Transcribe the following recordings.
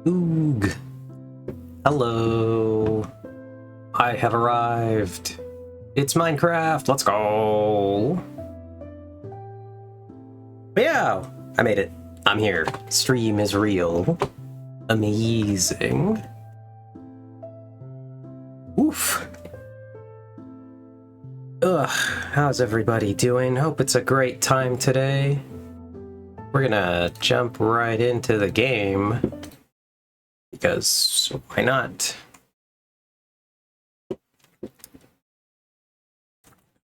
Oog. Hello. I have arrived. It's Minecraft. Let's go. Yeah, I made it. I'm here. Stream is real. Amazing. Oof. Ugh, how's everybody doing? Hope it's a great time today. We're gonna jump right into the game. Because why not?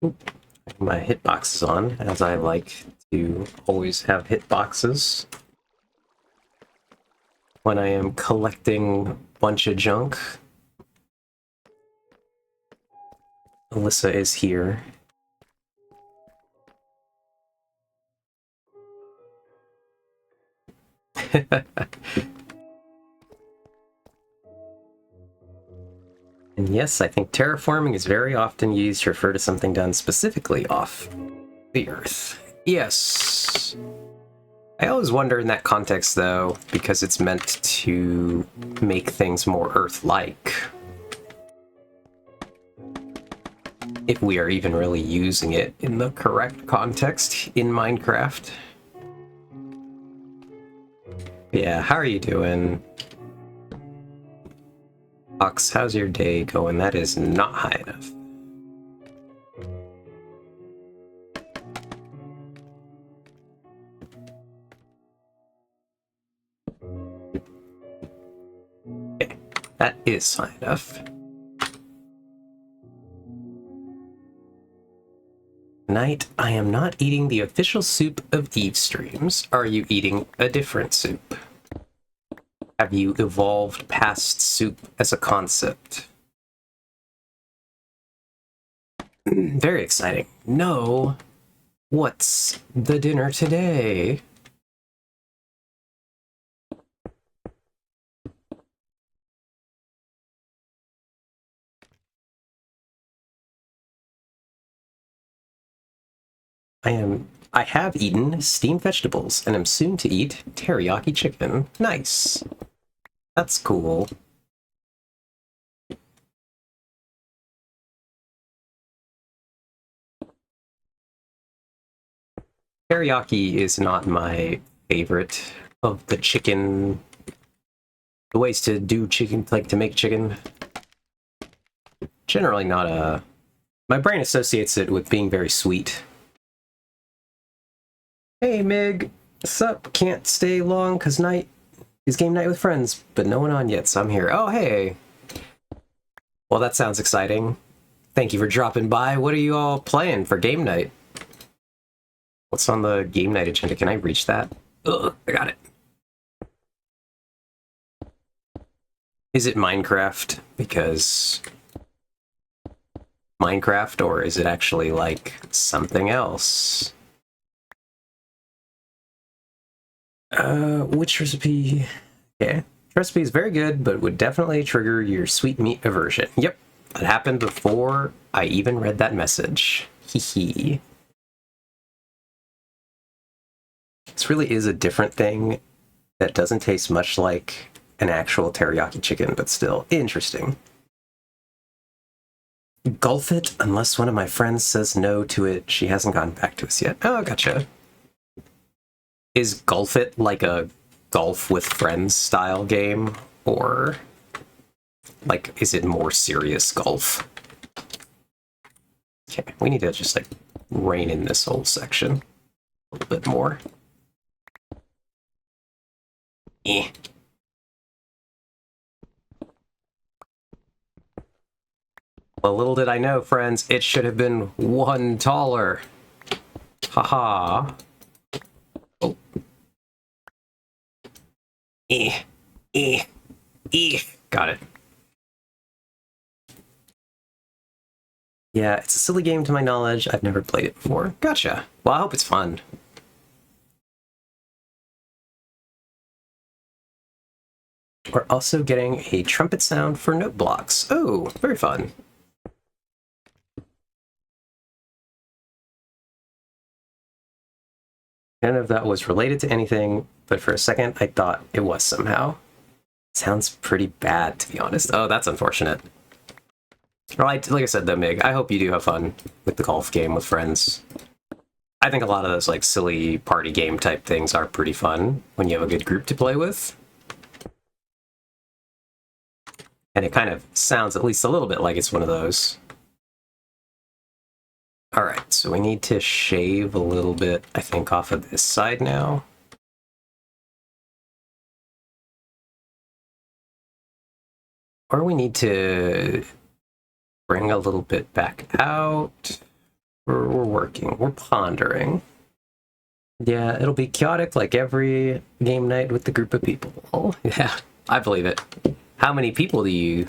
Oop. My hitbox is on, as I like to always have hitboxes when I am collecting a bunch of junk. Alyssa is here. And yes, I think terraforming is very often used to refer to something done specifically off the Earth. Yes. I always wonder in that context, though, because it's meant to make things more Earth-like. If we are even really using it in the correct context in Minecraft. Yeah, how are you doing? Ox, how's your day going? That is not high enough. Okay, that is high enough. Tonight, I am not eating the official soup of Eve streams. Are you eating a different soup? Have you evolved past soup as a concept? Very exciting. No. What's the dinner today? I have eaten steamed vegetables and am soon to eat teriyaki chicken. Nice. That's cool. Teriyaki is not my favorite of the chicken. The ways to do chicken, like to make chicken. Generally not a... My brain associates it with being very sweet. Hey, Mig. What's up? Can't stay long because night is game night with friends, but no one on yet, so I'm here. Oh, hey. Well, that sounds exciting. Thank you for dropping by. What are you all playing for game night? What's on the game night agenda? Can I reach that? Ugh, I got it. Is it Minecraft? Because... Minecraft, or is it actually, like, something else? Which recipe? Okay. Recipe is very good, but would definitely trigger your sweet meat aversion. Yep, that happened before I even read that message. Hee. This really is a different thing that doesn't taste much like an actual teriyaki chicken, but still interesting. Gulf it unless one of my friends says no to it. She hasn't gotten back to us yet. Oh, gotcha. Is Golf It like a golf with friends style game? Or, like, is it more serious golf? Okay, we need to just, like, rein in this whole section a little bit more. Eh. Well, little did I know, friends, it should have been one taller. Haha. Oh. Got it. Yeah, it's a silly game to my knowledge. I've never played it before. Gotcha. Well, I hope it's fun. We're also getting a trumpet sound for note blocks. Oh, very fun. None of that was related to anything, but for a second I thought it was somehow. Sounds pretty bad, to be honest. Oh, that's unfortunate. Well, like I said, though, Mig, I hope you do have fun with the golf game with friends. I think a lot of those like silly party game type things are pretty fun when you have a good group to play with. And it kind of sounds at least a little bit like it's one of those. All right, so we need to shave a little bit, I think, off of this side now. Or we need to bring a little bit back out. We're working, we're pondering. Yeah, it'll be chaotic like every game night with the group of people. Oh, yeah, I believe it. How many people do you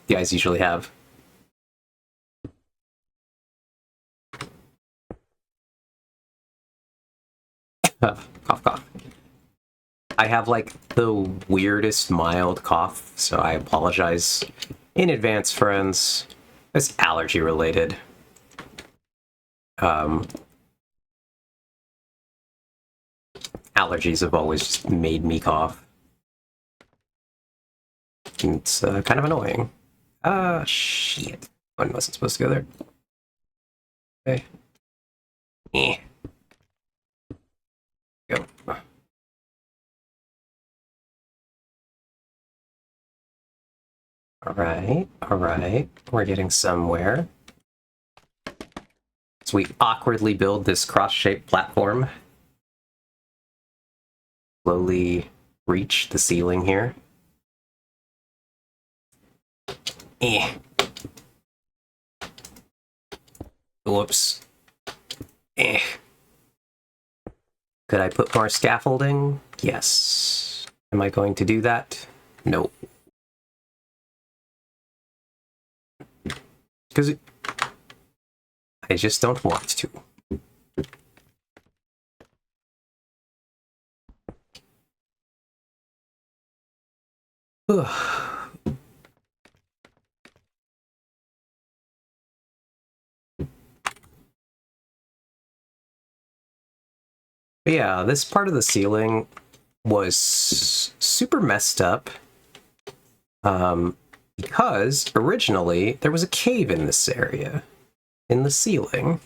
guys usually have? Cough, cough. I have like the weirdest mild cough, so I apologize in advance, friends. It's allergy related. Allergies have always just made me cough. It's kind of annoying. Shit. One wasn't supposed to go there. Okay. Eh. Go. Alright. We're getting somewhere. So we awkwardly build this cross-shaped platform. Slowly reach the ceiling here. Eh. Whoops. Eh. Could I put more scaffolding? Yes. Am I going to do that? No. Because I just don't want to. Ugh. But yeah, this part of the ceiling was super messed up because originally there was a cave in this area, in the ceiling,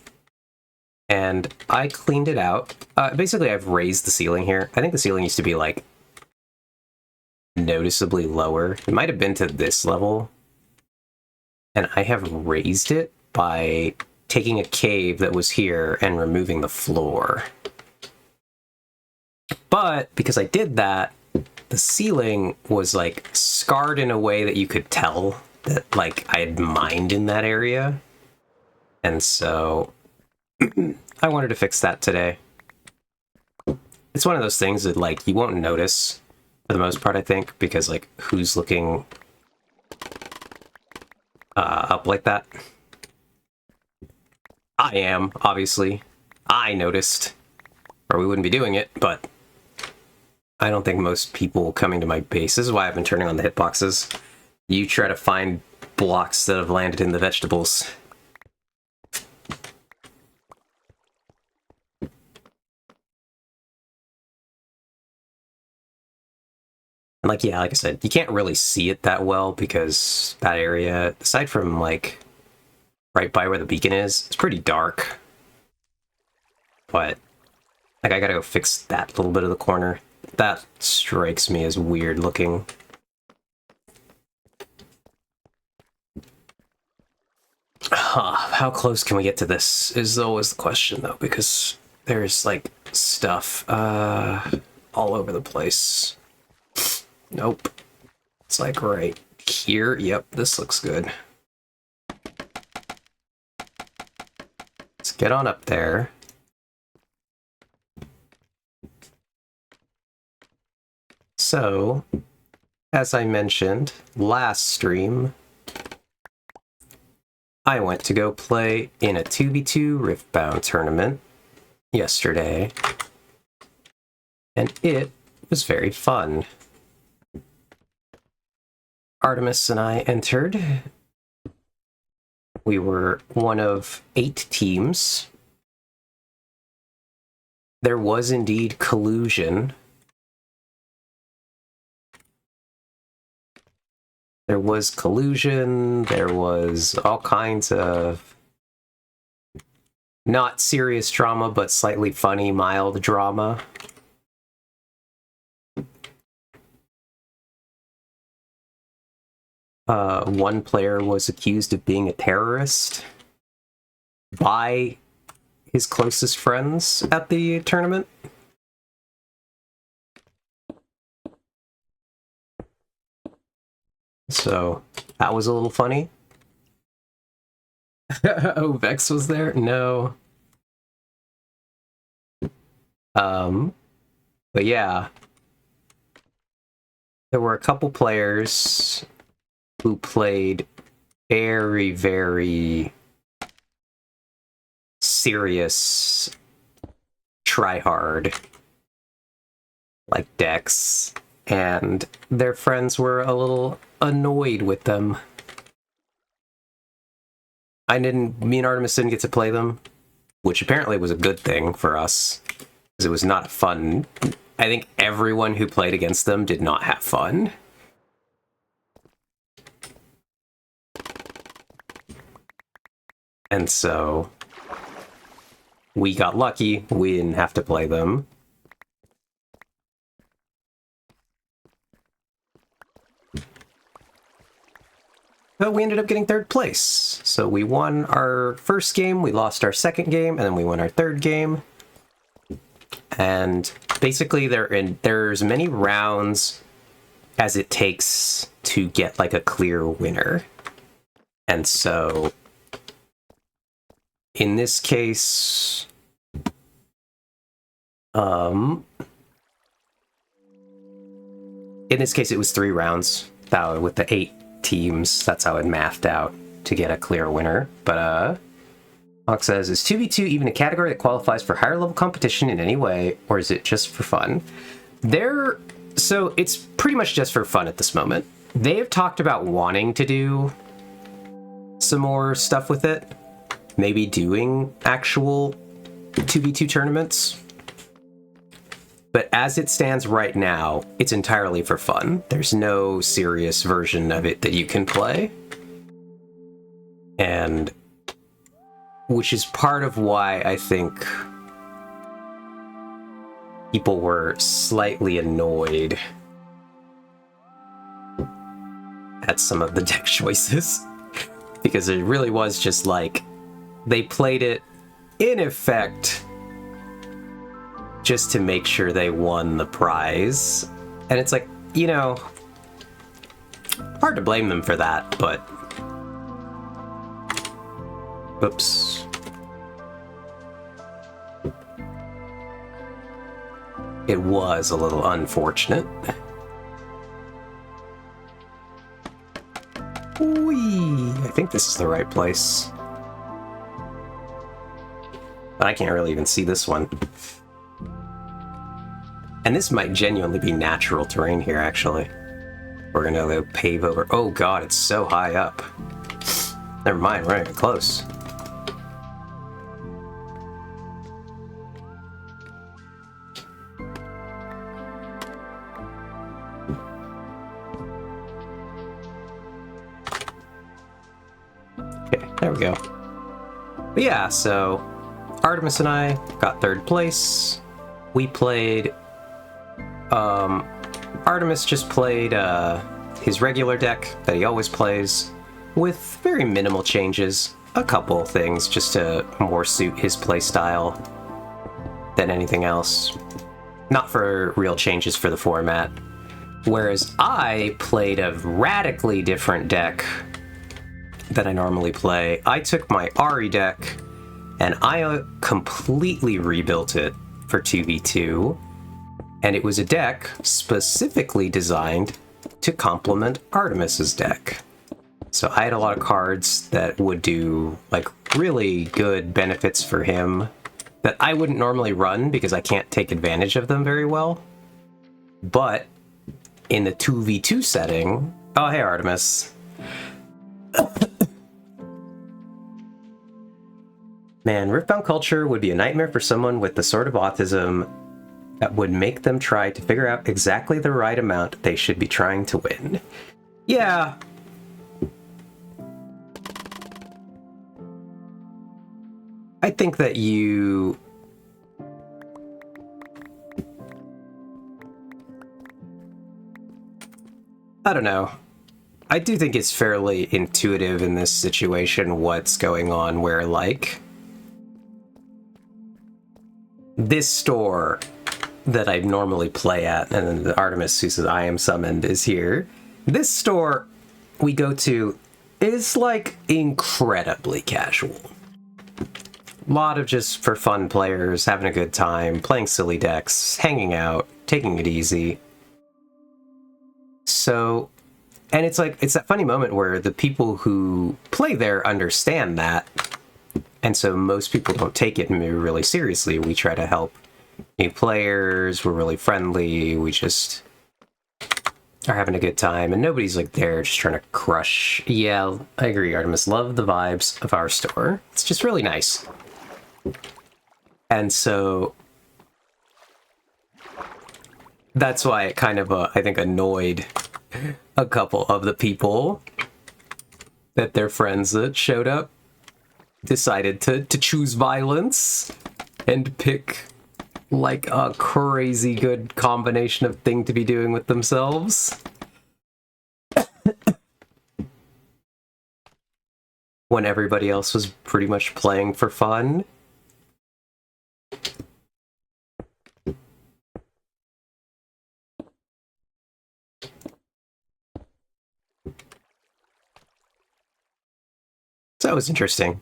and I cleaned it out. Basically, I've raised the ceiling here. I think the ceiling used to be like noticeably lower. It might have been to this level, and I have raised it by taking a cave that was here and removing the floor. But because I did that, the ceiling was like scarred in a way that you could tell that like I had mined in that area. And so I wanted to fix that today. It's one of those things that like you won't notice for the most part, I think, because like who's looking up like that? I am, obviously. I noticed, or we wouldn't be doing it, but I don't think most people coming to my base, this is why I've been turning on the hitboxes. You try to find blocks that have landed in the vegetables. And like, yeah, like I said, you can't really see it that well because that area, aside from like right by where the beacon is, it's pretty dark. But like I gotta go fix that little bit of the corner. That strikes me as weird looking. How close can we get to this is always the question though, because there's like stuff all over the place. Nope. It's like right here. Yep, this looks good. Let's get on up there. So, as I mentioned last stream, I went to go play in a 2v2 Riftbound tournament yesterday, and it was very fun. Artemis and I entered. We were one of 8 teams. There was indeed collusion. There was collusion, there was all kinds of not serious drama, but slightly funny, mild drama. One player was accused of being a terrorist by his closest friends at the tournament. So that was a little funny. Oh, Vex was there? No. But yeah. There were a couple players who played very, very serious try-hard like decks, and their friends were a little annoyed with them. Me and Artemis didn't get to play them, which apparently was a good thing for us, because it was not fun. I think everyone who played against them did not have fun. And so we got lucky, we didn't have to play them. But we ended up getting third place. So we won our first game, we lost our second game, and then we won our third game. And basically there's many rounds as it takes to get like a clear winner. And so in this case, it was 3 rounds with the 8 teams. That's how it mathed out to get a clear winner. But Hawk says, is 2v2 even a category that qualifies for higher level competition in any way, or is it just for fun? So it's pretty much just for fun at this moment. They have talked about wanting to do some more stuff with it. Maybe doing actual 2v2 tournaments. But as it stands right now, it's entirely for fun. There's no serious version of it that you can play. And which is part of why I think people were slightly annoyed at some of the deck choices. Because it really was just like, they played it, in effect, just to make sure they won the prize. And it's like, you know, hard to blame them for that, but... Oops. It was a little unfortunate. Whee! I think this is the right place. But I can't really even see this one. And this might genuinely be natural terrain here, actually. We're gonna go pave over... Oh god, it's so high up. Never mind, we're not even close. Okay, there we go. But yeah, so Artemis and I got third place. We played... Artemis just played his regular deck that he always plays with very minimal changes. A couple things just to more suit his playstyle than anything else. Not for real changes for the format. Whereas I played a radically different deck than I normally play. I took my Ari deck and I completely rebuilt it for 2v2. And it was a deck specifically designed to complement Artemis's deck. So I had a lot of cards that would do like really good benefits for him that I wouldn't normally run because I can't take advantage of them very well. But in the 2v2 setting... Oh, hey, Artemis. Man, Riftbound culture would be a nightmare for someone with the sort of autism that would make them try to figure out exactly the right amount they should be trying to win. Yeah, I think that you... I don't know. I do think it's fairly intuitive in this situation what's going on, where, like, this store that I normally play at, and then the Artemis who says I am summoned is here. This store we go to is, like, incredibly casual. A lot of just for fun players, having a good time, playing silly decks, hanging out, taking it easy. So, and it's like, it's that funny moment where the people who play there understand that, and so most people don't take it really seriously. We try to help new players, we're really friendly, we just are having a good time, and nobody's like there just trying to crush. Yeah, I agree, Artemis. Love the vibes of our store. It's just really nice. And so that's why it kind of, I think, annoyed a couple of the people that their friends that showed up decided to choose violence and pick, like, a crazy good combination of thing to be doing with themselves. When everybody else was pretty much playing for fun. So that was interesting.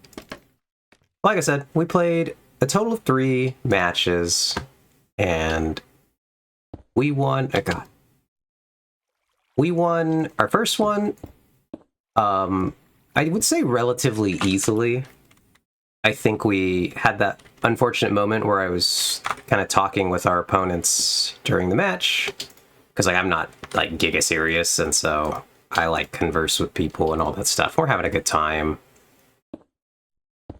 Like I said, we played a total of 3 matches, and we won. Oh god, we won our first one. I would say relatively easily. I think we had that unfortunate moment where I was kind of talking with our opponents during the match, because, like, I'm not, like, giga serious, and so I, like, converse with people and all that stuff. We're having a good time.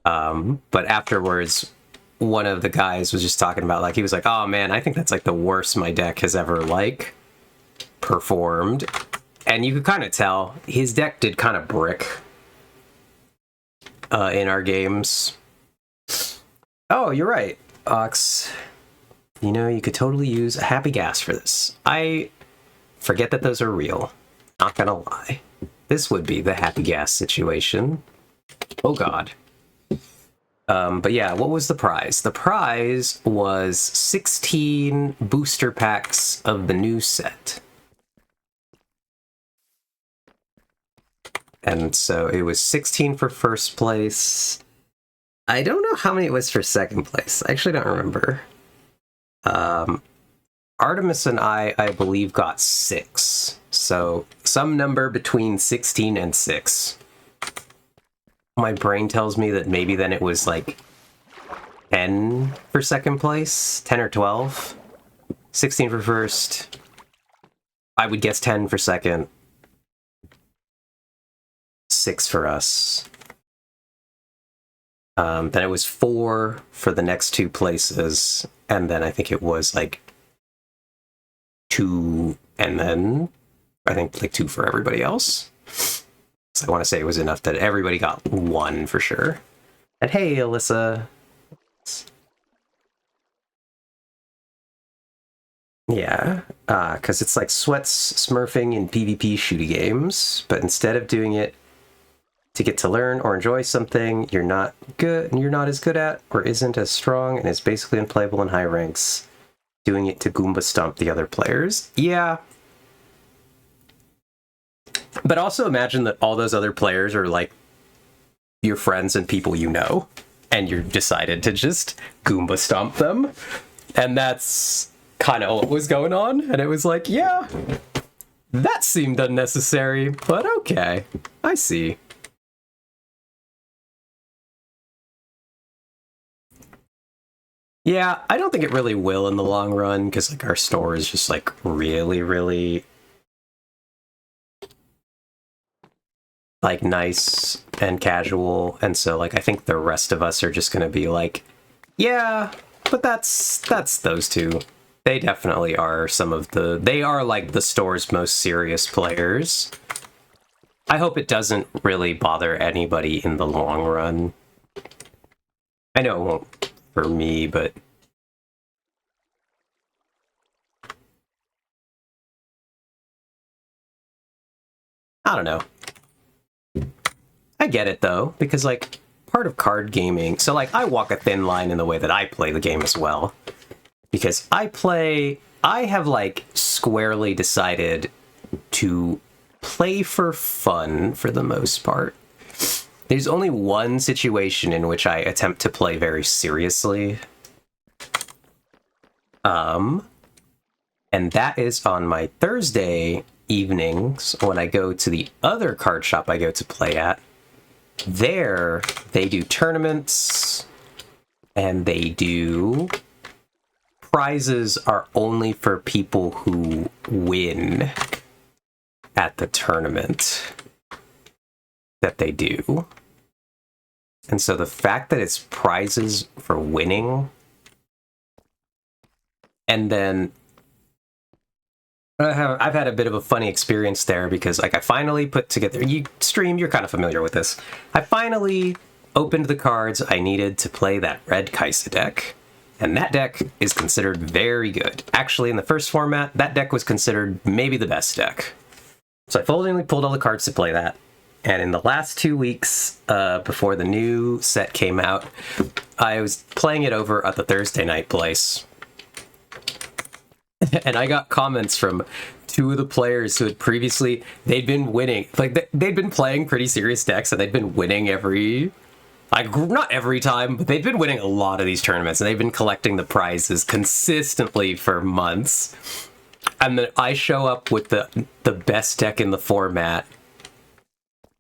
But afterwards, one of the guys was just talking about, like, he was like, oh man, I think that's, like, the worst my deck has ever, like, performed. And you could kind of tell his deck did kind of brick in our games. Oh, you're right, Ox. You know, you could totally use a happy gas for this. I forget that those are real. Not gonna lie. This would be the happy gas situation. Oh god. But yeah, what was the prize? The prize was 16 booster packs of the new set. And so it was 16 for first place. I don't know how many it was for second place. I actually don't remember. Artemis and I believe, got 6. So some number between 16 and 6. My brain tells me that maybe then it was like 10 for second place, 10 or 12, 16 for first. I would guess 10 for second, 6 for us. Then it was 4 for the next 2 places, and then I think it was like 2, and then I think like 2 for everybody else. So I want to say it was enough that everybody got 1 for sure. And hey, Alyssa. Yeah, because it's like Sweat's smurfing in PvP shooty games, but instead of doing it to get to learn or enjoy something you're not as good at, or isn't as strong, and is basically unplayable in high ranks, doing it to Goomba stomp the other players. Yeah. But also imagine that all those other players are like your friends and people you know, and you decided to just Goomba stomp them. And that's kind of what was going on. And it was like, yeah, that seemed unnecessary, but okay, I see. Yeah, I don't think it really will in the long run, because like our store is just like really, really like nice and casual, and so like I think the rest of us are just gonna be like, yeah, but that's those two. They definitely are they are like the store's most serious players. I hope it doesn't really bother anybody in the long run. I know it won't for me, but I don't know. I get it though, because like part of card gaming, so like I walk a thin line in the way that I play the game as well. Because I have like squarely decided to play for fun for the most part. There's only one situation in which I attempt to play very seriously. And that is on my Thursday evenings when I go to the other card shop I go to play at. There, they do tournaments, and they do... Prizes are only for people who win at the tournament that they do. And so the fact that it's prizes for winning, and then I've had a bit of a funny experience there because like I finally put together, you stream, you're kind of familiar with this. I finally opened the cards I needed to play that red Kaisa deck. And that deck is considered very good. Actually, in the first format, that deck was considered maybe the best deck. So I foldingly pulled all the cards to play that. And in the last 2 weeks, before the new set came out, I was playing it over at the Thursday night place. And I got comments from two of the players who had previously, they'd been winning. Like, they'd been playing pretty serious decks, and they'd been winning not every time, but they've been winning a lot of these tournaments, and they've been collecting the prizes consistently for months. And then I show up with the best deck in the format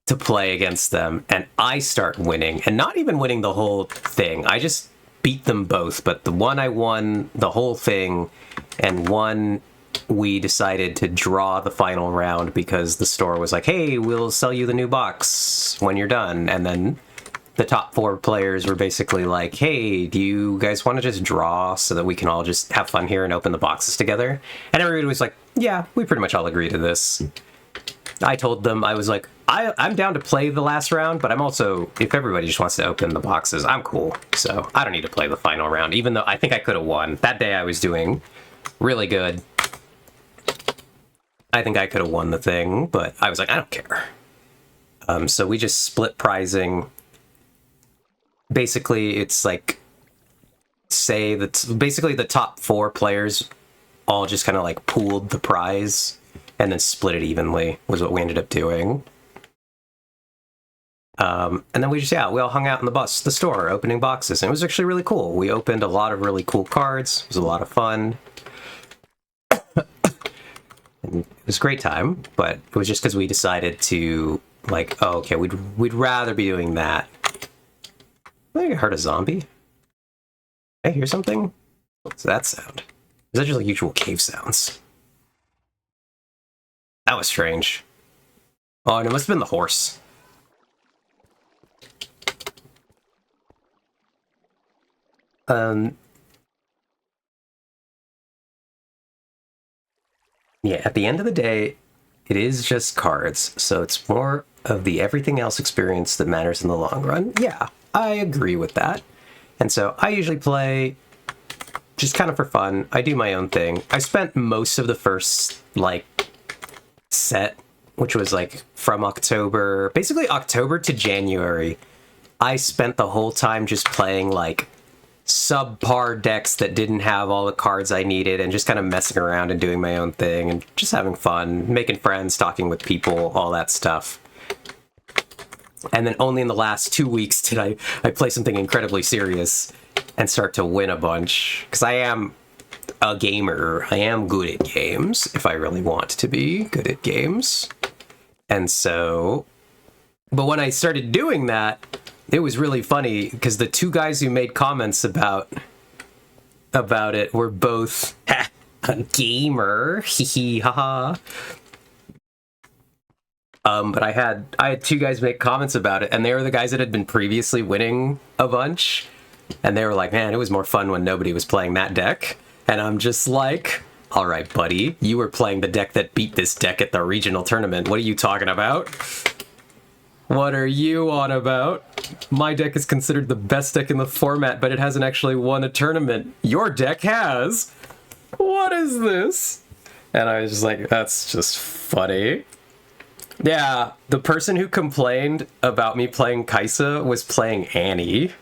to play against them, and I start winning, and not even winning the whole thing. I just beat them both, but the one I won the whole thing, and one we decided to draw the final round because the store was like, hey, we'll sell you the new box when you're done. And then the top 4 players were basically like, hey, do you guys want to just draw so that we can all just have fun here and open the boxes together? And everybody was like, yeah, we pretty much all agree to this. I told them, I was like, I'm down to play the last round, but I'm also, if everybody just wants to open the boxes, I'm cool. So I don't need to play the final round, even though I think I could have won. That day I was doing really good. I think I could have won the thing, but I was like, I don't care. So we just split prizing. Basically, it's like, say that basically the top 4 players all just kind of like pooled the prize and then split it evenly was what we ended up doing. And then we we all hung out in the store opening boxes, and it was actually really cool. We opened a lot of really cool cards. It was a lot of fun. And it was a great time, but it was just because we decided to like, oh, okay, we'd rather be doing that. I think I heard a zombie. I hear something. What's that sound? Is that just like usual cave sounds? That was strange. Oh, and it must have been the horse. Yeah, at the end of the day, it is just cards, so it's more of the everything else experience that matters in the long run. Yeah, I agree with that. And so I usually play just kind of for fun. I do my own thing. I spent most of the first, like, set, which was, like, from October, basically October to January, I spent the whole time just playing, like, subpar decks that didn't have all the cards I needed and just kind of messing around and doing my own thing and just having fun, making friends, talking with people, all that stuff. And then only in the last 2 weeks did I play something incredibly serious and start to win a bunch. Because I am a gamer. I am good at games, if I really want to be good at games. And so... But when I started doing that, it was really funny because the 2 guys who made comments about it were both a gamer, hee hee haha. But I had 2 guys make comments about it, and they were the guys that had been previously winning a bunch, and they were like, "Man, it was more fun when nobody was playing that deck." And I'm just like, "All right, buddy, you were playing the deck that beat this deck at the regional tournament. What are you talking about? What are you on about?" my deck is considered the best deck in the format, but it hasn't actually won a tournament. Your deck has. What is this? And I was just like, that's just funny. Yeah, the person who complained about me playing Kaisa was playing Annie,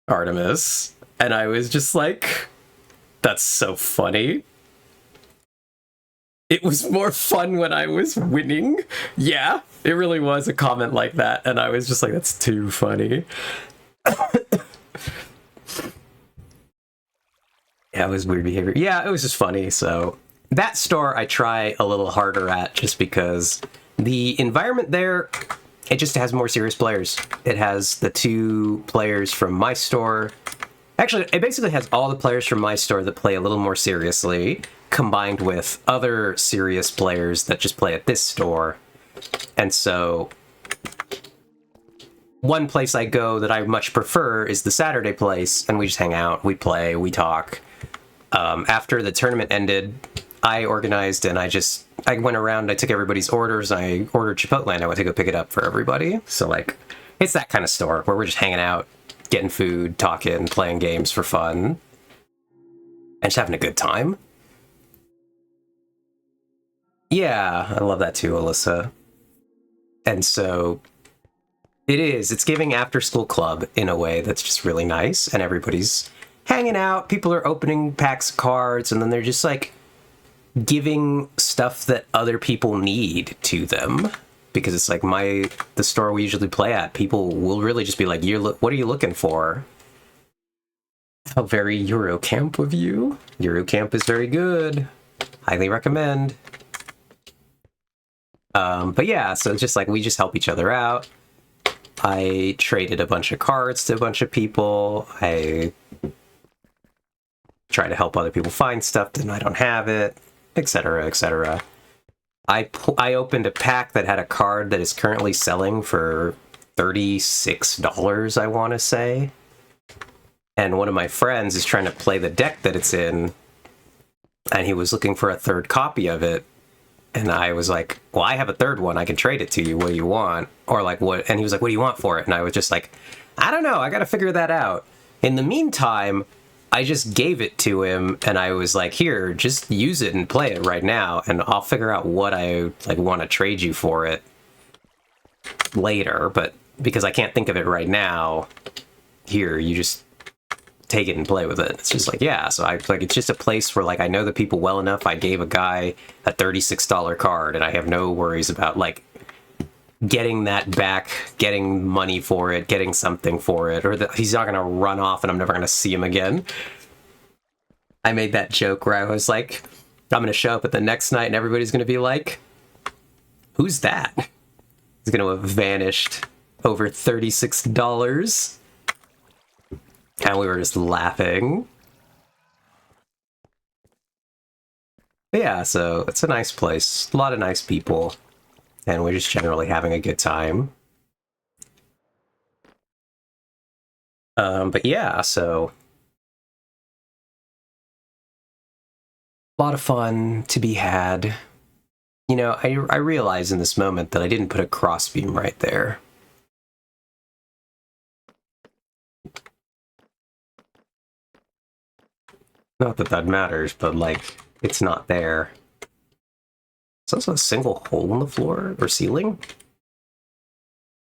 Artemis, and I was just like, that's so funny. It was more fun when I was winning. Yeah, it really was a comment like that, and I was just like, that's too funny. Yeah, it was weird behavior. Yeah, it was just funny, so... That store I try a little harder at, just because the environment there, it just has more serious players. It has the 2 players from my store. Actually, it basically has all the players from my store that play a little more seriously, combined with other serious players that just play at this store. And so, one place I go that I much prefer is the Saturday place, and we just hang out, we play, we talk. After the tournament ended, I organized and I went around, I took everybody's orders, I ordered Chipotle and I went to go pick it up for everybody. So, like, it's that kind of store where we're just hanging out, getting food, talking, playing games for fun, and just having a good time. Yeah, I love that too, Alyssa. And so, it's giving after school club in a way that's just really nice, and everybody's hanging out, people are opening packs of cards, and then they're just like, giving stuff that other people need to them, because it's like the store we usually play at, people will really just be like, what are you looking for? How very Eurocamp of you. Eurocamp is very good. Highly recommend. But yeah, so it's just like, we just help each other out. I traded a bunch of cards to a bunch of people. I try to help other people find stuff that I don't have it, etc., etc. I opened a pack that had a card that is currently selling for $36, I want to say. And one of my friends is trying to play the deck that it's in, and he was looking for a 3rd copy of it. And I was like, well, I have a 3rd one. I can trade it to you. What do you want? Or like, what? And he was like, what do you want for it? And I was just like, I don't know. I got to figure that out. In the meantime, I just gave it to him, and I was like, here, just use it and play it right now, and I'll figure out what I want to trade you for it later, but because I can't think of it right now, here, you just take it and play with it. It's just like, yeah, so it's just a place where, like, I know the people well enough. I gave a guy a $36 card, and I have no worries about, like, getting that back, getting money for it, getting something for it, or that he's not going to run off and I'm never going to see him again. I made that joke where I was like, I'm going to show up at the next night and everybody's going to be like, who's that? He's going to have vanished over $36. And we were just laughing. But yeah, so it's a nice place. A lot of nice people. And we're just generally having a good time. But yeah, so... a lot of fun to be had. You know, I realize in this moment that I didn't put a crossbeam right there. Not that that matters, but, like, it's not there. There's also a single hole in the floor or ceiling.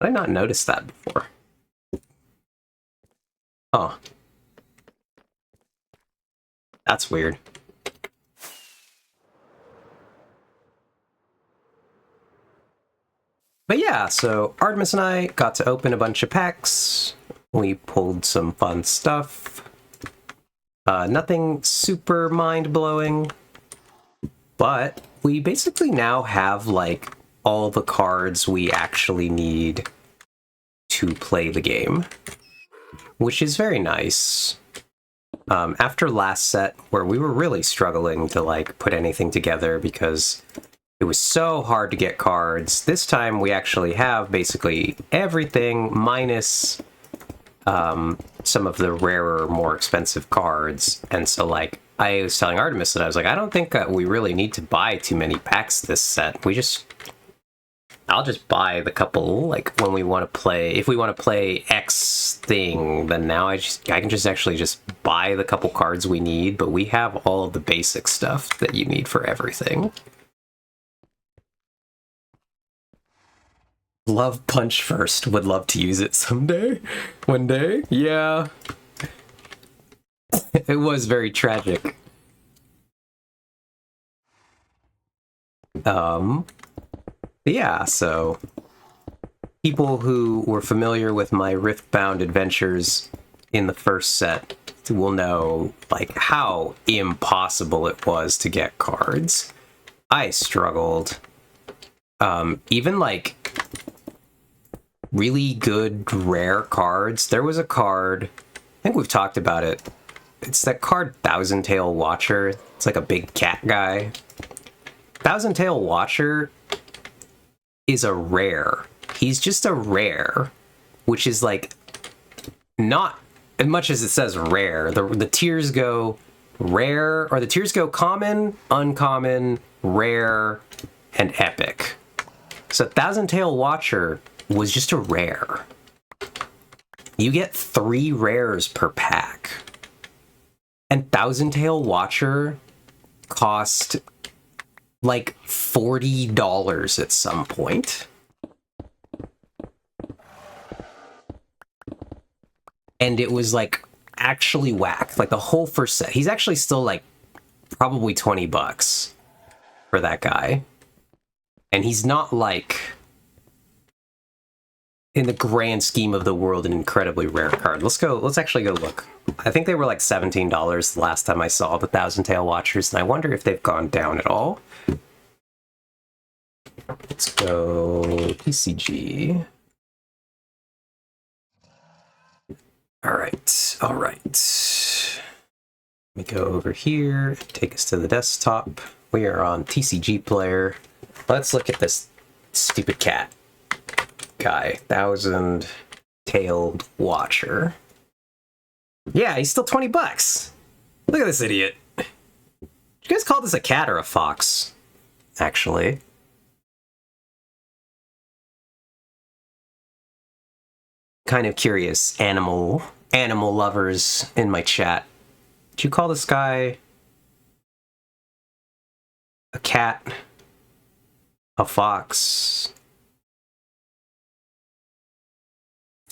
Did I not notice that before? Oh. That's weird. But yeah, so Artemis and I got to open a bunch of packs. We pulled some fun stuff. Nothing super mind-blowing, but we basically now have, like, all the cards we actually need to play the game, which is very nice. After last set, where we were really struggling to, like, put anything together because it was so hard to get cards, this time we actually have basically everything minus some of the rarer, more expensive cards. And so, like, I was telling Artemis that I was like, I don't think that we really need to buy too many packs this set. I'll just buy the couple, like, when we want to play. If we want to play X thing, then now I can just actually just buy the couple cards we need, but we have all of the basic stuff that you need for everything. Love Punch First. Would love to use it someday. One day. Yeah. It was very tragic. Yeah, so people who were familiar with my Riftbound adventures in the first set will know, like, how impossible it was to get cards. I struggled. Even, like, really good rare cards. There was a card, I think we've talked about it. It's that card Thousand Tail Watcher. It's like a big cat guy. Thousand Tail Watcher is a rare. He's just a rare, which is like not as much as it says rare. The tiers go rare, or the tiers go common, uncommon, rare, and epic. So Thousand Tail Watcher was just a rare. You get 3 rares per pack. And Thousand Tail Watcher cost like $40 at some point. And it was like actually whack. Like the whole first set. He's actually still like probably $20 for that guy. And he's not like, in the grand scheme of the world, an incredibly rare card. Let's actually go look. I think they were like $17 the last time I saw the Thousand Tail Watchers, and I wonder if they've gone down at all. Let's go PCG. All right. Let me go over here, take us to the desktop. We are on TCG Player. Let's look at this stupid cat guy, Thousand Tailed Watcher. Yeah, he's still $20. Look at this idiot. Did you guys call this a cat or a fox? Actually. Kind of curious, animal lovers in my chat. Did you call this guy a cat? A fox?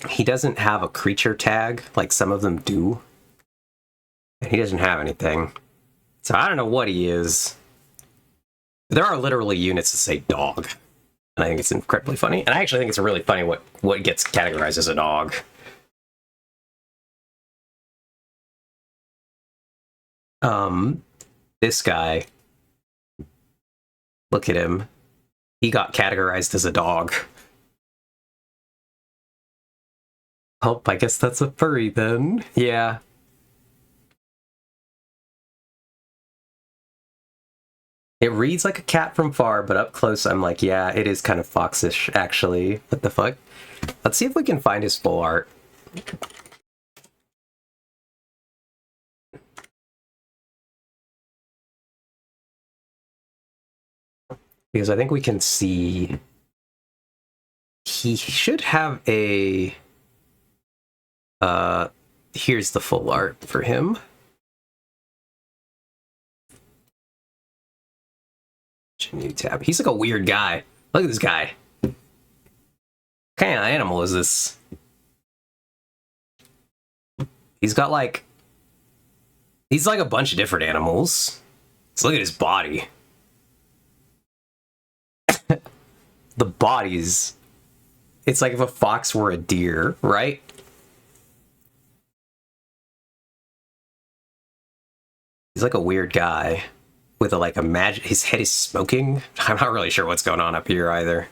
He doesn't have a creature tag like some of them do. And he doesn't have anything. So I don't know what he is. There are literally units that say dog. And I think it's incredibly funny. And I actually think it's really funny what gets categorized as a dog. This guy. Look at him. He got categorized as a dog. Oh, I guess that's a furry then. Yeah. It reads like a cat from far, but up close I'm like, yeah, it is kind of foxish, actually. What the fuck? Let's see if we can find his full art. Because I think we can see... He should have a... Here's the full art for him. New tab. He's like a weird guy. Look at this guy. What kind of animal is this? He's got like... He's like a bunch of different animals. Let's look at his body. The body's... It's like if a fox were a deer, right? He's like a weird guy with a like a magic. His head is smoking. I'm not really sure what's going on up here either.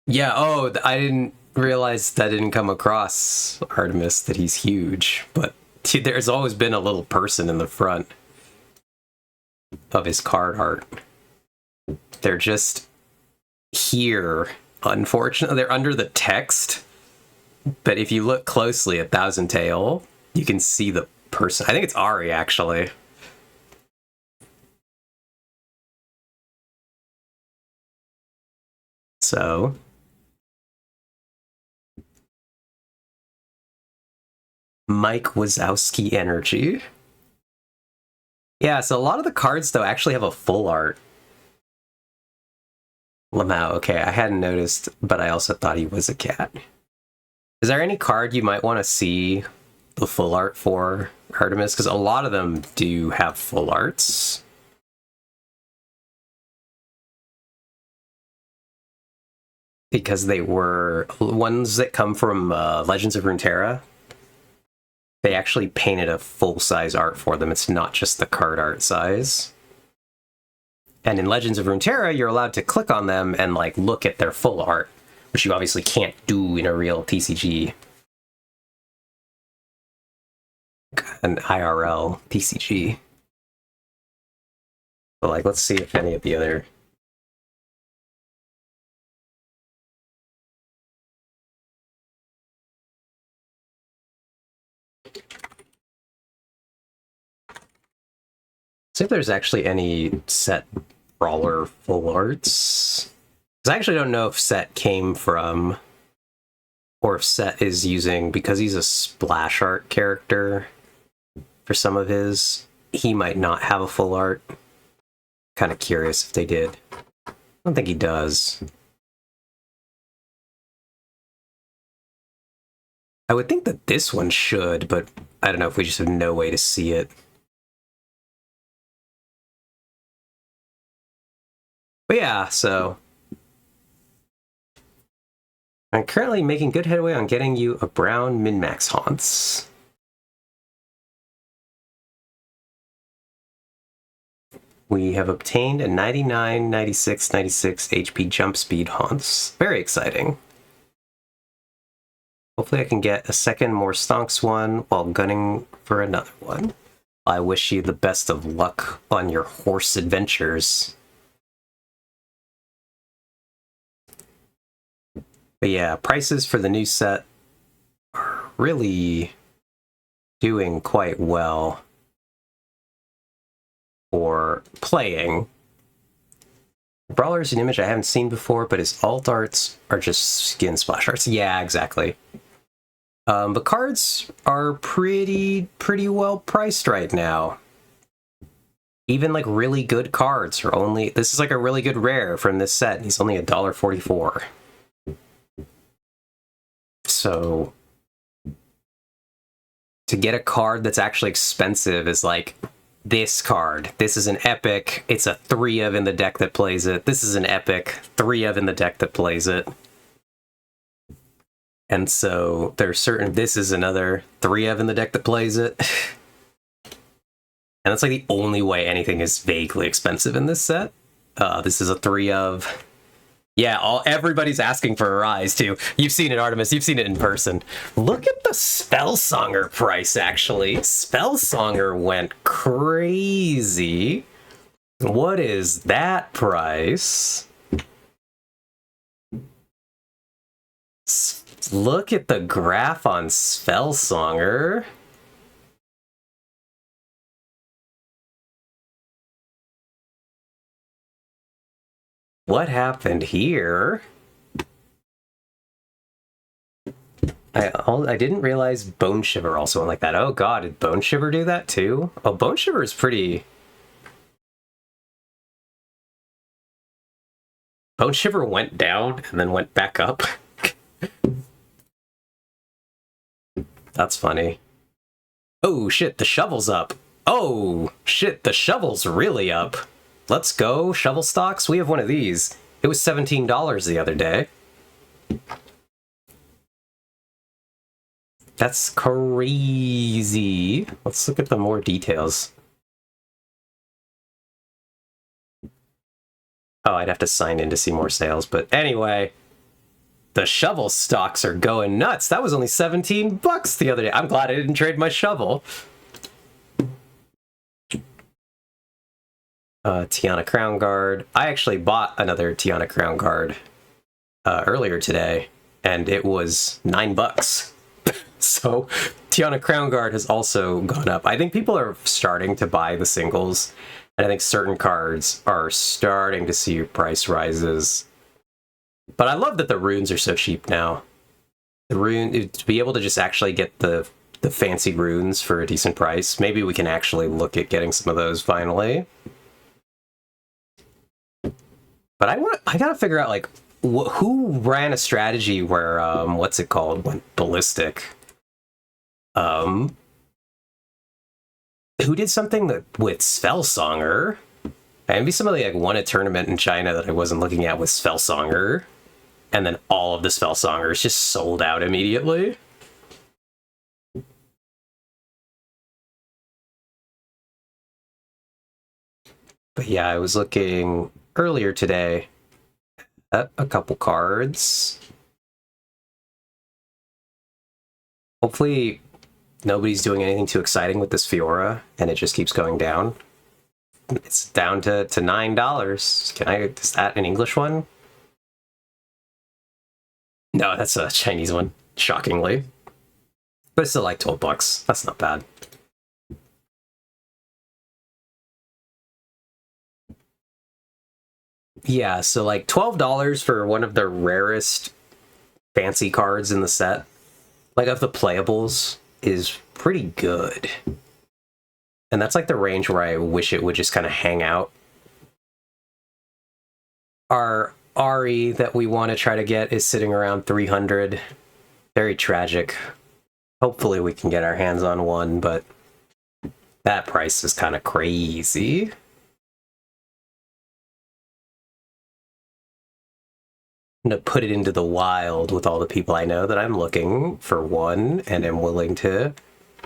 Yeah. Oh, I didn't realize that didn't come across Artemis that he's huge, but there's always been a little person in the front of his card art. They're just here. Unfortunately, they're under the text. But if you look closely at Thousand Tail, you can see the person. I think it's Ari, actually. So Mike Wazowski energy. Yeah, so a lot of the cards though actually have a full art. Lamau, okay, I hadn't noticed, but I also thought he was a cat. Is there any card you might want to see the full art for, Artemis? Because a lot of them do have full arts. Because they were ones that come from Legends of Runeterra. They actually painted a full-size art for them. It's not just the card art size. And in Legends of Runeterra, you're allowed to click on them and like look at their full art, which you obviously can't do in a real TCG. An IRL TCG. But like, let's see if any of the other... See if there's actually any set brawler full arts. Because I actually don't know if Set came from, or if Set is using, because he's a splash art character for some of his, he might not have a full art. Kind of curious if they did. I don't think he does. I would think that this one should, but I don't know if we just have no way to see it. But yeah, so I'm currently making good headway on getting you a brown min-max haunts. We have obtained a 99, 96, 96 HP jump speed haunts. Very exciting. Hopefully I can get a second more stonks one while gunning for another one. I wish you the best of luck on your horse adventures. But yeah, prices for the new set are really doing quite well for playing. Brawler is an image I haven't seen before, but his alt arts are just skin splash arts. Yeah, exactly. But cards are pretty well priced right now. Even like really good cards are only... This is like a really good rare from this set, and he's only $1.44. So to get a card that's actually expensive is like this card. This is an epic. It's a 3 of in the deck that plays it. This is an epic 3 of in the deck that plays it. And so there's certain... This is another 3 of in the deck that plays it. And that's like the only way anything is vaguely expensive in this set. This is a 3 of... Yeah, everybody's asking for a rise, too. You've seen it, Artemis. You've seen it in person. Look at the Spellsonger price, actually. Spellsonger went crazy. What is that price? Look at the graph on Spellsonger. What happened here? I didn't realize Bone Shiver also went like that. Oh god, did Bone Shiver do that too? Oh, Bone Shiver is pretty... Bone Shiver went down and then went back up. That's funny. Oh shit, the shovel's up. Oh shit, the shovel's really up. Let's go, shovel stocks. We have one of these. It was $17 the other day. That's crazy. Let's look at the more details. Oh, I'd have to sign in to see more sales, but anyway, the shovel stocks are going nuts. That was only 17 bucks the other day. I'm glad I didn't trade my shovel. Tiana Crown Guard. I actually bought another Tiana Crown Guard earlier today, and it was $9. So Tiana Crown Guard has also gone up. I think people are starting to buy the singles, and I think certain cards are starting to see price rises. But I love that the runes are so cheap now. The rune, to be able to just actually get the fancy runes for a decent price. Maybe we can actually look at getting some of those finally. But I gotta figure out, like, who ran a strategy where, what's it called, went ballistic? Who did something with Spellsonger? Maybe somebody like won a tournament in China that I wasn't looking at with Spellsonger, and then all of the Spellsongers just sold out immediately. But yeah, I was looking earlier today at a couple cards. Hopefully nobody's doing anything too exciting with this Fiora, and it just keeps going down. It's down to $9. Is that an English one? No, that's a Chinese one, shockingly. But it's still like $12. That's not bad. Yeah, so like $12 for one of the rarest fancy cards in the set, like of the playables, is pretty good. And that's like the range where I wish it would just kind of hang out. Our Ari that we want to try to get is sitting around 300. Very tragic. Hopefully we can get our hands on one, but that price is kind of crazy. I'm going to put it into the wild with all the people I know that I'm looking for one and am willing to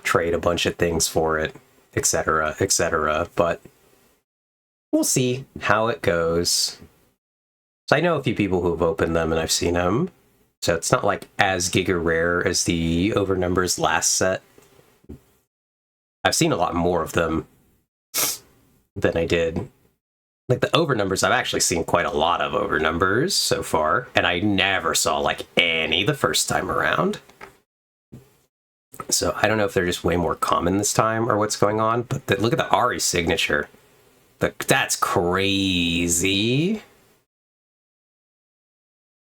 trade a bunch of things for it, etc., etc. But we'll see how it goes. So I know a few people who have opened them and I've seen them. So it's not like as giga rare as the Overnumbers last set. I've seen a lot more of them than I did. Like the Overnumbers, I've actually seen quite a lot of Overnumbers so far, and I never saw like any the first time around. So I don't know if they're just way more common this time or what's going on, but look at the Ari signature. That's crazy.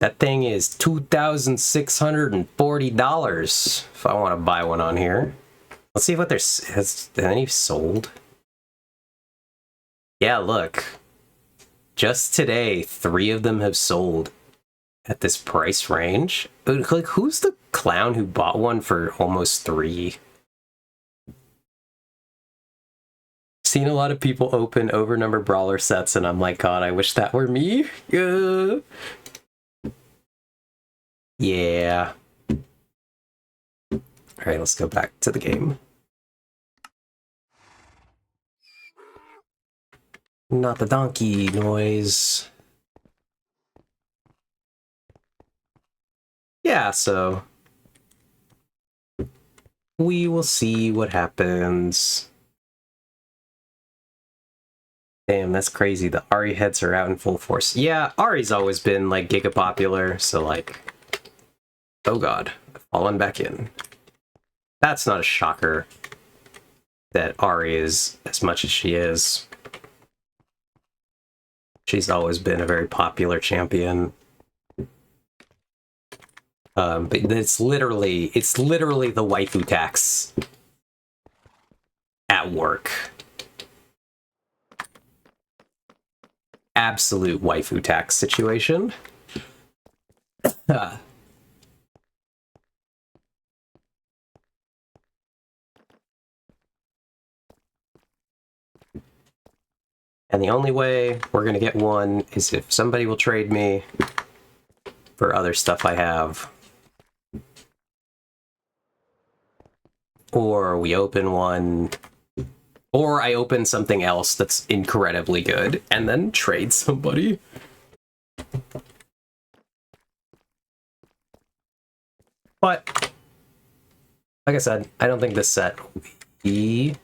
That thing is $2,640 if I want to buy one on here. Let's see what has any sold. Yeah, look. Just today, 3 of them have sold at this price range. Like, who's the clown who bought one for almost 3? Seen a lot of people open Overnumber Brawler sets, and I'm like, God, I wish that were me. Yeah. All right, let's go back to the game. Not the donkey noise. Yeah, so we will see what happens. Damn, that's crazy. The Ari heads are out in full force. Yeah, Ari's always been like giga popular, so like, oh God, I've fallen back in. That's not a shocker that Ari is as much as she is. She's always been a very popular champion. But it's literally the waifu tax at work. Absolute waifu tax situation. And the only way we're gonna get one is if somebody will trade me for other stuff I have. Or we open one, or I open something else that's incredibly good and then trade somebody. But, like I said, I don't think this set will be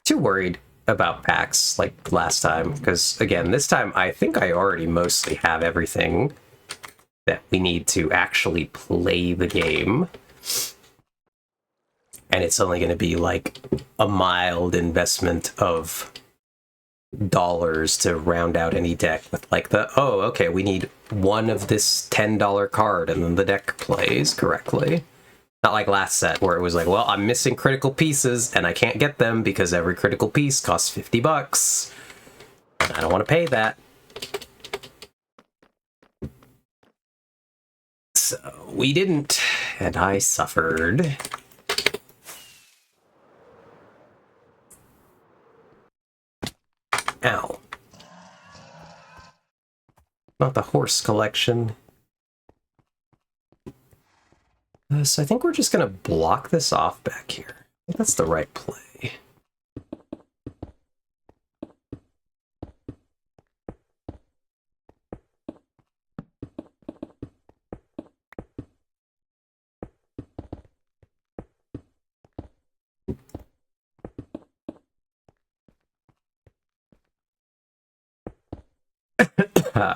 too worried about packs like last time, because again, this time I think I already mostly have everything that we need to actually play the game. And it's only going to be like a mild investment of dollars to round out any deck with like the, oh, okay, we need one of this $10 card, and then the deck plays correctly. Not like last set where it was like, well, I'm missing critical pieces and I can't get them because every critical piece costs $50. I don't want to pay that. So we didn't, and I suffered. Ow. Not the horse collection. So I think we're just gonna block this off back here. I think that's the right play.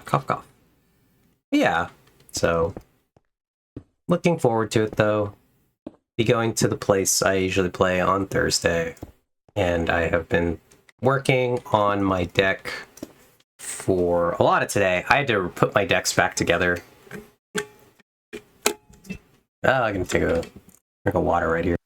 Cough, cough. Yeah, so looking forward to it though. Be going to the place I usually play on Thursday, and I have been working on my deck for a lot of today. I had to put my decks back together. I'm gonna take a drink of water right here.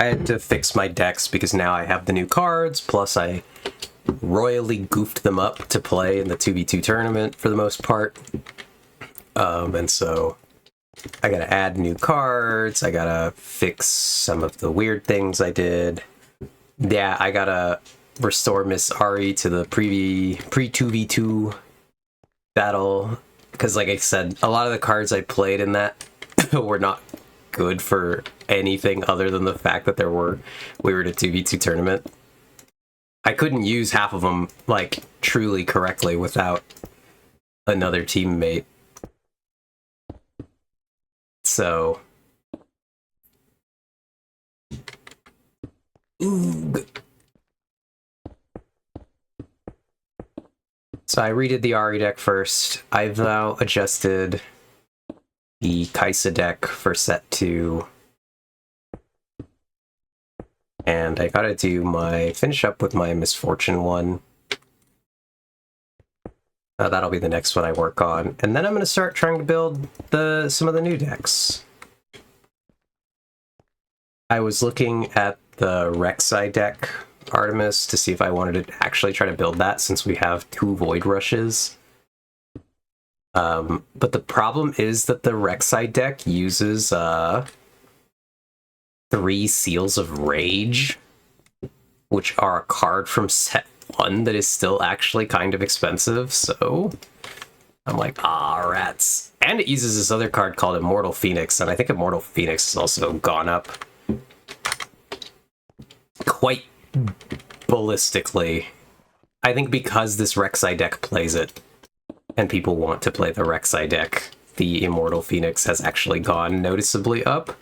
I had to fix my decks because now I have the new cards, plus I royally goofed them up to play in the 2v2 tournament for the most part. And so I gotta add new cards, I gotta fix some of the weird things I did. Yeah, I gotta restore Miss Ari to the pre-2v2 battle, because like I said, a lot of the cards I played in that were not good for anything other than the fact that we were in a 2v2 tournament. I couldn't use half of them like truly correctly without another teammate. So So I redid the Ari deck first. I've now adjusted the Kaisa deck for set 2. And I gotta finish up with my Misfortune one. That'll be the next one I work on. And then I'm gonna start trying to build some of the new decks. I was looking at the Rek'Sai deck, Artemis, to see if I wanted to actually try to build that since we have 2 Void Rushes. But the problem is that the Rek'Sai deck uses 3 Seals of Rage, which are a card from set 1 that is still actually kind of expensive, so I'm like, rats. And it uses this other card called Immortal Phoenix, and I think Immortal Phoenix has also gone up quite ballistically. I think because this Rek'Sai deck plays it, and people want to play the Rek'Sai deck, the Immortal Phoenix has actually gone noticeably up.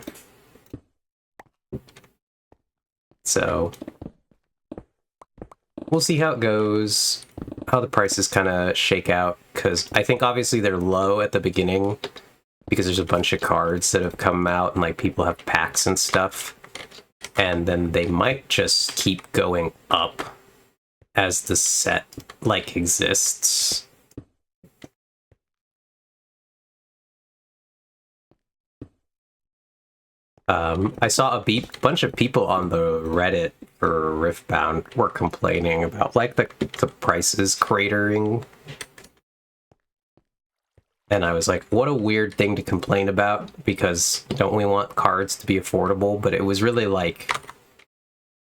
So we'll see how it goes, how the prices kind of shake out, because I think obviously they're low at the beginning because there's a bunch of cards that have come out and like people have packs and stuff, and then they might just keep going up as the set like exists. I saw a bunch of people on the Reddit for Riftbound were complaining about like the prices cratering. And I was like, what a weird thing to complain about, because don't we want cards to be affordable? But it was really like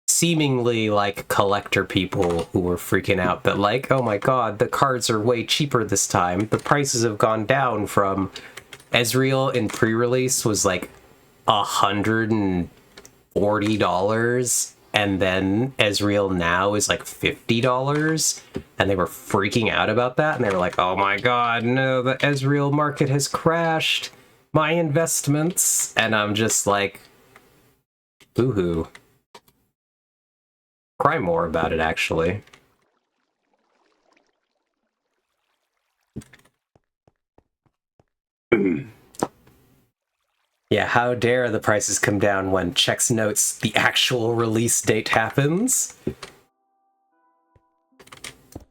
seemingly like collector people who were freaking out that like, oh my god, the cards are way cheaper this time. The prices have gone down from Ezreal in pre-release was like $140, and then Ezreal now is like $50, and they were freaking out about that, and they were like, oh my god, no, the Ezreal market has crashed, my investments. And I'm just like, boo-hoo. Cry more about it, actually. Yeah, how dare the prices come down when checks notes the actual release date happens?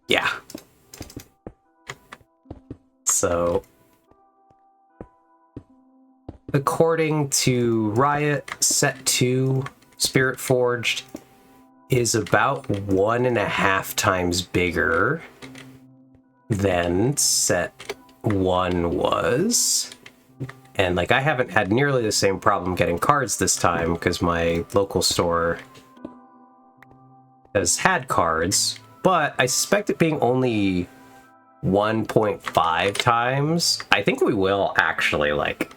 Yeah. So, according to Riot, Set 2 Spirit Forged is about 1.5 times bigger than Set 1 was. And like, I haven't had nearly the same problem getting cards this time because my local store has had cards, but I suspect it being only 1.5 times. I think we will actually, like,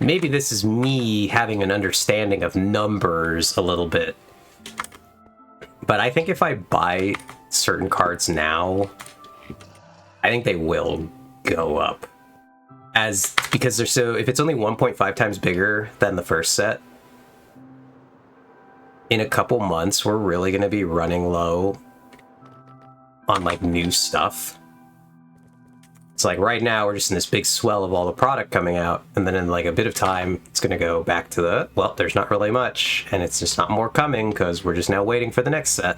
maybe this is me having an understanding of numbers a little bit, but I think if I buy certain cards now, I think they will go up. Because they're so, if it's only 1.5 times bigger than the first set, in a couple months, we're really going to be running low on like new stuff. It's like right now we're just in this big swell of all the product coming out, and then in like a bit of time, it's going to go back to the, well, there's not really much, and it's just not more coming because we're just now waiting for the next set.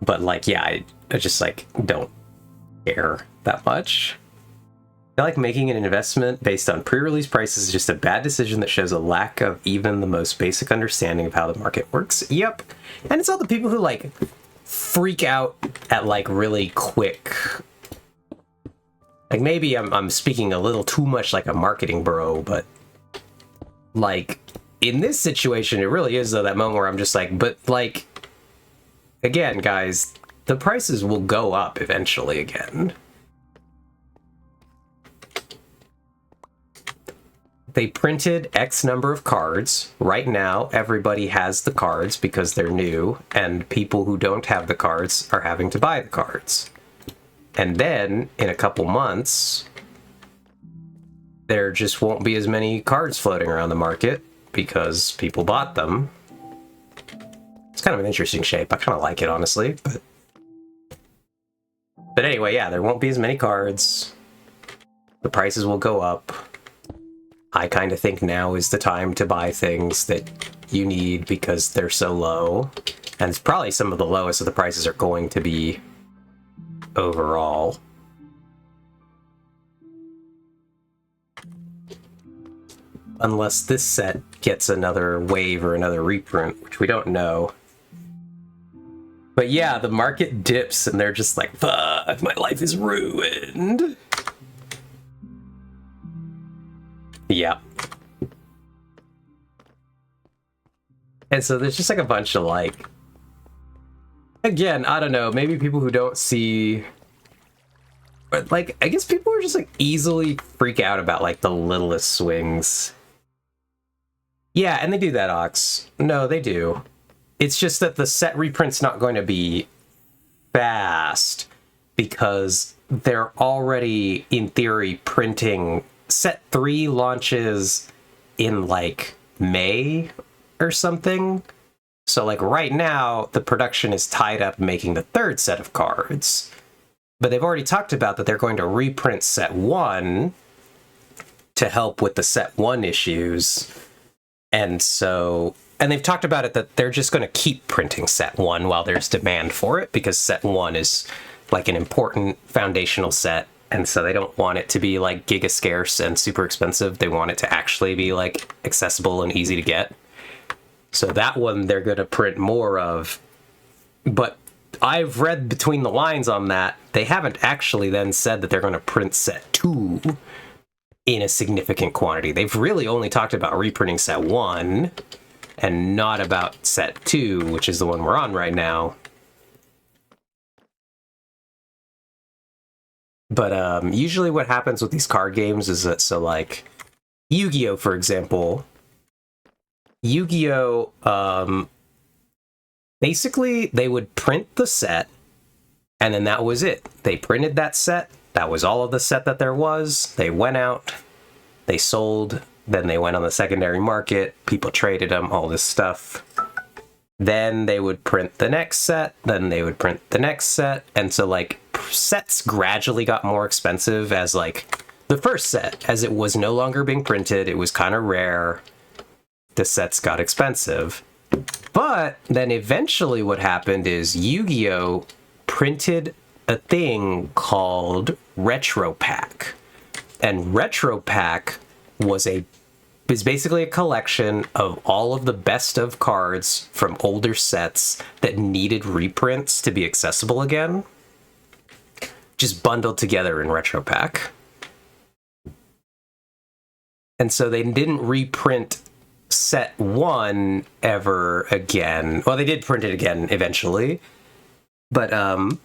But like, yeah, I just like don't care that much. I feel like making an investment based on pre-release prices is just a bad decision that shows a lack of even the most basic understanding of how the market works. Yep. And it's all the people who like freak out at like really quick, like maybe I'm speaking a little too much like a marketing bro, but like in this situation it really is though that moment where I'm just like, but like, again guys, the prices will go up eventually again. They printed X number of cards. Right now, everybody has the cards because they're new, and people who don't have the cards are having to buy the cards. And then, in a couple months, there just won't be as many cards floating around the market because people bought them. It's kind of an interesting shape. I kind of like it, honestly, But anyway, yeah, there won't be as many cards. The prices will go up. I kind of think now is the time to buy things that you need because they're so low. And it's probably some of the lowest of the prices are going to be overall. Unless this set gets another wave or another reprint, which we don't know. But yeah, the market dips and they're just like, fuck, my life is ruined. Yeah. And so there's just like a bunch of like, again, I don't know, maybe people who don't see, but like, I guess people are just like easily freak out about like the littlest swings. Yeah, and they do that, Ox. No, they do. It's just that the set reprint's not going to be fast because they're already, in theory, printing. Set 3 launches in like May or something. So like right now, the production is tied up making the third set of cards. But they've already talked about that they're going to reprint set 1 to help with the set 1 issues. And so, and they've talked about it that they're just going to keep printing set 1 while there's demand for it, because set 1 is like an important foundational set. And so they don't want it to be like giga scarce and super expensive. They want it to actually be like accessible and easy to get. So that one they're going to print more of. But I've read between the lines on that. They haven't actually then said that they're going to print set 2 in a significant quantity. They've really only talked about reprinting set 1 and not about set 2, which is the one we're on right now. But usually what happens with these card games is that, so like Yu-Gi-Oh, for example, Yu-Gi-Oh, basically they would print the set and then that was it. They printed that set. That was all of the set that there was. They went out, they sold, then they went on the secondary market, people traded them, all this stuff. Then they would print the next set, then they would print the next set, and so like sets gradually got more expensive as like the first set, as it was no longer being printed, it was kind of rare. The sets got expensive. But then eventually what happened is Yu-Gi-Oh! Printed a thing called Retro Pack. And Retro Pack was basically a collection of all of the best of cards from older sets that needed reprints to be accessible again. Just bundled together in Retro Pack. And so they didn't reprint set 1 ever again. Well, they did print it again eventually. But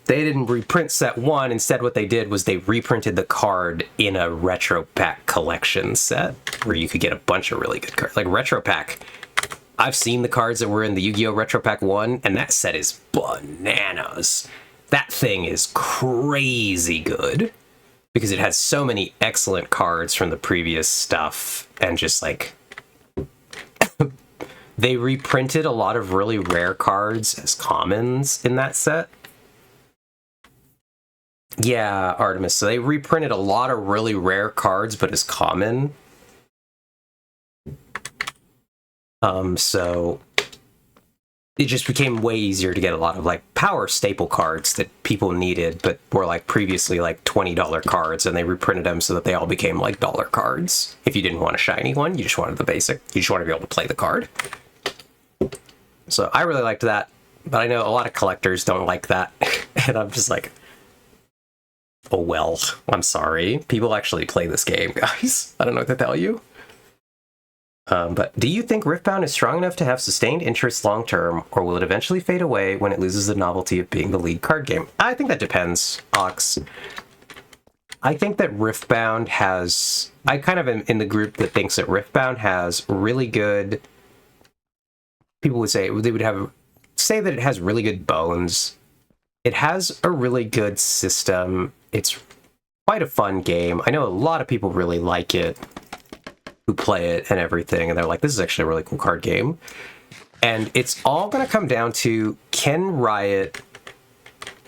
they didn't reprint set 1. Instead, what they did was they reprinted the card in a Retro Pack collection set where you could get a bunch of really good cards. Like Retro Pack, I've seen the cards that were in the Yu-Gi-Oh! Retro Pack 1, and that set is bananas. That thing is crazy good because it has so many excellent cards from the previous stuff, and just like they reprinted a lot of really rare cards as commons in that set. Yeah, Artemis. So they reprinted a lot of really rare cards, but as common. So it just became way easier to get a lot of like power staple cards that people needed, but were like previously like $20 cards, and they reprinted them so that they all became like dollar cards. If you didn't want a shiny one, you just wanted the basic. You just wanted to be able to play the card. So I really liked that, but I know a lot of collectors don't like that. And I'm just like, oh well, I'm sorry. People actually play this game, guys. I don't know what to tell you. But do you think Riftbound is strong enough to have sustained interest long term, or will it eventually fade away when it loses the novelty of being the lead card game? I think that depends, Ox. I think that Riftbound has... I kind of am in the group that thinks that Riftbound has really good... People would say they would say that it has really good bones. It has a really good system. It's quite a fun game. I know a lot of people really like it, who play it and everything, and they're like, this is actually a really cool card game. And it's all going to come down to, can Riot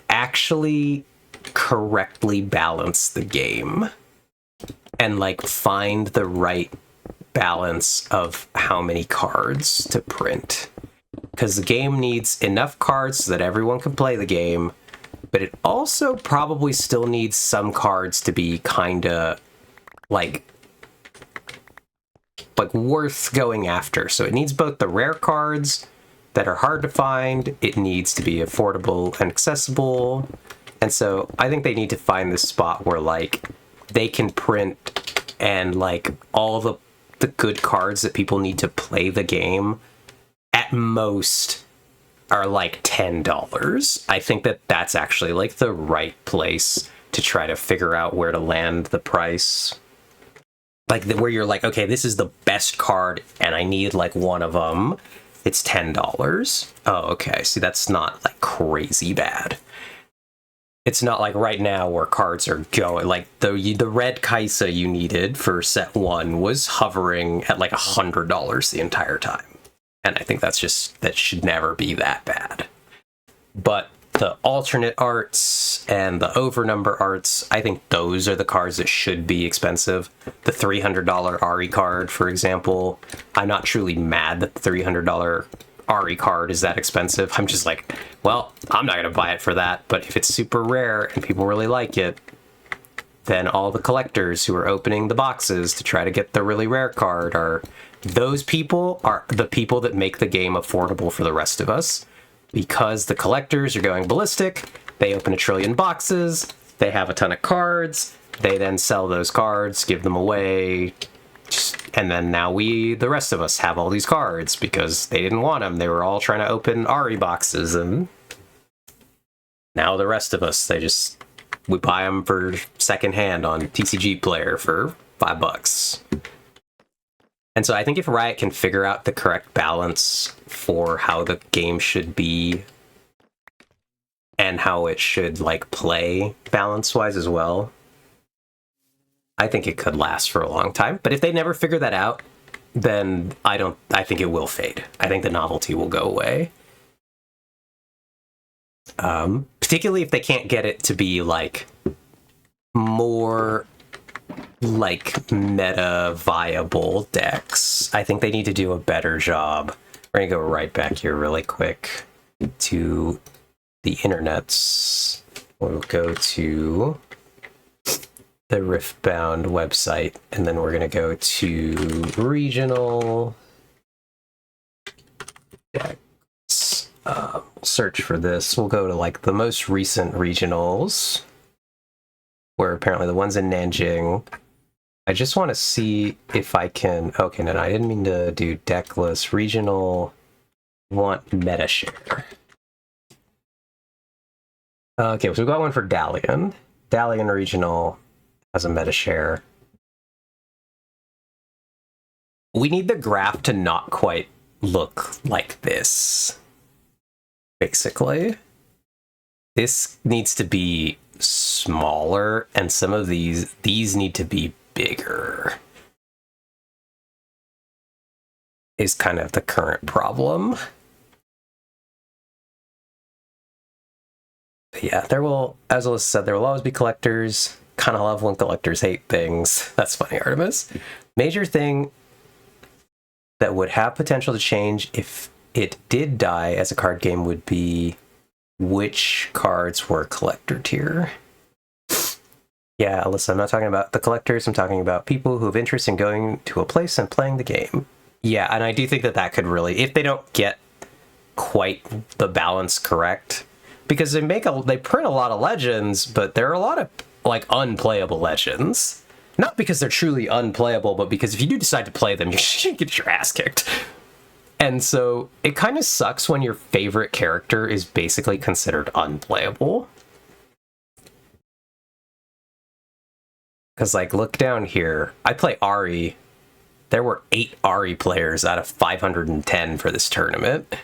actually correctly balance the game and like find the right balance of how many cards to print? Because the game needs enough cards so that everyone can play the game, but it also probably still needs some cards to be kind of like worth going after. So it needs both the rare cards that are hard to find, it needs to be affordable and accessible. And so I think they need to find this spot where like they can print and like all the good cards that people need to play the game at most are like $10. I think that that's actually like the right place to try to figure out where to land the price. Like where you're like, okay, this is the best card and I need like one of them. It's $10. Oh, okay. See, that's not like crazy bad. It's not like right now where cards are going, like the red Kaisa you needed for set 1 was hovering at like $100 the entire time. And I think that should never be that bad. But the alternate arts and the overnumber arts, I think those are the cards that should be expensive. The $300 Ari card, for example, I'm not truly mad that the $300 Ari card is that expensive. I'm just like, well, I'm not going to buy it for that. But if it's super rare and people really like it, then all the collectors who are opening the boxes to try to get the really rare card are... Those people are the people that make the game affordable for the rest of us. Because the collectors are going ballistic, they open 1 trillion boxes, they have a ton of cards, they then sell those cards, give them away, and then now we, the rest of us, have all these cards because they didn't want them. They were all trying to open Ari boxes, and now the rest of us, we buy them for secondhand on TCG Player for $5. And so I think if Riot can figure out the correct balance for how the game should be and how it should like play balance-wise as well, I think it could last for a long time. But if they never figure that out, then I think it will fade. I think the novelty will go away. Particularly if they can't get it to be like more like meta viable decks. I think they need to do a better job. We're gonna go right back here really quick to the internets. We'll go to the Riftbound website, and then we're gonna go to regional decks. Search for this. We'll go to like the most recent regionals, where apparently the ones in Nanjing. I just want to see if I can... Okay, no, I didn't mean to do deck list. Regional, want meta share. Okay, so we got one for Dalian. Dalian Regional has a meta share. We need the graph to not quite look like this, basically. This needs to be smaller, and some of these need to be bigger, is kind of the current problem. But yeah, there will, as Alyssa said, there will always be collectors. Kind of love when collectors hate things. That's funny, Artemis. Major thing that would have potential to change if it did die as a card game would be which cards were collector tier. Yeah, Alyssa, I'm not talking about the collectors. I'm talking about people who have interest in going to a place and playing the game. Yeah, and I do think that that could really, if they don't get quite the balance correct, because they print a lot of legends, but there are a lot of like unplayable legends. Not because they're truly unplayable, but because if you do decide to play them, you should get your ass kicked. And so it kind of sucks when your favorite character is basically considered unplayable. Because, like, look down here. I play Ahri. There were 8 Ahri players out of 510 for this tournament.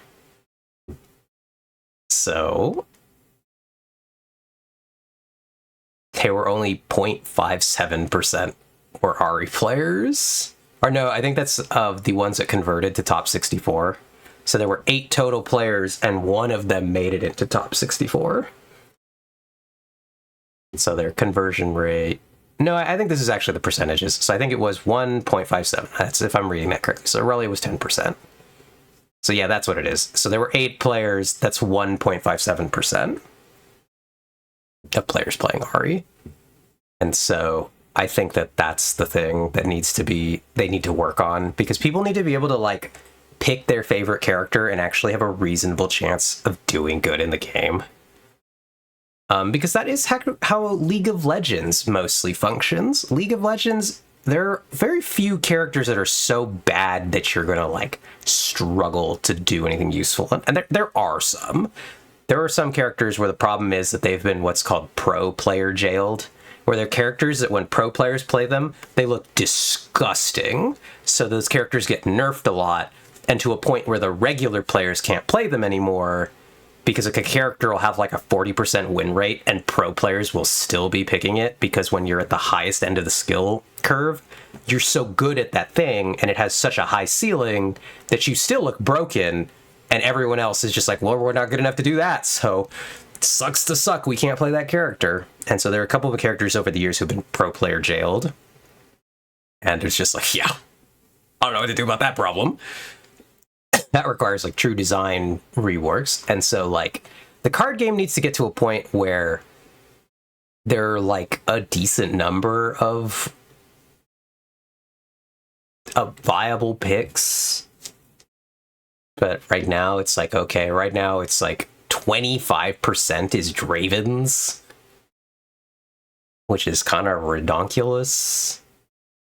So they were only 0.57% were Ahri players. Or no, I think that's of the ones that converted to top 64. So there were 8 total players, and 1 of them made it into top 64. So their conversion rate... No, I think this is actually the percentages. So I think it was 1.57. That's if I'm reading that correctly. So really it was 10%. So yeah, that's what it is. So there were 8 players. That's 1.57% of players playing Ahri. And so I think that that's the thing that needs to be, they need to work on, because people need to be able to like pick their favorite character and actually have a reasonable chance of doing good in the game. Because that is how League of Legends mostly functions. League of Legends, there are very few characters that are so bad that you're going to like struggle to do anything useful. And there are some. There are some characters where the problem is that they've been what's called pro player jailed, where they're characters that when pro players play them, they look disgusting. So those characters get nerfed a lot, and to a point where the regular players can't play them anymore, because like a character will have like a 40% win rate and pro players will still be picking it, because when you're at the highest end of the skill curve, you're so good at that thing and it has such a high ceiling that you still look broken, and everyone else is just like, well, we're not good enough to do that, so it sucks to suck, we can't play that character. And so there are a couple of characters over the years who've been pro player jailed, and it's just like, yeah, I don't know what to do about that problem. That requires like true design reworks. And so like the card game needs to get to a point where there are like a decent number of viable picks. But right now it's like, okay, right now it's like 25% is Dravens, which is kind of redonkulous.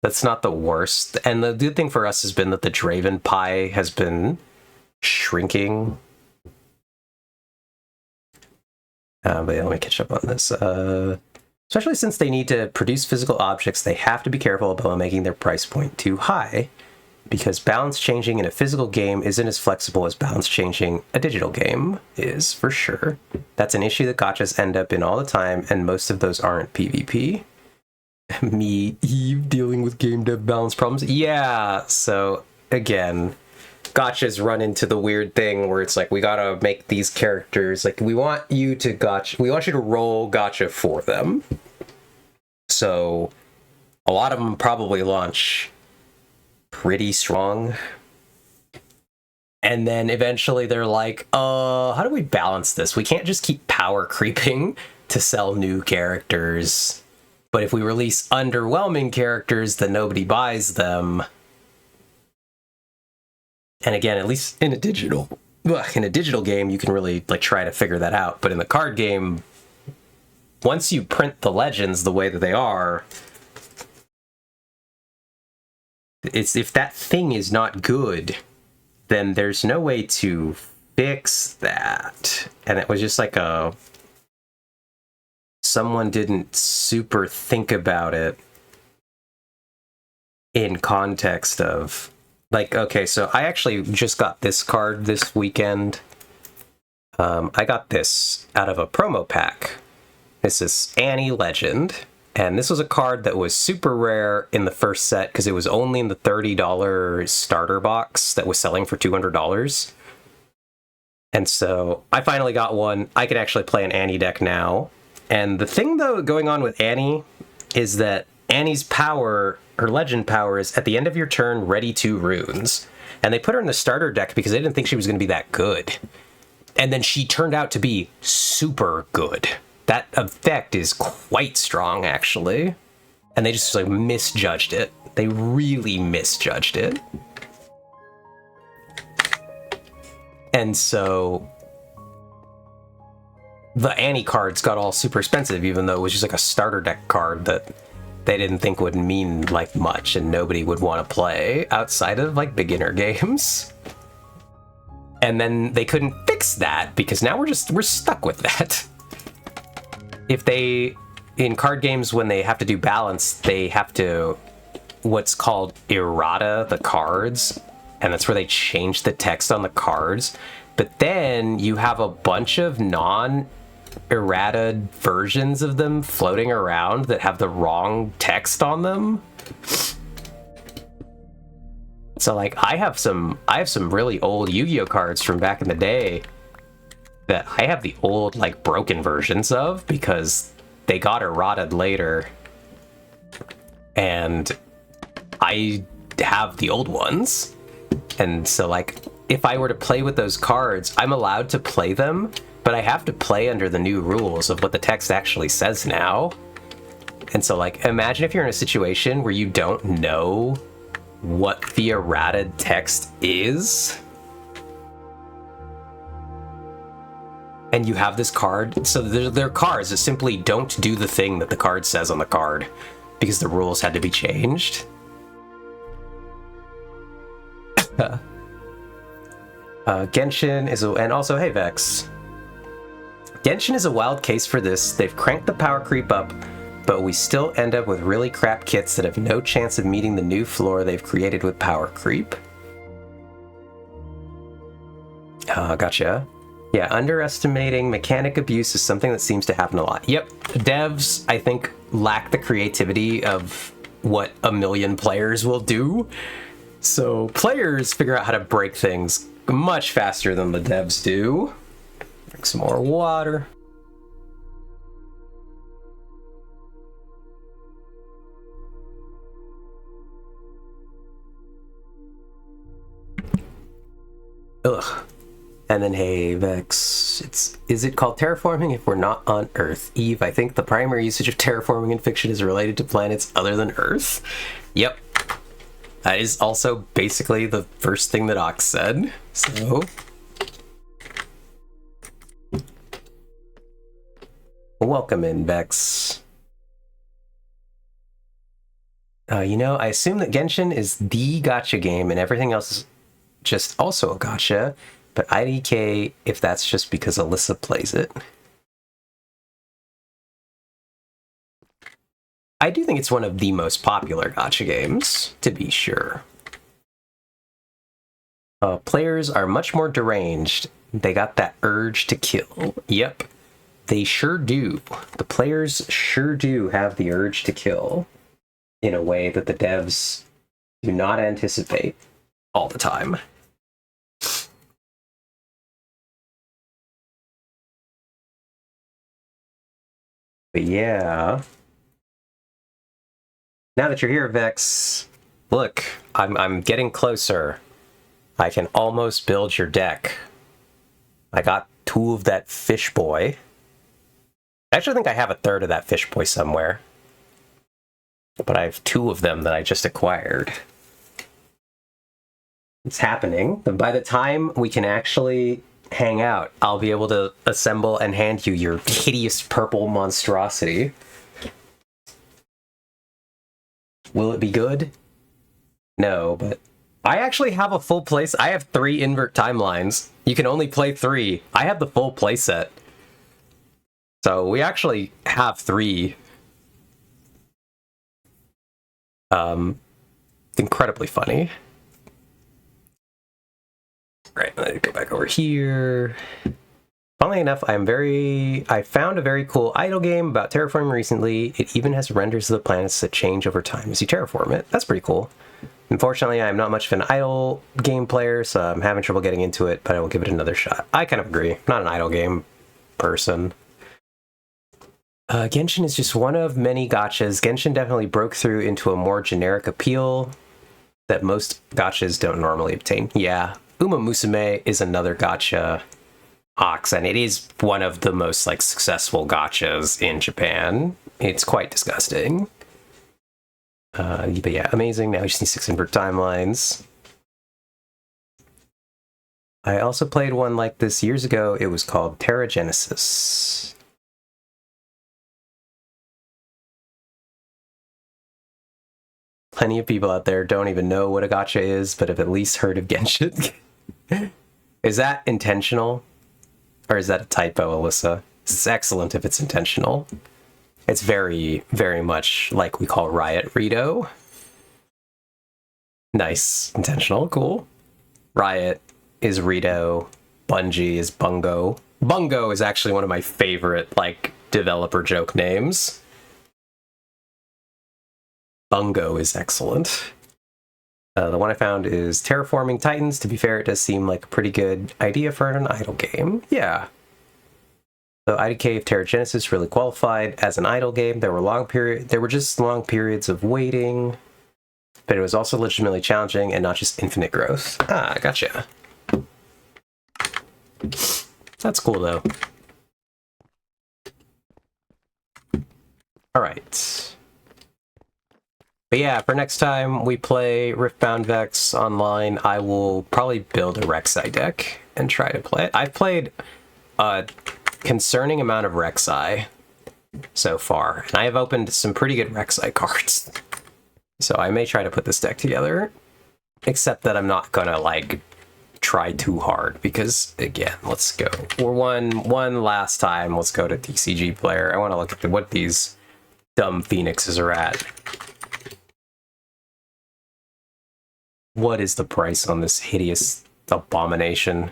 That's not the worst. And the good thing for us has been that the Draven pie has been shrinking. But let me catch up on this. Especially since they need to produce physical objects, they have to be careful about making their price point too high, because balance changing in a physical game isn't as flexible as balance changing a digital game is, for sure. That's an issue that gachas end up in all the time, and most of those aren't PvP. Me, Eve, dealing with game dev balance problems. Yeah, so again, gachas run into the weird thing where it's like, we gotta make these characters, like, we want you to roll gacha for them. So A lot of them probably launch pretty strong. And then eventually they're like, how do we balance this? We can't just keep power creeping to sell new characters. But if we release underwhelming characters, then nobody buys them. And again, at least in a digital game, you can really like try to figure that out. But in the card game, once you print the legends the way that they are, it's if that thing is not good, then there's no way to fix that. And it was just like someone didn't super think about it in context of, like, okay, so I actually just got this card this weekend. I got this out of a promo pack. This is Annie Legend. And this was a card that was super rare in the first set because it was only in the $30 starter box that was selling for $200. And so I finally got one. I can actually play an Annie deck now. And the thing, though, going on with Annie is that Annie's power, her legend power, is at the end of your turn, ready 2 runes. And they put her in the starter deck because they didn't think she was going to be that good. And then she turned out to be super good. That effect is quite strong, actually. And they just like misjudged it. They really misjudged it. And so the Annie cards got all super expensive, even though it was just like a starter deck card that they didn't think would mean like much and nobody would want to play outside of like beginner games. And then they couldn't fix that because now we're stuck with that. If they, in card games, when they have to do balance, they have to what's called errata the cards, and that's where they change the text on the cards. But then you have a bunch of non-errata versions of them floating around that have the wrong text on them. So like I have some really old Yu-Gi-Oh cards from back in the day that I have the old, like, broken versions of because they got errataed later. And I have the old ones. And so, like, if I were to play with those cards, I'm allowed to play them, but I have to play under the new rules of what the text actually says now. And so, like, imagine if you're in a situation where you don't know what the errataed text is. And you have this card, so they're cards that simply don't do the thing that the card says on the card because the rules had to be changed. Genshin is and also, hey Vex. Genshin is a wild case for this. They've cranked the power creep up, but we still end up with really crap kits that have no chance of meeting the new floor they've created with power creep. Gotcha. Yeah, underestimating mechanic abuse is something that seems to happen a lot. Yep, devs, I think, lack the creativity of what a million players will do. So players figure out how to break things much faster than the devs do. Drink some more water. Ugh. And then, hey, Vex, is it called terraforming if we're not on Earth? Eve, I think the primary usage of terraforming in fiction is related to planets other than Earth. Yep. That is also basically the first thing that Ox said, so... Welcome in, Vex. You know, I assume that Genshin is the gacha game and everything else is just also a gacha. But IDK, if that's just because Alyssa plays it. I do think it's one of the most popular gacha games, to be sure. Players are much more deranged. They got that urge to kill. Yep, they sure do. The players sure do have the urge to kill in a way that the devs do not anticipate all the time. But yeah, Now that you're here, Vex, look, I'm getting closer. I can almost build your deck. I got 2 of that fish boy. I actually think I have a 1/3 of that fish boy somewhere. But I have 2 of them that I just acquired. It's happening. And by the time we can actually hang out, I'll be able to assemble and hand you your hideous purple monstrosity. Will it be good? No, but I actually have a full place. I have 3 invert timelines. You can only play 3. I have the full playset. So we actually have 3. Incredibly funny. Right, let me go back over here. Funnily enough, I found a very cool idle game about terraforming recently. It even has renders of the planets that change over time as you terraform it. That's pretty cool. Unfortunately, I'm not much of an idle game player, so I'm having trouble getting into it, but I will give it another shot. I kind of agree. I'm not an idle game person. Genshin is just one of many gachas. Genshin definitely broke through into a more generic appeal that most gachas don't normally obtain. Yeah, Uma Musume is another gacha ox, and it is one of the most like successful gachas in Japan. It's quite disgusting. But yeah, amazing. Now we just need 6 invert timelines. I also played one like this years ago. It was called Terragenesis. Plenty of people out there don't even know what a gacha is, but have at least heard of Genshin. Is that intentional? Or is that a typo, Alyssa? It's excellent if it's intentional. It's very, very much like we call Riot Rito. Nice. Intentional. Cool. Riot is Rito. Bungie is Bungo. Bungo is actually one of my favorite, like, developer joke names. Bungo is excellent. The one I found is Terraforming Titans. To be fair, it does seem like a pretty good idea for an idle game. Yeah. So IDK of Terragenesis really qualified as an idle game. There were just long periods of waiting, but it was also legitimately challenging and not just infinite growth. Ah, gotcha. That's cool though. All right. But yeah, for next time we play Riftbound Vex online, I will probably build a Rek'Sai deck and try to play it. I've played a concerning amount of Rek'Sai so far, and I have opened some pretty good Rek'Sai cards. So I may try to put this deck together, except that I'm not gonna, like, try too hard, because, again, let's go. We're one last time, let's go to TCG Player. I want to look at what these dumb phoenixes are at. What is the price on this hideous abomination?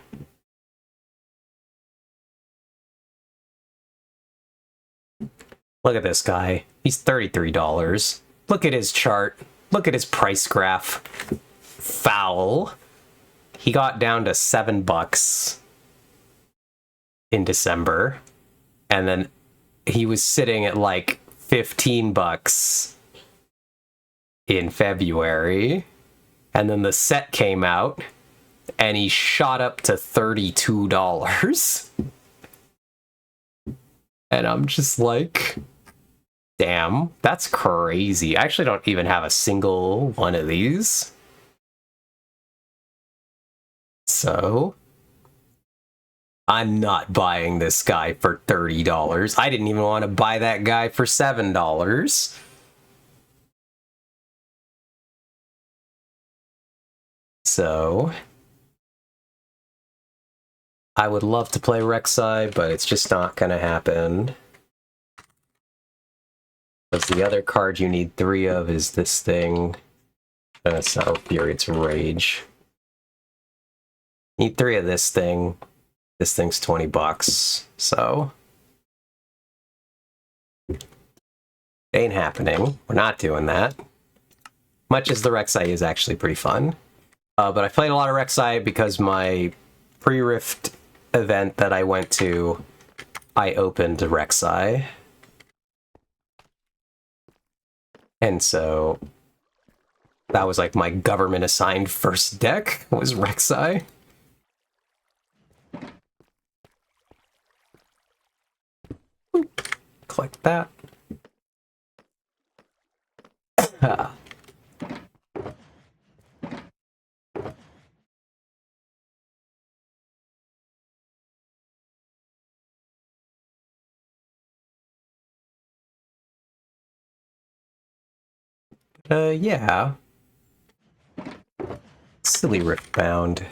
Look at this guy. He's $33. Look at his chart. Look at his price graph. Foul. He got down to $7 in December. And then he was sitting at like $15 in February. And then the set came out, and he shot up to $32. And I'm just like, damn, that's crazy. I actually don't even have a single one of these. So, I'm not buying this guy for $30. I didn't even want to buy that guy for $7. So, I would love to play Rek'Sai, but it's just not going to happen. Because the other card you need 3 of is this thing. That's not Furious's Rage. Need 3 of this thing. This thing's $20, so... ain't happening. We're not doing that. Much as the Rek'Sai is actually pretty fun. But I played a lot of Rek'Sai because my pre-Rift event that I went to, I opened Rek'Sai. And so that was like my government assigned first deck was Rek'Sai. Collect that. Yeah. Silly Riftbound.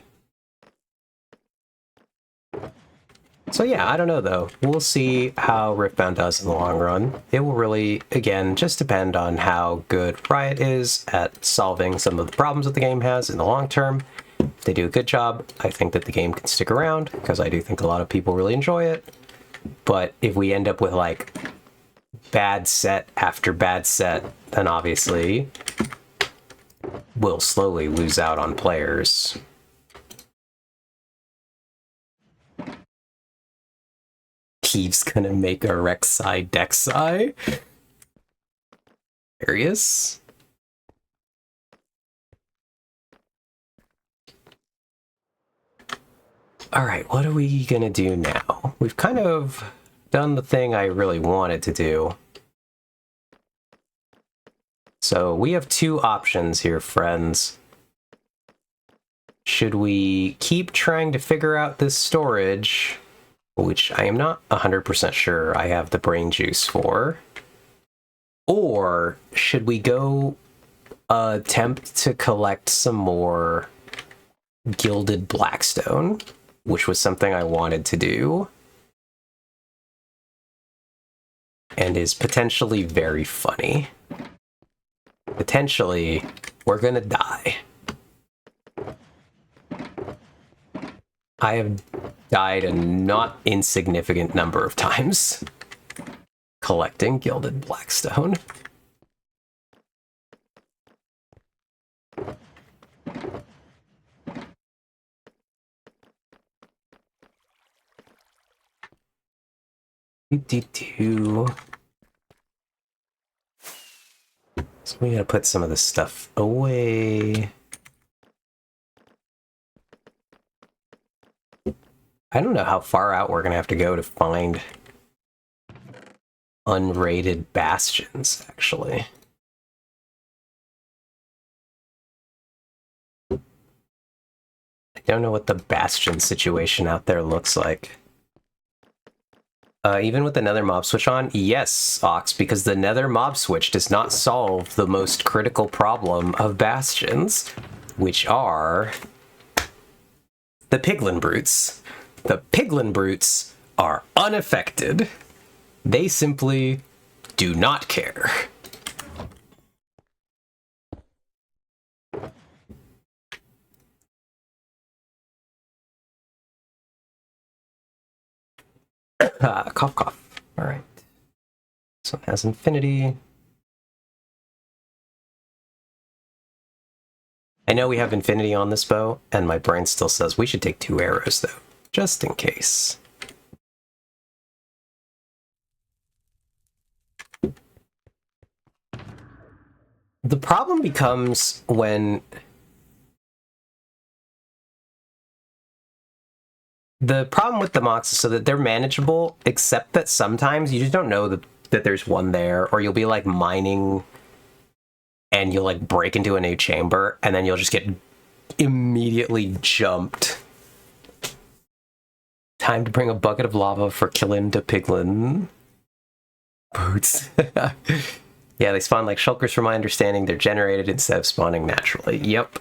So yeah, I don't know though. We'll see how Riftbound does in the long run. It will really, again, just depend on how good Riot is at solving some of the problems that the game has in the long term. If they do a good job, I think that the game can stick around, because I do think a lot of people really enjoy it. But if we end up with like bad set after bad set, then obviously we'll slowly lose out on players. Keeve's gonna make a Rek'Sai Dek'Sai. Curious. Alright, what are we gonna do now? We've kind of done the thing I really wanted to do. So we have two options here, friends. Should we keep trying to figure out this storage, which I am not 100% sure I have the brain juice for, or should we go attempt to collect some more gilded blackstone, which was something I wanted to do and is potentially very funny. Potentially, we're gonna die. I have died a not insignificant number of times collecting gilded blackstone. So we gotta put some of this stuff away. I don't know how far out we're gonna have to go to find unrated bastions, actually. I don't know what the bastion situation out there looks like. Even with the nether mob switch on? Yes, Ox, because the nether mob switch does not solve the most critical problem of bastions, which are the piglin brutes. The piglin brutes are unaffected. They simply do not care. Cough, cough. All right. So it has infinity. I know we have infinity on this bow, and my brain still says we should take 2 arrows, though, just in case. The problem becomes when the problem with the mocks is so that they're manageable, except that sometimes you just don't know that there's one there, or you'll be like mining and you'll like break into a new chamber and then you'll just get immediately jumped. Time to bring a bucket of lava for killing the piglin boots. Yeah, they spawn like shulkers from my understanding. They're generated instead of spawning naturally. Yep.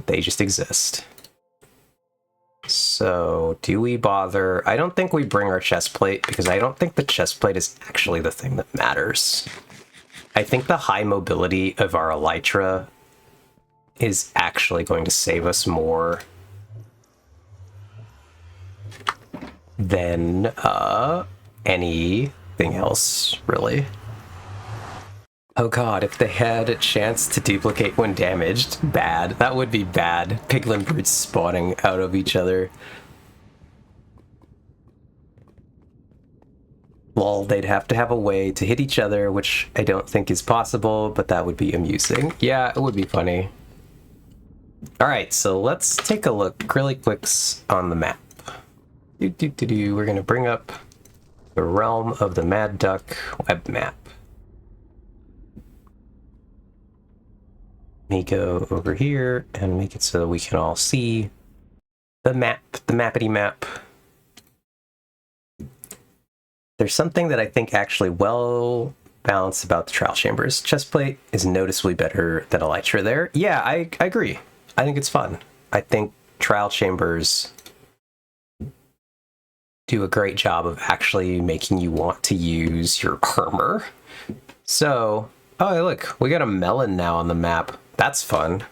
They just exist. So, do we bother? I don't think we bring our chest plate, because I don't think the chest plate is actually the thing that matters. I think the high mobility of our elytra is actually going to save us more than anything else, really. Oh god, if they had a chance to duplicate when damaged, bad. That would be bad. Piglin brutes spawning out of each other. Well, they'd have to have a way to hit each other, which I don't think is possible, but that would be amusing. Yeah, it would be funny. Alright, so let's take a look really quick on the map. We're going to bring up the Realm of the Mad Duck web map. Let me go over here and make it so that we can all see the map, the mappity map. There's something that I think actually well balanced about the trial chambers. Chestplate is noticeably better than Elytra there. Yeah, I agree. I think it's fun. I think trial chambers do a great job of actually making you want to use your armor. So, oh look, we got a melon now on the map. That's fun.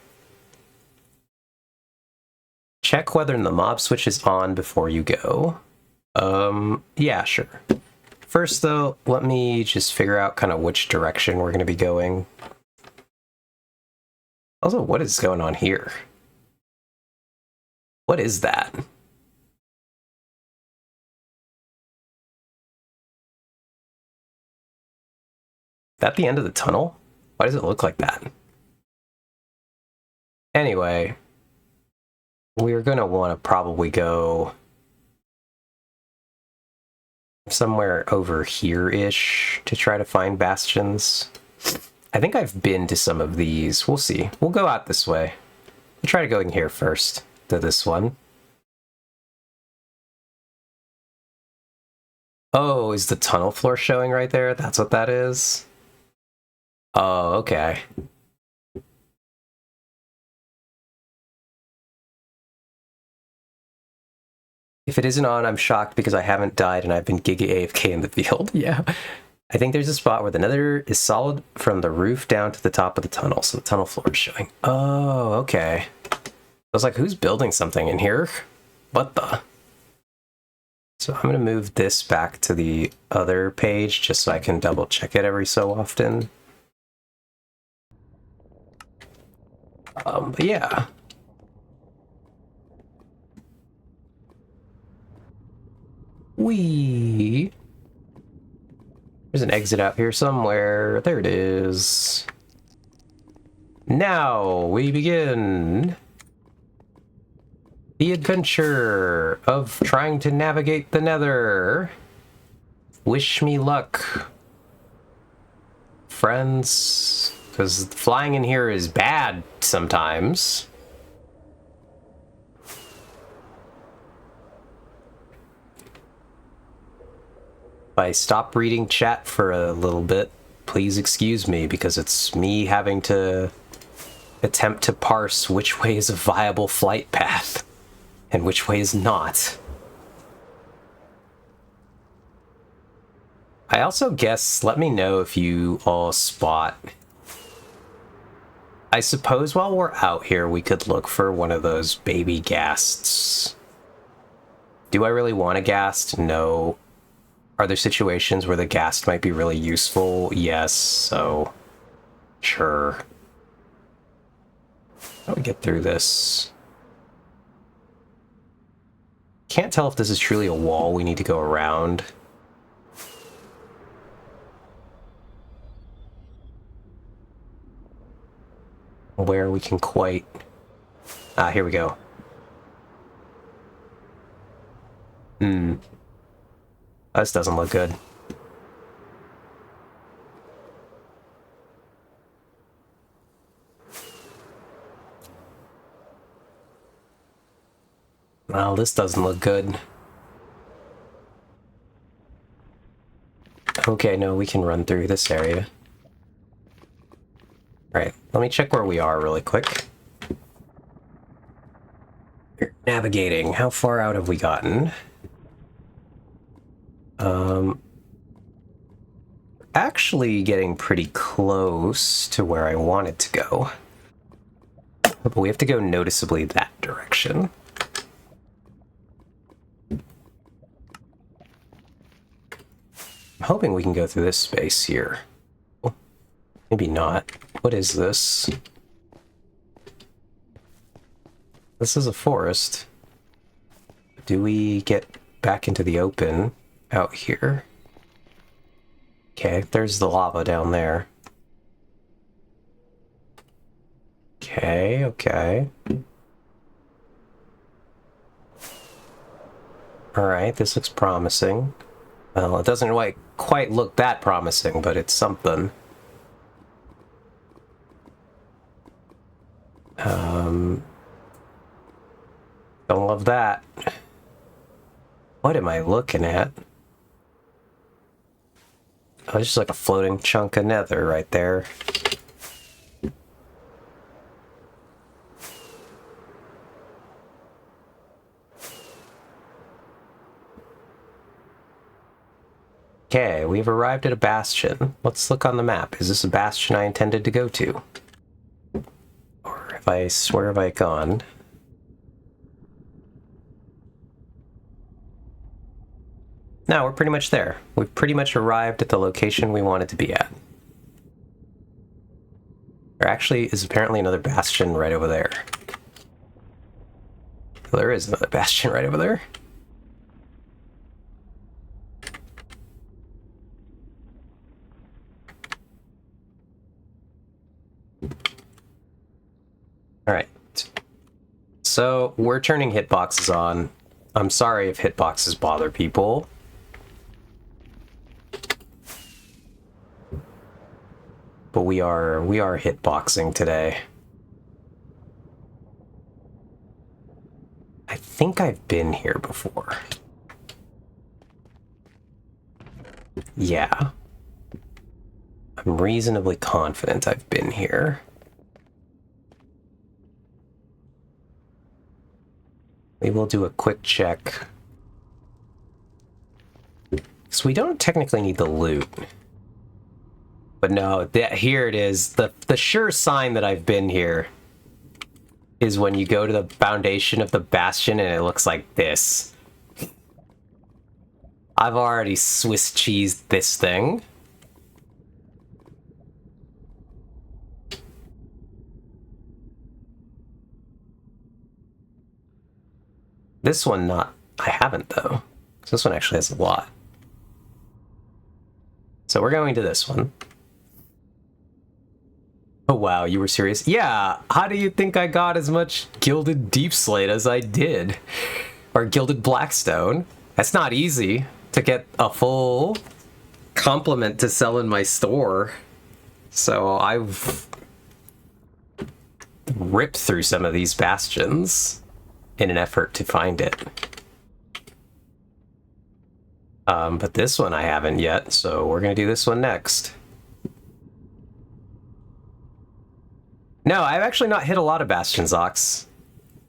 Check whether the mob switch is on before you go. Yeah, sure. First, though, let me just figure out kind of which direction we're going to be going. Also, what is going on here? What is that? Is that the end of the tunnel? Why does it look like that? Anyway, we're going to want to probably go somewhere over here-ish to try to find bastions. I think I've been to some of these. We'll see. We'll go out this way. We'll try to go in here first, to this one. Oh, is the tunnel floor showing right there? That's what that is? Oh, okay. If it isn't on, I'm shocked because I haven't died and I've been giga AFK in the field. Yeah. I think there's a spot where the nether is solid from the roof down to the top of the tunnel, so the tunnel floor is showing. Oh, okay. I was like, who's building something in here? What the? So I'm going to move this back to the other page just so I can double check it every so often. But yeah. There's an exit out here somewhere. There it is. Now we begin the adventure of trying to navigate the nether. Wish me luck, friends, because flying in here is bad sometimes. If I stop reading chat for a little bit, please excuse me, because it's me having to attempt to parse which way is a viable flight path and which way is not. I also guess, let me know if you all spot. I suppose while we're out here, we could look for one of those baby ghasts. Do I really want a ghast? No. Are there situations where the ghast might be really useful? Yes, so sure. How do we get through this? Can't tell if this is truly a wall we need to go around. Where we can quite... Ah, here we go. This doesn't look good. Well, this doesn't look good. Okay, no, we can run through this area. Right, let me check where we are really quick. Navigating, how far out have we gotten? Actually getting pretty close to where I wanted to go. But we have to go noticeably that direction. I'm hoping we can go through this space here. Oh, maybe not. What is this? This is a forest. Do we get back into the open out here? Okay, there's the lava down there. Okay, okay. Alright, this looks promising. Well, it doesn't quite look that promising, but it's something. Don't love that. What am I looking at? Oh, it's just like a floating chunk of nether right there. Okay, we've arrived at a bastion. Let's look on the map. Is this a bastion I intended to go to? Or where have I gone? No, we're pretty much there. We've pretty much arrived at the location we wanted to be at. There actually is apparently another bastion right over there. There is another bastion right over there. Alright. So, we're turning hitboxes on. I'm sorry if hitboxes bother people. But we are hitboxing today. I think I've been here before. Yeah. I'm reasonably confident I've been here. We will do a quick check. So we don't technically need the loot. But no, here it is. The sure sign that I've been here is when you go to the foundation of the bastion and it looks like this. I've already Swiss cheesed this thing. This one I haven't though. This one actually has a lot. So we're going to this one. Oh wow, you were serious? Yeah, how do you think I got as much gilded deep slate as I did? Or gilded blackstone? That's not easy to get a full complement to sell in my store. So I've ripped through some of these bastions in an effort to find it. But this one I haven't yet, so we're gonna do this one next. No, I've actually not hit a lot of bastions, Ox.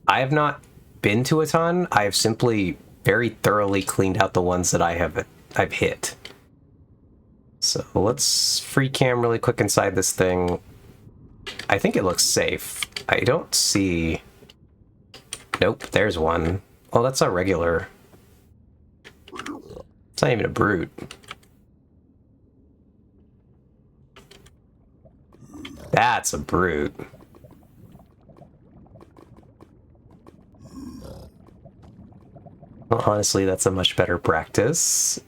I have not been to a ton. I have simply very thoroughly cleaned out the ones that I've hit. So let's free cam really quick inside this thing. I think it looks safe. I don't see... Nope, there's one. Oh, that's a regular. It's not even a brute. That's a brute. Well, honestly, that's a much better practice.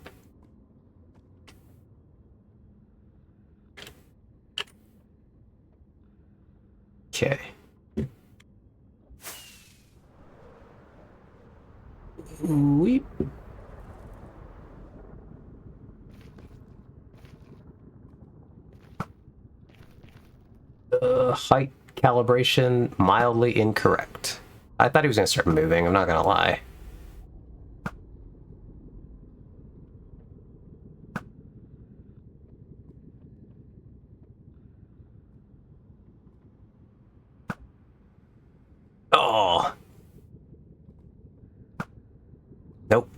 Okay. Weep. Height calibration mildly incorrect. I thought he was going to start moving, I'm not going to lie. Oh. Nope.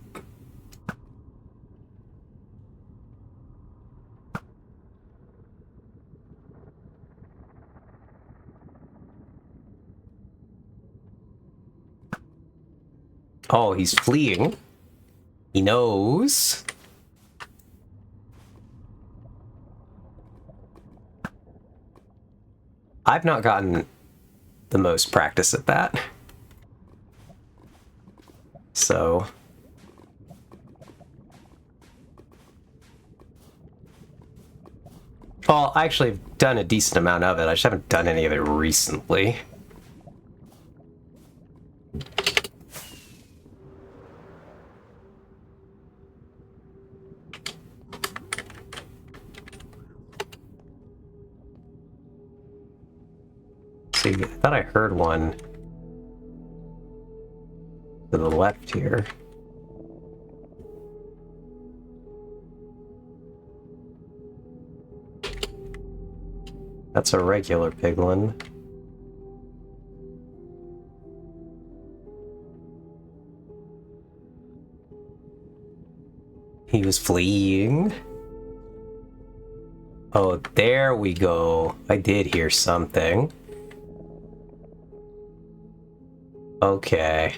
Oh, he's fleeing. He knows. I've not gotten the most practice at that. So... Well, I actually have done a decent amount of it. I just haven't done any of it recently. See, I thought I heard one to the left here. That's a regular piglin. He was fleeing. Oh, there we go. I did hear something. Okay.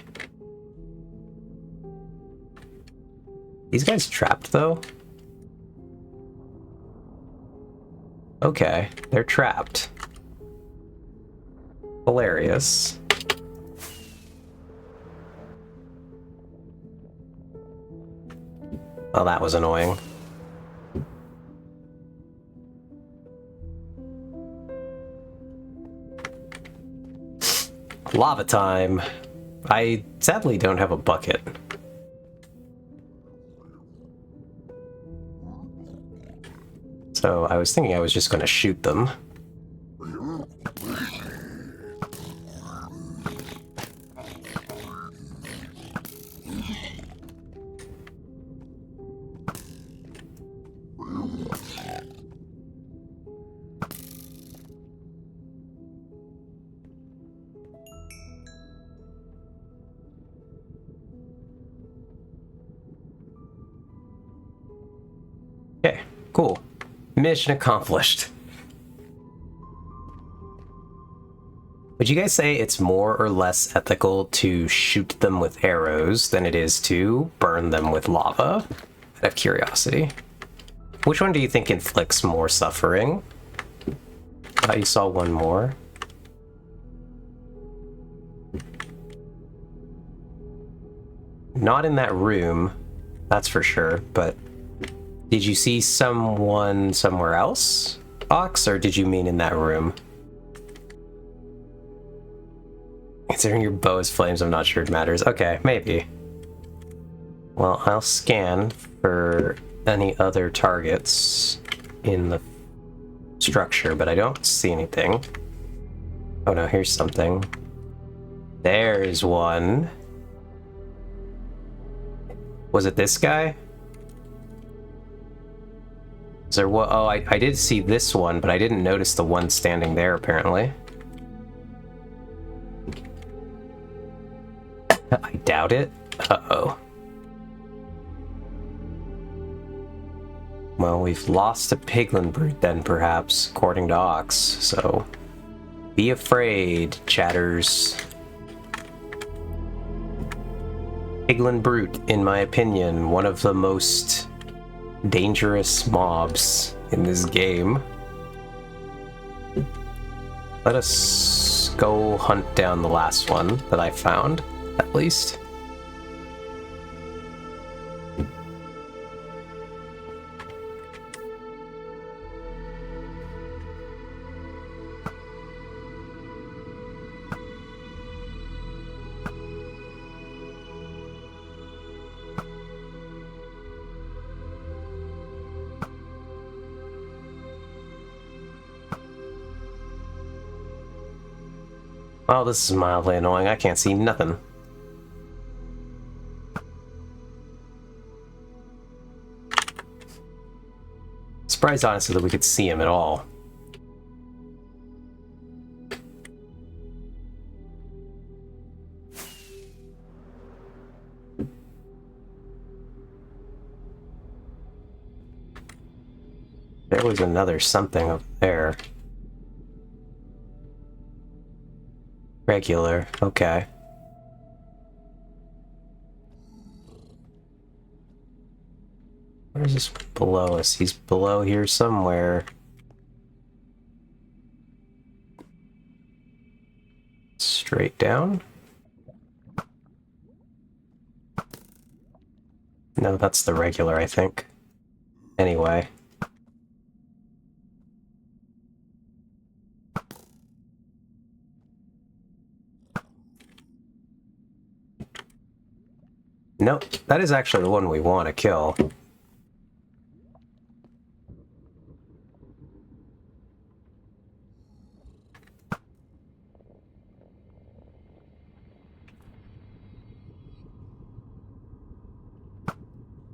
These guys trapped, though? Okay, they're trapped. Hilarious. Oh, that was annoying. Lava time. I sadly don't have a bucket. So I was thinking I was just going to shoot them. Okay, cool. Mission accomplished. Would you guys say it's more or less ethical to shoot them with arrows than it is to burn them with lava? Out of curiosity. Which one do you think inflicts more suffering? You saw one more. Not in that room, that's for sure, but did you see someone somewhere else, Ox, or did you mean in that room? Considering your bow is flames, I'm not sure it matters. Okay, maybe. Well, I'll scan for any other targets in the structure, but I don't see anything. Oh no, here's something. There's one. Was it this guy? Is there what? Oh, I did see this one, but I didn't notice the one standing there, apparently. I doubt it. Uh-oh. Well, we've lost a piglin brute then, perhaps, according to Ox, so... Be afraid, chatters. Piglin brute, in my opinion, one of the most dangerous mobs in this game. Let us go hunt down the last one that I found, at least. Oh, this is mildly annoying. I can't see nothing. Surprised, honestly, that we could see him at all. There was another something up there. Regular, okay. Where's this below us? He's below here somewhere. Straight down? No, that's the regular, I think. Anyway. Nope, that is actually the one we want to kill.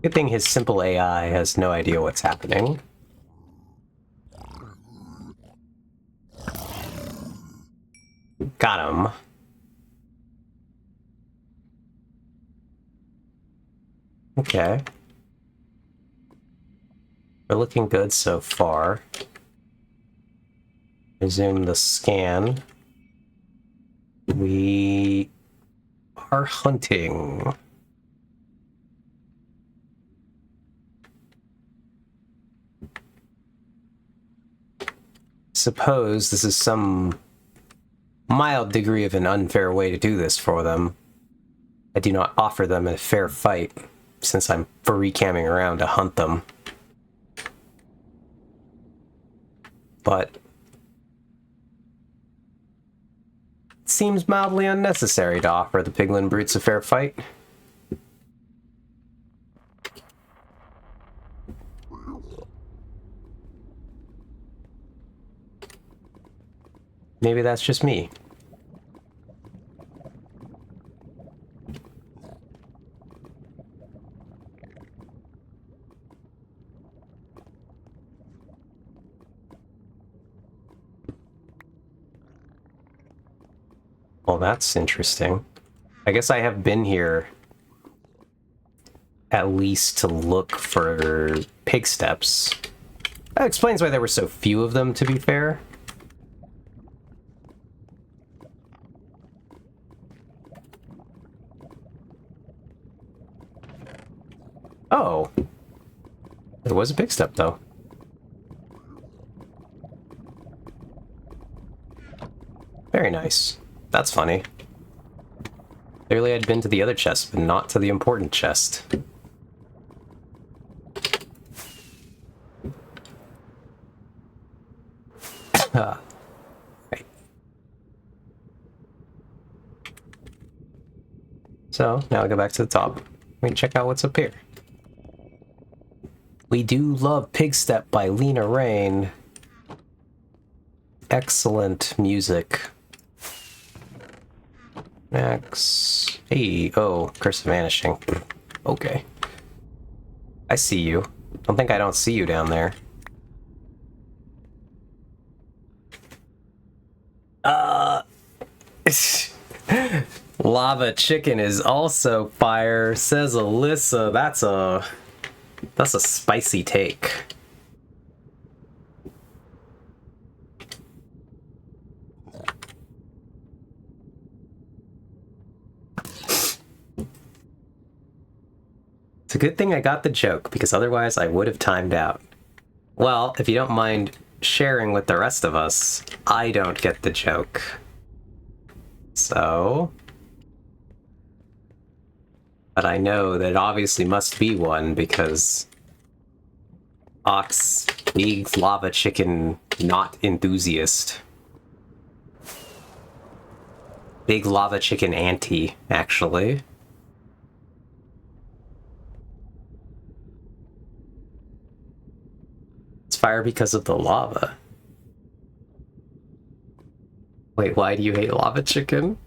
Good thing his simple AI has no idea what's happening. Got him. Okay. We're looking good so far. Resume the scan. We are hunting. Suppose this is some mild degree of an unfair way to do this for them. I do not offer them a fair fight, since I'm free camming around to hunt them. But it seems mildly unnecessary to offer the piglin brutes a fair fight. Maybe that's just me. Well, that's interesting. I guess I have been here at least to look for pig steps. That explains why there were so few of them, to be fair. Oh. There was a pig step, though. Very nice. That's funny. Clearly I'd been to the other chest, but not to the important chest. Right. So, now I go back to the top. Let me check out what's up here. We Do Love Pig Step by Lena Rain. Excellent music. Max. Hey, oh, Curse of Vanishing. Okay. I see you. Don't think I don't see you down there. Lava chicken is also fire, says Alyssa. That's a spicy take. It's a good thing I got the joke, because otherwise I would have timed out. Well, if you don't mind sharing with the rest of us, I don't get the joke. So... But I know that it obviously must be one, because... Ox, big lava chicken, not enthusiast. Big lava chicken anti, actually. It's fire because of the lava. Wait, why do you hate lava chicken?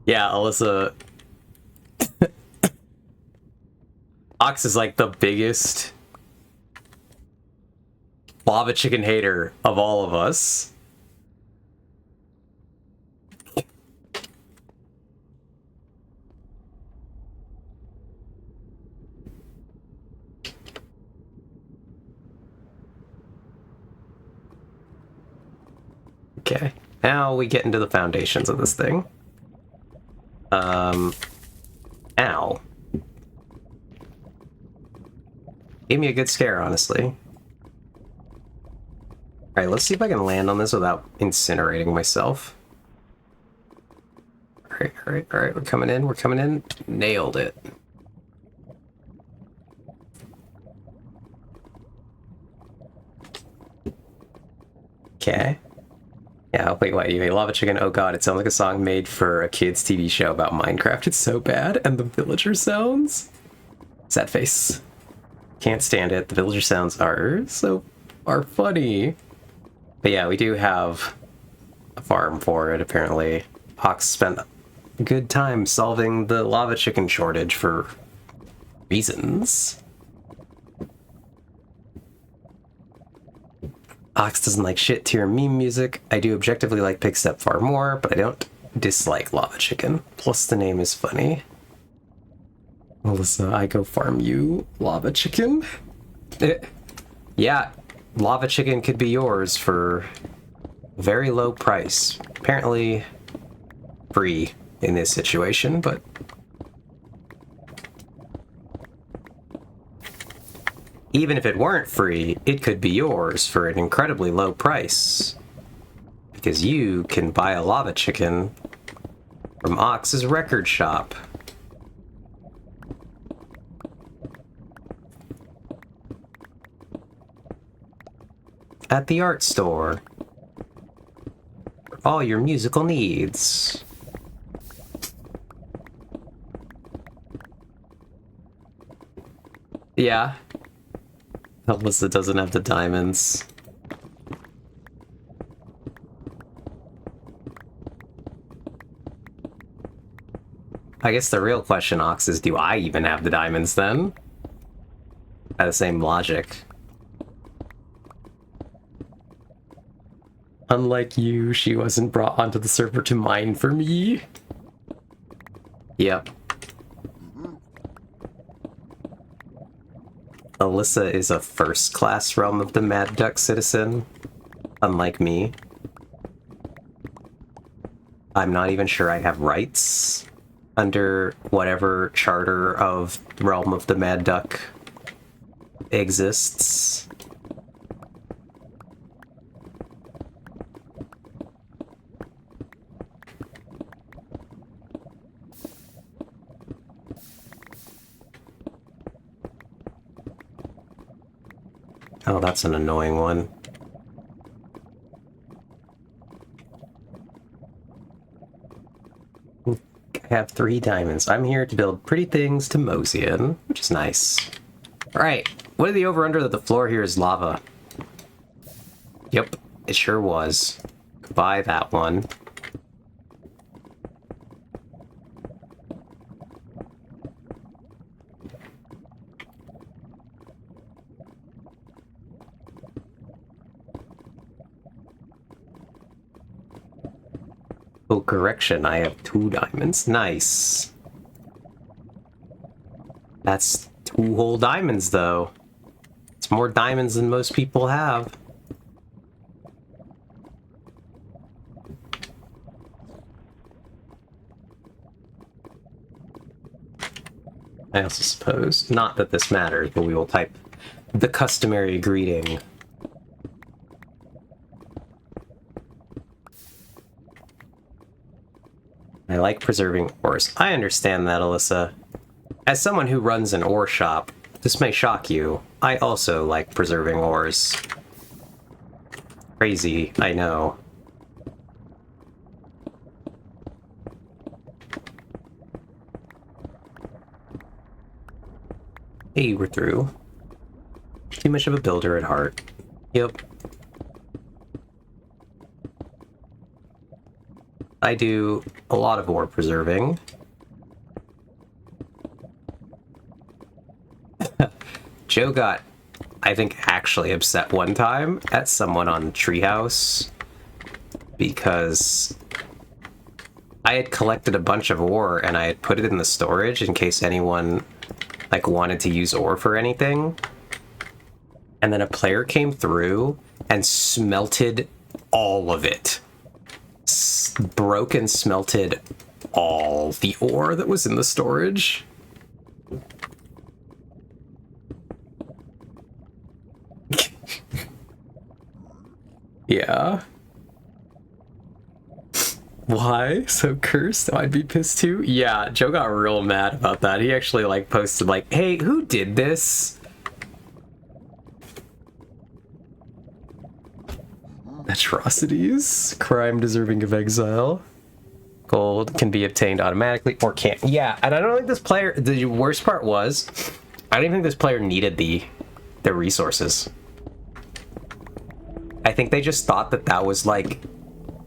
Yeah, Alyssa. Ox is like the biggest lava chicken hater of all of us. Okay, now we get into the foundations of this thing. Ow. Gave me a good scare, honestly. Alright, let's see if I can land on this without incinerating myself. Alright, we're coming in. Nailed it. Okay. Yeah, wait, Lava Chicken, oh god, it sounds like a song made for a kid's TV show about Minecraft. It's so bad. And the villager sounds? Sad face. Can't stand it. The villager sounds are funny. But yeah, we do have a farm for it, apparently. Ox spent a good time solving the lava chicken shortage for reasons. Ox doesn't like shit tier meme music. I do objectively like Pigstep far more, but I don't dislike lava chicken. Plus the name is funny. Melissa, I go farm you, lava chicken. Yeah, lava chicken could be yours for a very low price. Apparently free in this situation, but even if it weren't free, it could be yours for an incredibly low price. Because you can buy a lava chicken from Ox's record shop. At the art store. For all your musical needs. Yeah. Alyssa doesn't have the diamonds. I guess the real question, Ox, is do I even have the diamonds then? By the same logic. Unlike you, she wasn't brought onto the server to mine for me. Yep. Alyssa is a first-class Realm of the Mad Duck citizen, unlike me. I'm not even sure I have rights under whatever charter of Realm of the Mad Duck exists. Oh, that's an annoying one. I have 3 diamonds. I'm here to build pretty things to mosey in, which is nice. Alright, what are the over-under that the floor here is lava? Yep, it sure was. Goodbye, that one. Oh, correction, I have 2 diamonds. Nice. That's 2 whole diamonds, though. It's more diamonds than most people have. I also suppose, not that this matters, but we will type the customary greeting. I like preserving ores. I understand that, Alyssa. As someone who runs an ore shop, this may shock you. I also like preserving ores. Crazy, I know. Hey, we're through. Too much of a builder at heart. Yep. I do a lot of ore preserving. Joe got, I think, actually upset one time at someone on Treehouse because I had collected a bunch of ore and I had put it in the storage in case anyone like wanted to use ore for anything. And then a player came through and smelted all of it. Broke and smelted all the ore that was in the storage. Yeah. Why? So cursed? I'd be pissed too? Yeah, Joe got real mad about that. He actually, like, posted, like, hey, who did this? Atrocities. Crime deserving of exile. Gold can be obtained automatically or can't. Yeah, and I don't think this player... The worst part was, I don't even think this player needed the resources. I think they just thought that that was, like,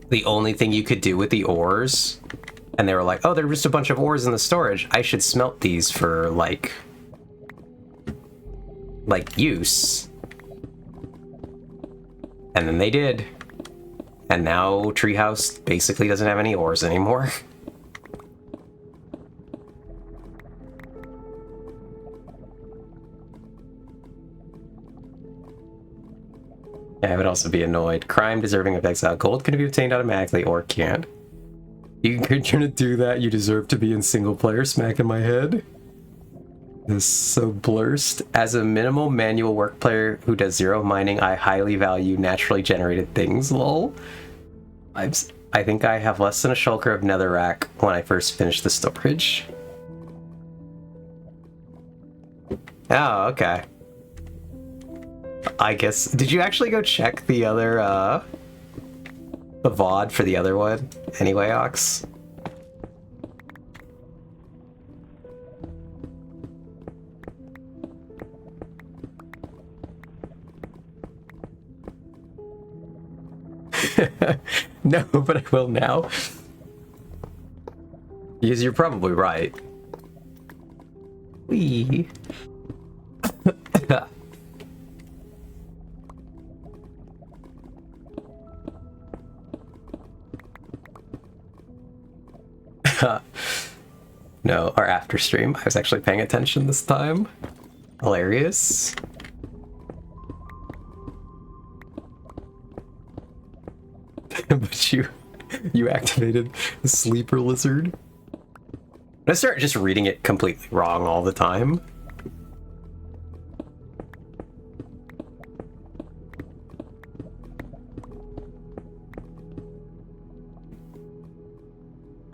the only thing you could do with the ores. And they were like, oh, there are just a bunch of ores in the storage. I should smelt these for, like use. And then they did. And now Treehouse basically doesn't have any ores anymore. I would also be annoyed. Crime deserving of exile. Gold can be obtained automatically or can't. You're gonna do that, you deserve to be in single player, smacking my head. This is so blurst. As a minimal manual work player who does zero mining, I highly value naturally generated things, lol. I think I have less than a shulker of netherrack when I first finished the storage. Oh, okay. I guess, did you actually go check the other, the VOD for the other one? Anyway, Ox? No, but I will now. Because you're probably right. Wee. No, our after stream. I was actually paying attention this time. Hilarious. But you activated the sleeper lizard. I start just reading it completely wrong all the time.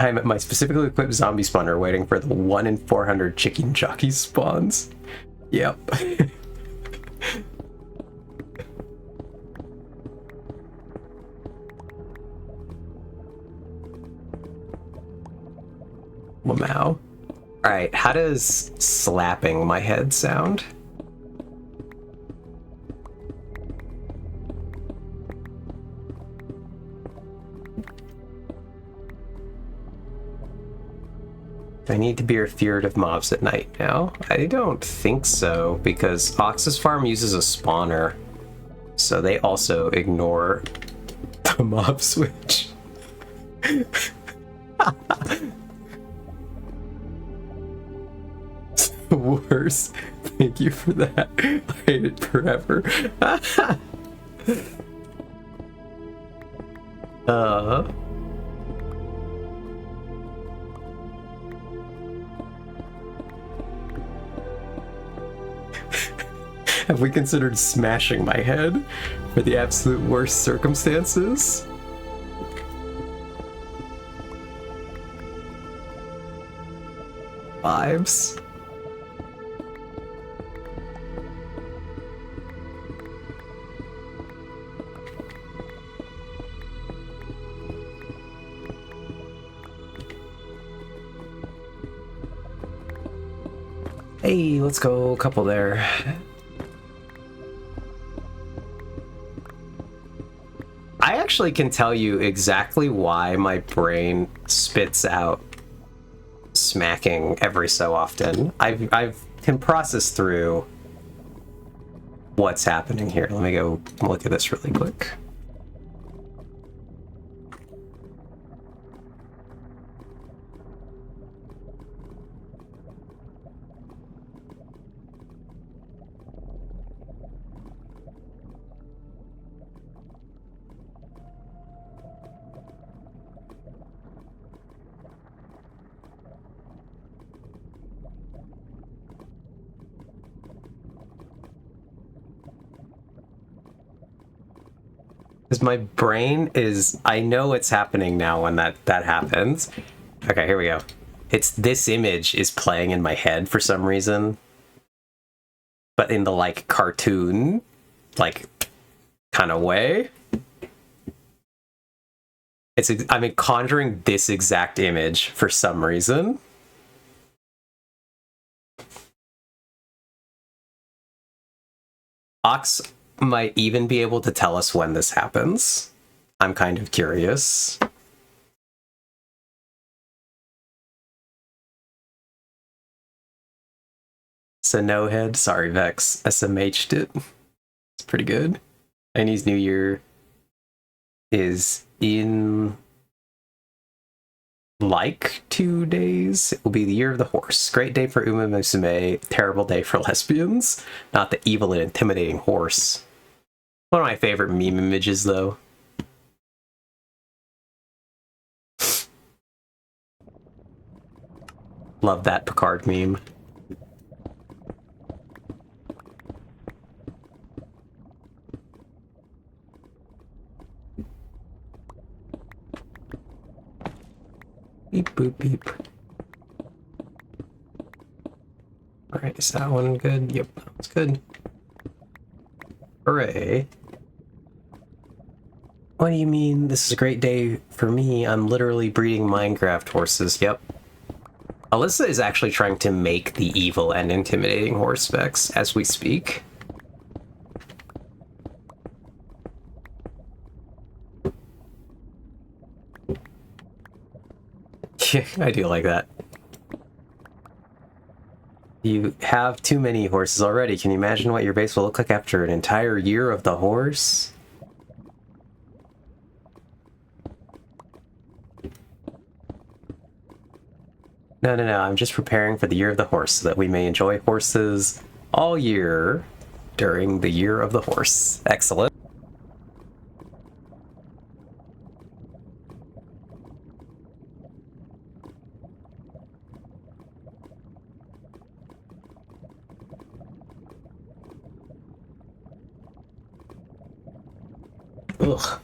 I'm at my specifically equipped zombie spawner waiting for the 1 in 400 chicken jockey spawns. Yep. Wow. Alright, how does slapping my head sound? Do I need to be feared of mobs at night now? I don't think so, because Ox's farm uses a spawner, so they also ignore the mob switch. It's the worst. Thank you for that. I hate it forever. Have we considered smashing my head for the absolute worst circumstances? Vibes. Hey, let's go, couple there. I actually can tell you exactly why my brain spits out smacking every so often. I can process through what's happening here. Let me go look at this really quick. Because my brain is... I know it's happening now when that happens. Okay, here we go. It's this image is playing in my head for some reason. But in the, like, cartoon, like, kind of way. I'm conjuring this exact image for some reason. Ox might even be able to tell us when this happens. I'm kind of curious. So no head. Sorry, Vex. SMH'd it. It's pretty good. Chinese New Year is in like 2 days. It will be the year of the horse. Great day for Uma Musume. Terrible day for lesbians. Not the evil and intimidating horse. One of my favorite meme images, though. Love that Picard meme. Beep, boop, beep. Alright, is that one good? Yep, that one's good. Hooray. What do you mean, this is a great day for me? I'm literally breeding Minecraft horses. Yep. Alyssa is actually trying to make the evil and intimidating horse specs as we speak. Yeah, I do like that. You have too many horses already. Can you imagine what your base will look like after an entire year of the horse? No, I'm just preparing for the year of the horse so that we may enjoy horses all year during the year of the horse. Excellent. Ugh.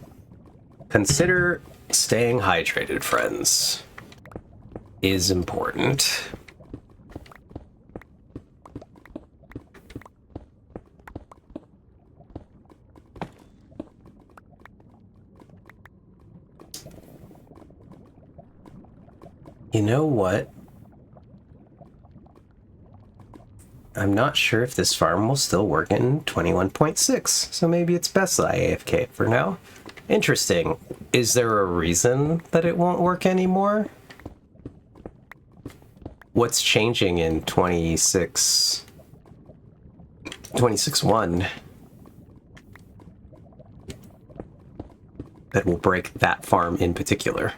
Consider staying hydrated, friends. Is important. You know what? I'm not sure if this farm will still work in 21.6, so maybe it's best that I AFK for now. Interesting. Is there a reason that it won't work anymore? What's changing in 26.1 that will break that farm in particular?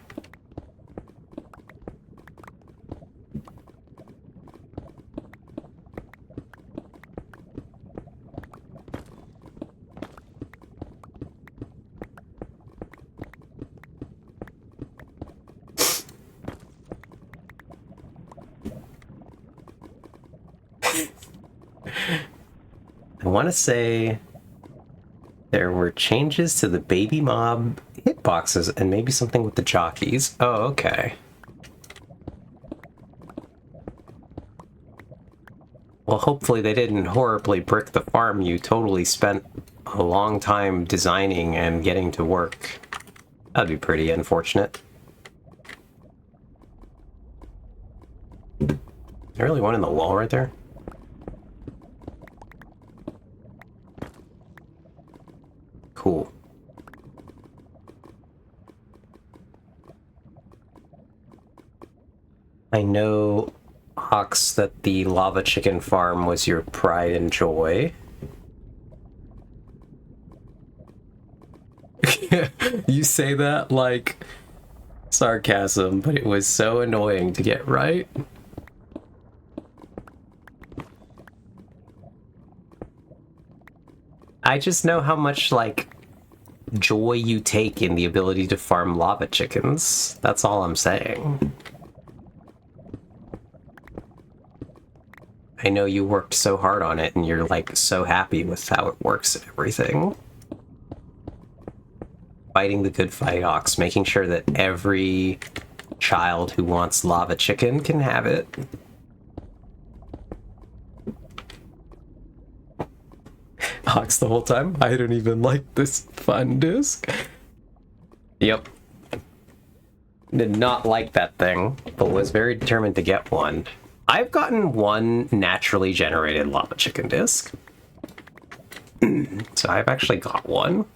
I want to say there were changes to the baby mob hitboxes and maybe something with the jockeys. Oh, okay. Well, hopefully they didn't horribly brick the farm you totally spent a long time designing and getting to work. That'd be pretty unfortunate. Is there really one in the wall right there? Cool. I know, Ox, that the lava chicken farm was your pride and joy. You say that like sarcasm, but it was so annoying to get right. I just know how much, like, joy you take in the ability to farm lava chickens. That's all I'm saying. I know you worked so hard on it and you're, like, so happy with how it works and everything. fighting the good fight, Ox, making sure that every child who wants lava chicken can have it. Ox the whole time. I don't even like this fun disc. Yep. Did not like that thing, but was very determined to get one. I've gotten one naturally generated lava chicken disc. So I've actually got one.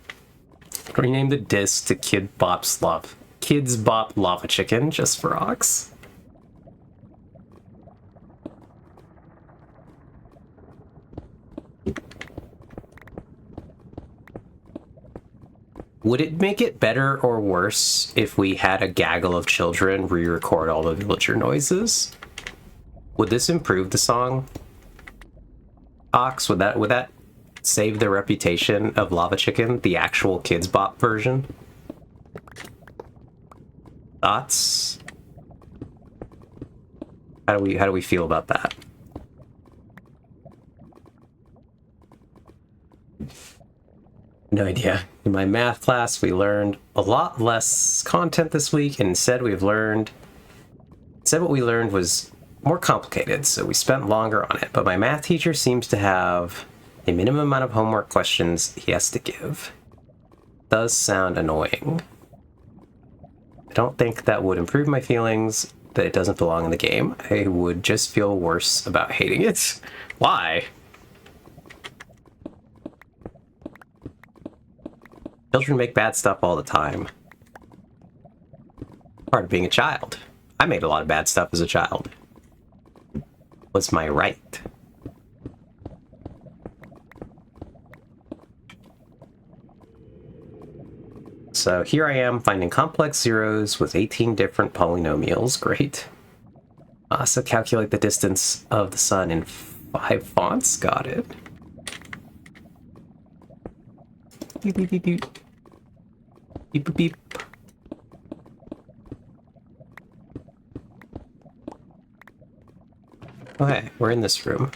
Rename the disc to Kids Bop Lava Chicken, just for Ox. Would it make it better or worse if we had a gaggle of children re-record all the villager noises? Would this improve the song? Ox, would that save the reputation of Lava Chicken, the actual Kids Bop version? Thoughts? How do we feel about that? No idea. In my math class, we learned a lot less content this week, and instead what we learned was more complicated, so we spent longer on it. But my math teacher seems to have a minimum amount of homework questions he has to give. Does sound annoying. I don't think that would improve my feelings that it doesn't belong in the game. I would just feel worse about hating it. Why? Children make bad stuff all the time. Part of being a child. I made a lot of bad stuff as a child. What's my right? So here I am finding complex zeros with 18 different polynomials. Great. So calculate the distance of the sun in 5 fonts. Got it. Beep, beep, beep, beep. Beep, beep, beep. Oh, hey, we're in this room.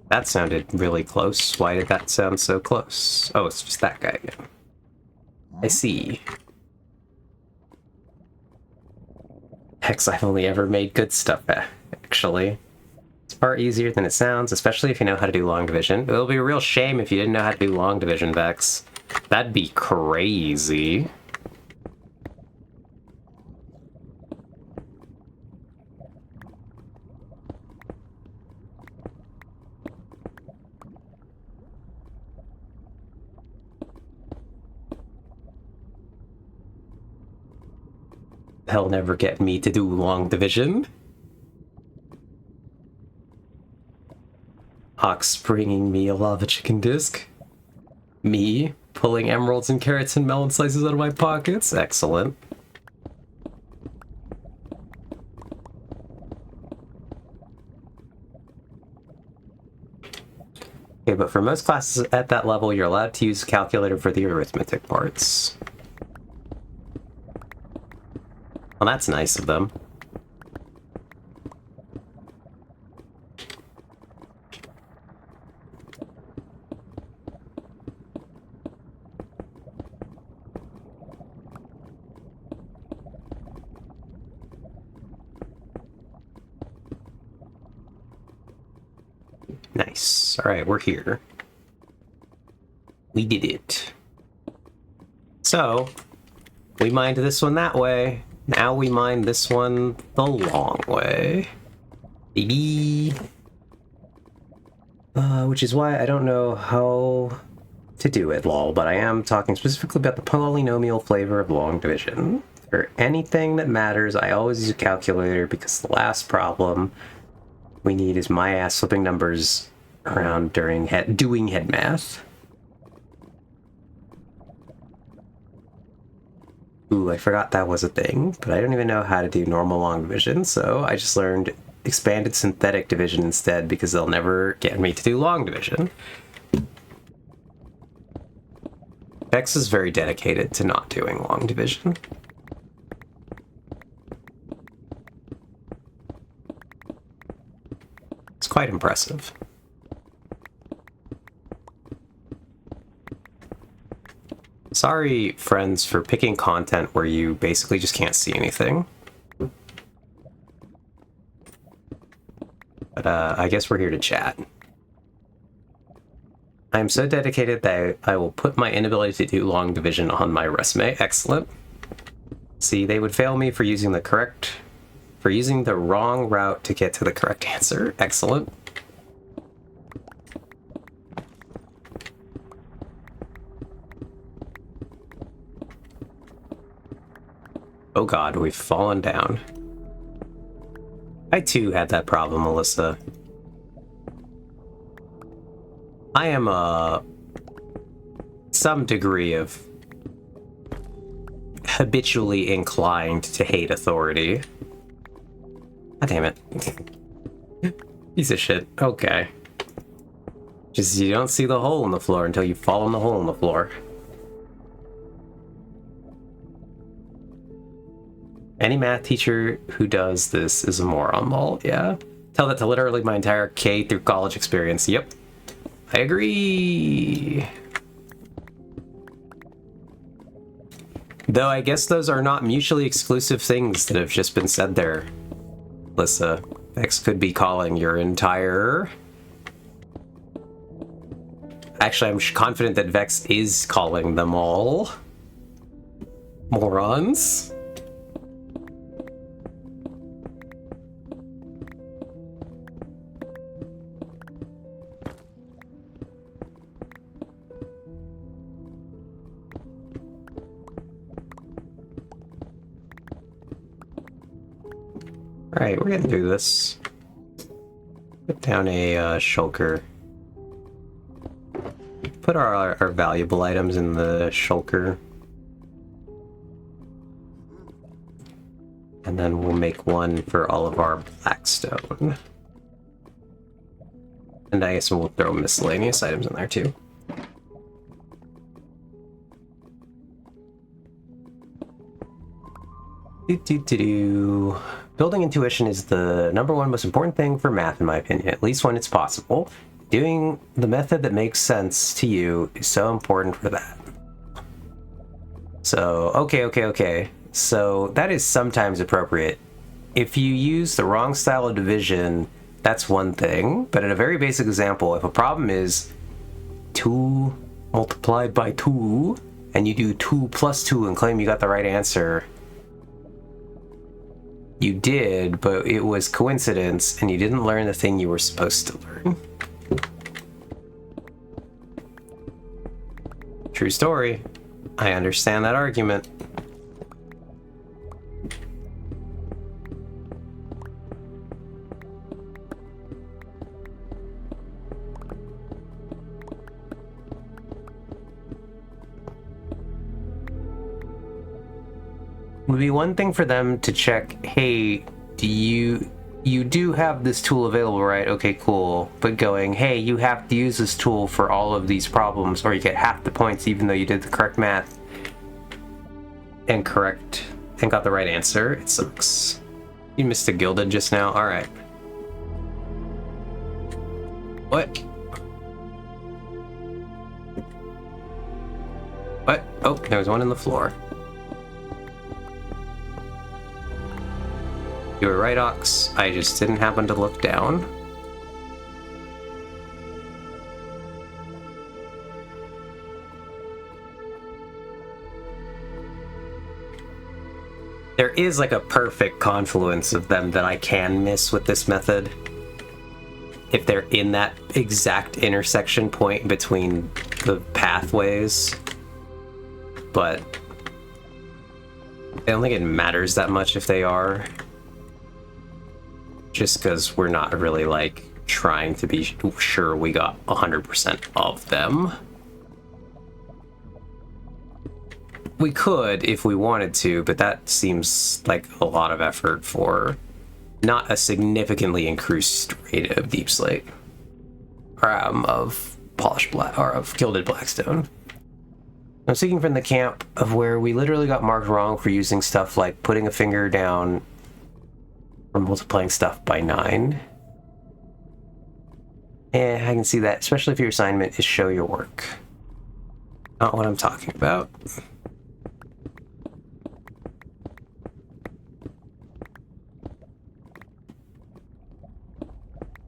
That sounded really close. Why did that sound so close? Oh, it's just that guy again. I see. Hex, I've only ever made good stuff, actually. It's far easier than it sounds, especially if you know how to do long division. It'll be a real shame if you didn't know how to do long division, Vex. That'd be crazy. They'll never get me to do long division. Ox bringing me a lava chicken disc. Me pulling emeralds and carrots and melon slices out of my pockets. Excellent. Okay, but for most classes at that level, you're allowed to use a calculator for the arithmetic parts. Well, that's nice of them. Nice. All right, we're here. We did it. So, we mined this one that way. Now we mine this one the long way. Baby. Which is why I don't know how to do it, lol, but I am talking specifically about the polynomial flavor of long division. For anything that matters, I always use a calculator because the last problem we need is my ass flipping numbers around during doing head math. Ooh, I forgot that was a thing, but I don't even know how to do normal long division, so I just learned expanded synthetic division instead because they'll never get me to do long division. Vex is very dedicated to not doing long division. quite impressive. Sorry, friends, for picking content where you basically just can't see anything. But I guess we're here to chat. I am so dedicated that I will put my inability to do long division on my resume. Excellent. See, they would fail me for using the wrong route to get to the correct answer. Excellent. Oh god, we've fallen down. I too had that problem, Melissa. I am some degree of habitually inclined to hate authority. God damn it. Piece of shit. Okay. Just you don't see the hole in the floor until you fall in the hole in the floor. Any math teacher who does this is a moron, lol. Yeah. Tell that to literally my entire K through college experience. Yep. I agree. Though I guess those are not mutually exclusive things that have just been said there. Lissa, X could be calling your entire... Actually, I'm confident that Vex is calling them all morons. Alright, we're getting through this. Put down a shulker. Put our valuable items in the shulker. And then we'll make one for all of our blackstone. And I guess we'll throw miscellaneous items in there too. Building intuition is the #1 most important thing for math, in my opinion, at least when it's possible. Doing the method that makes sense to you is so important for that. So, okay. So that is sometimes appropriate. If you use the wrong style of division, that's one thing. But in a very basic example, if a problem is 2 multiplied by 2, and you do 2 plus 2 and claim you got the right answer, you did, but it was coincidence, and you didn't learn the thing you were supposed to learn. True story. I understand that argument. Would be one thing for them to check, hey, you do have this tool available, right? Okay, cool. But going, hey, you have to use this tool for all of these problems, or you get half the points even though you did the correct math and got the right answer. It sucks. You missed a gilded just now. All right. What? What? Oh, there was one in the floor. You were right, Ox. I just didn't happen to look down. There is like a perfect confluence of them that I can miss with this method. If they're in that exact intersection point between the pathways. But I don't think it matters that much if they are. Just because we're not really, like, trying to be sure we got 100% of them. We could if we wanted to, but that seems like a lot of effort for not a significantly increased rate of deep slate. Or of polished black, or of gilded blackstone. I'm speaking from the camp of where we literally got marked wrong for using stuff like putting a finger down or multiplying stuff by 9. I can see that, especially if your assignment is show your work. Not what I'm talking about.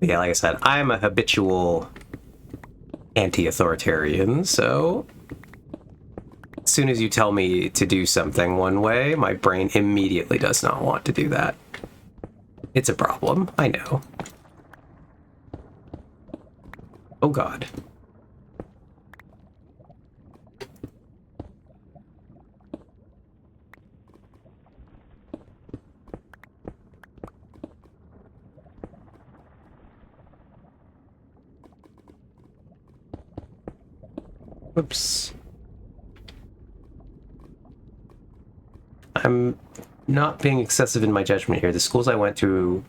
Yeah, like I said, I'm a habitual anti-authoritarian, so as soon as you tell me to do something one way, my brain immediately does not want to do that. It's a problem, I know. Oh god. Whoops. I'm not being excessive in my judgment here. The schools I went to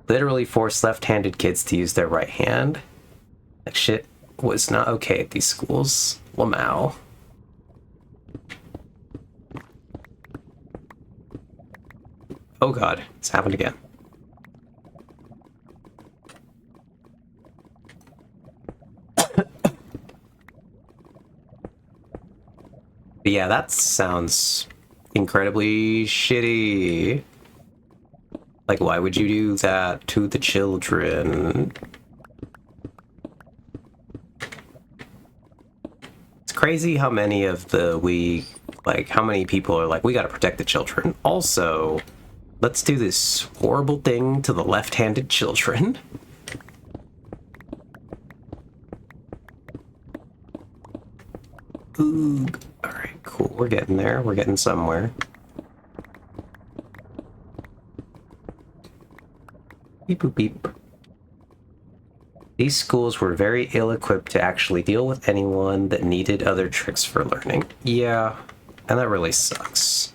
literally forced left-handed kids to use their right hand. That shit was not okay at these schools. Lamau. Oh god, it's happened again. But yeah, that sounds incredibly shitty. Like, why would you do that to the children? It's crazy how many of how many people are like, we gotta protect the children. Also, let's do this horrible thing to the left-handed children. Ooh. Alright, cool. We're getting there. We're getting somewhere. Beep boop beep. These schools were very ill-equipped to actually deal with anyone that needed other tricks for learning. Yeah, and that really sucks.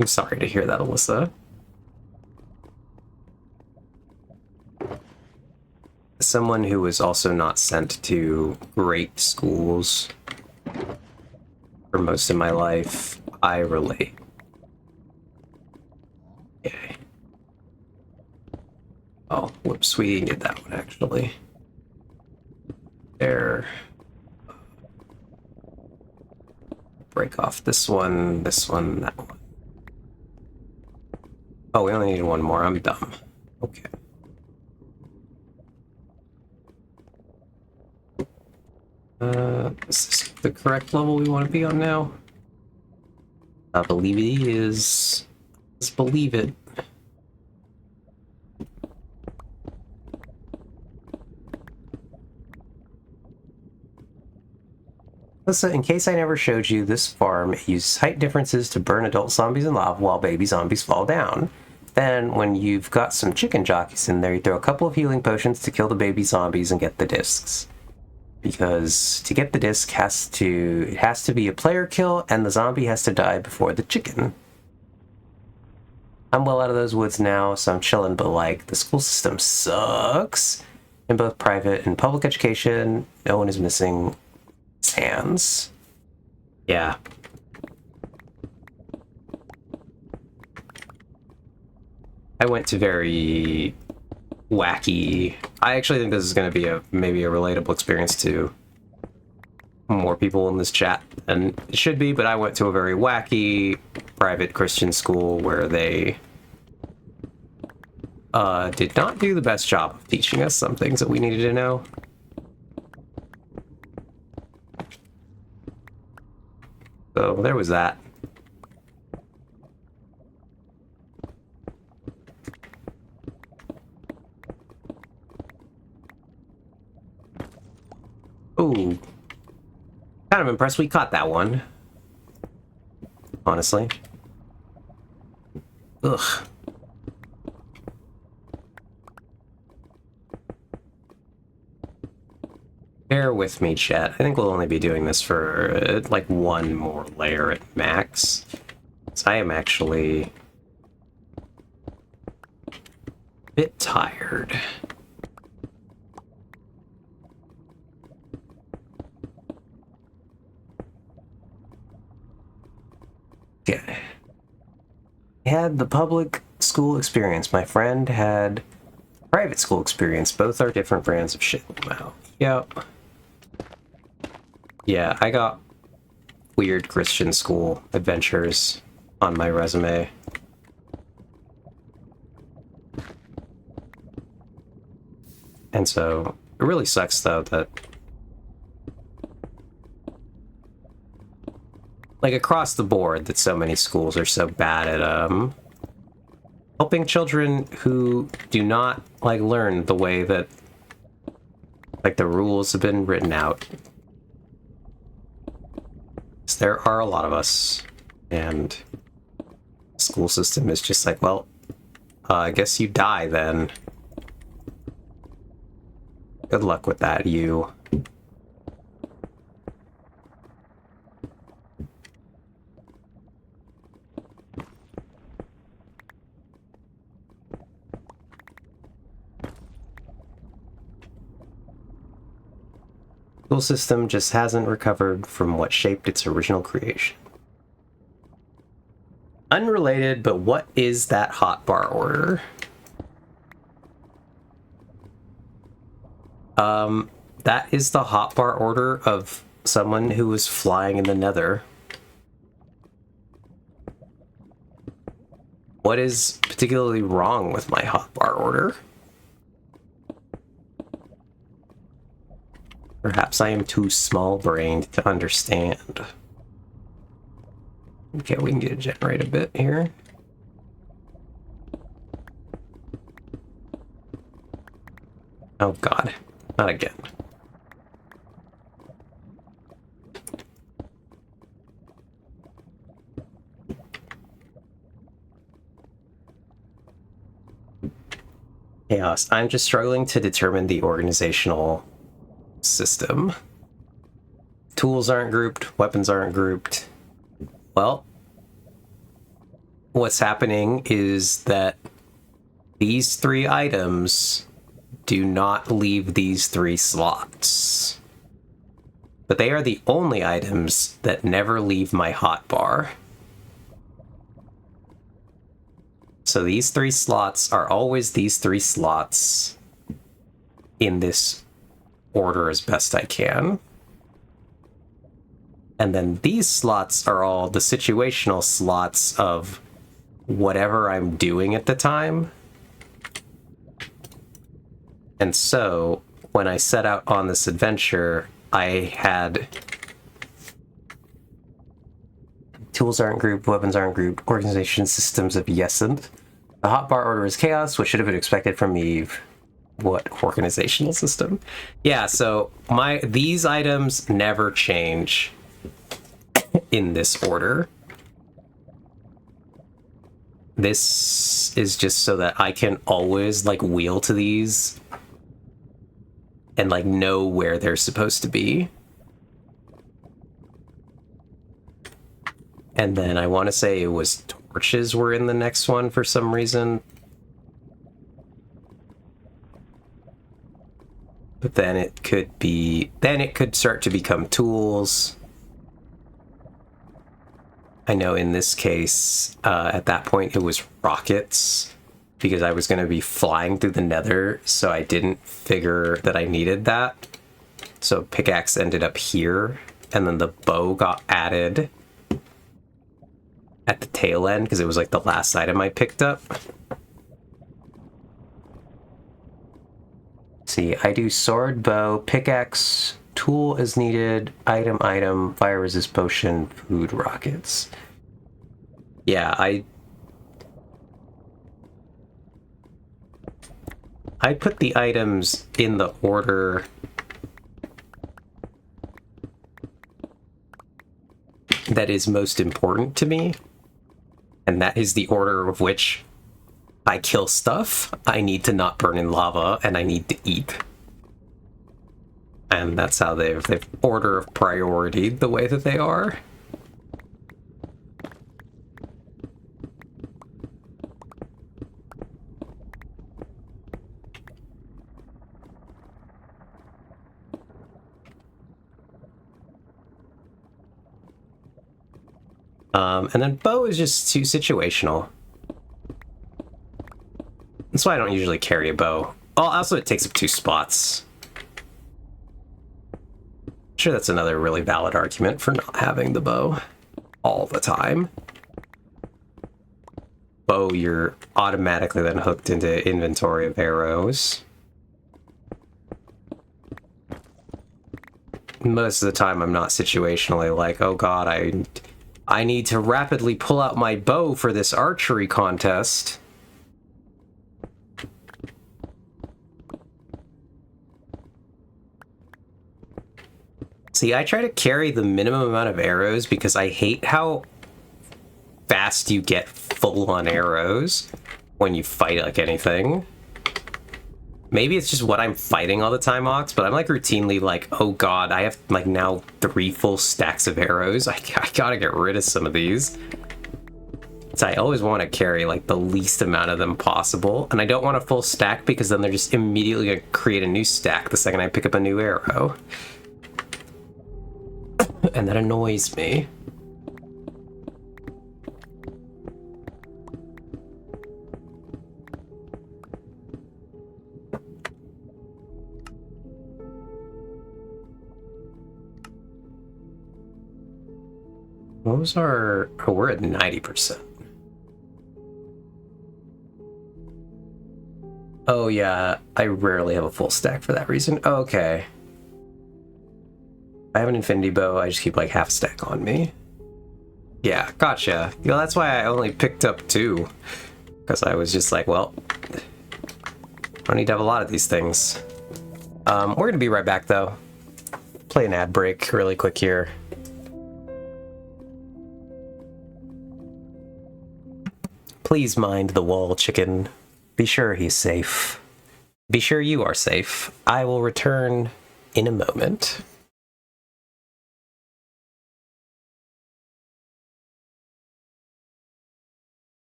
I'm sorry to hear that, Alyssa. As someone who was also not sent to great schools for most of my life, I relate. Okay. Oh, whoops, we did that one, actually. There. Break off this one, that one. Oh, we only need one more. I'm dumb. Okay. Is this the correct level we want to be on now? I believe it is. Let's believe it. Listen, in case I never showed you, this farm uses height differences to burn adult zombies in lava while baby zombies fall down. Then, when you've got some chicken jockeys in there, you throw a couple of healing potions to kill the baby zombies and get the discs. Because to get the disc it has to be a player kill, and the zombie has to die before the chicken. I'm well out of those woods now, so I'm chilling, but like, the school system sucks. In both private and public education, no one is missing hands. Yeah. I went to very wacky... I actually think this is going to be maybe a relatable experience to more people in this chat than it should be, but I went to a very wacky private Christian school where they did not do the best job of teaching us some things that we needed to know. So there was that. Ooh. Kind of impressed we caught that one. Honestly. Ugh. Bear with me, chat. I think we'll only be doing this for, like, one more layer at max. So I am actually a bit tired. Yeah. I had the public school experience. My friend had Private school experience. Both are different brands of shit. Wow. Yep. Yeah, I got weird Christian school adventures on my resume. And so, it really sucks, though, that... like, across the board, that so many schools are so bad at, helping children who do not, like, learn the way that, like, the rules have been written out. There are a lot of us, and the school system is just like, well, I guess you die then. Good luck with that, you. School system just hasn't recovered from what shaped its original creation. Unrelated, but what is that hotbar order? That is the hotbar order of someone who was flying in the nether. What is particularly wrong with my hotbar order? Perhaps I am too small-brained to understand. Okay, we can get a generate a bit here. Oh god, not again. Chaos. I'm just struggling to determine the organizational system. Tools aren't grouped, weapons aren't grouped. Well, what's happening is that these 3 items do not leave these 3 slots. But they are the only items that never leave my hotbar. So these 3 slots are always these 3 slots in this order as best I can. And then these slots are all the situational slots of whatever I'm doing at the time. And so, when I set out on this adventure, I had... tools aren't grouped, weapons aren't grouped, organization systems of yesent. The hotbar order is chaos, what should have been expected from Eve. What organizational system? Yeah, so these items never change in this order. This is just so that I can always, like, wheel to these and, like, know where they're supposed to be. And then I want to say it was torches were in the next one for some reason. But then it could start to become tools. I know in this case, at that point it was rockets, because I was going to be flying through the nether, so I didn't figure that I needed that. So pickaxe ended up here, and then the bow got added at the tail end, because it was like the last item I picked up. See, I do sword, bow, pickaxe, tool is needed, item, fire resist potion, food, rockets. Yeah, I put the items in the order that is most important to me, and that is the order of which I kill stuff, I need to not burn in lava, and I need to eat. And that's how they've order of priority the way that they are. And then bow is just too situational. That's why I don't usually carry a bow Oh, also it takes up 2 spots. Sure, that's another really valid argument for not having the bow all the time. Bow, you're automatically then hooked into inventory of arrows. Most of the time I'm not situationally like, oh god, I need to rapidly pull out my bow for this archery contest. See, I try to carry the minimum amount of arrows because I hate how fast you get full on arrows when you fight like anything. Maybe it's just what I'm fighting all the time, Ox, but I'm like routinely like, oh god, I have like now 3 full stacks of arrows. I gotta get rid of some of these. So I always want to carry like the least amount of them possible, and I don't want a full stack because then they're just immediately gonna create a new stack the second I pick up a new arrow. And that annoys me. What was our... Oh, we're at 90%. Oh, yeah. I rarely have a full stack for that reason. Oh, okay. I have an infinity bow. I just keep like half a stack on me. Yeah, gotcha. You know, that's why I only picked up 2. Because I was just like, well, I don't need to have a lot of these things. We're going to be right back, though. Play an ad break really quick here. Please mind the wall, chicken. Be sure he's safe. Be sure you are safe. I will return in a moment.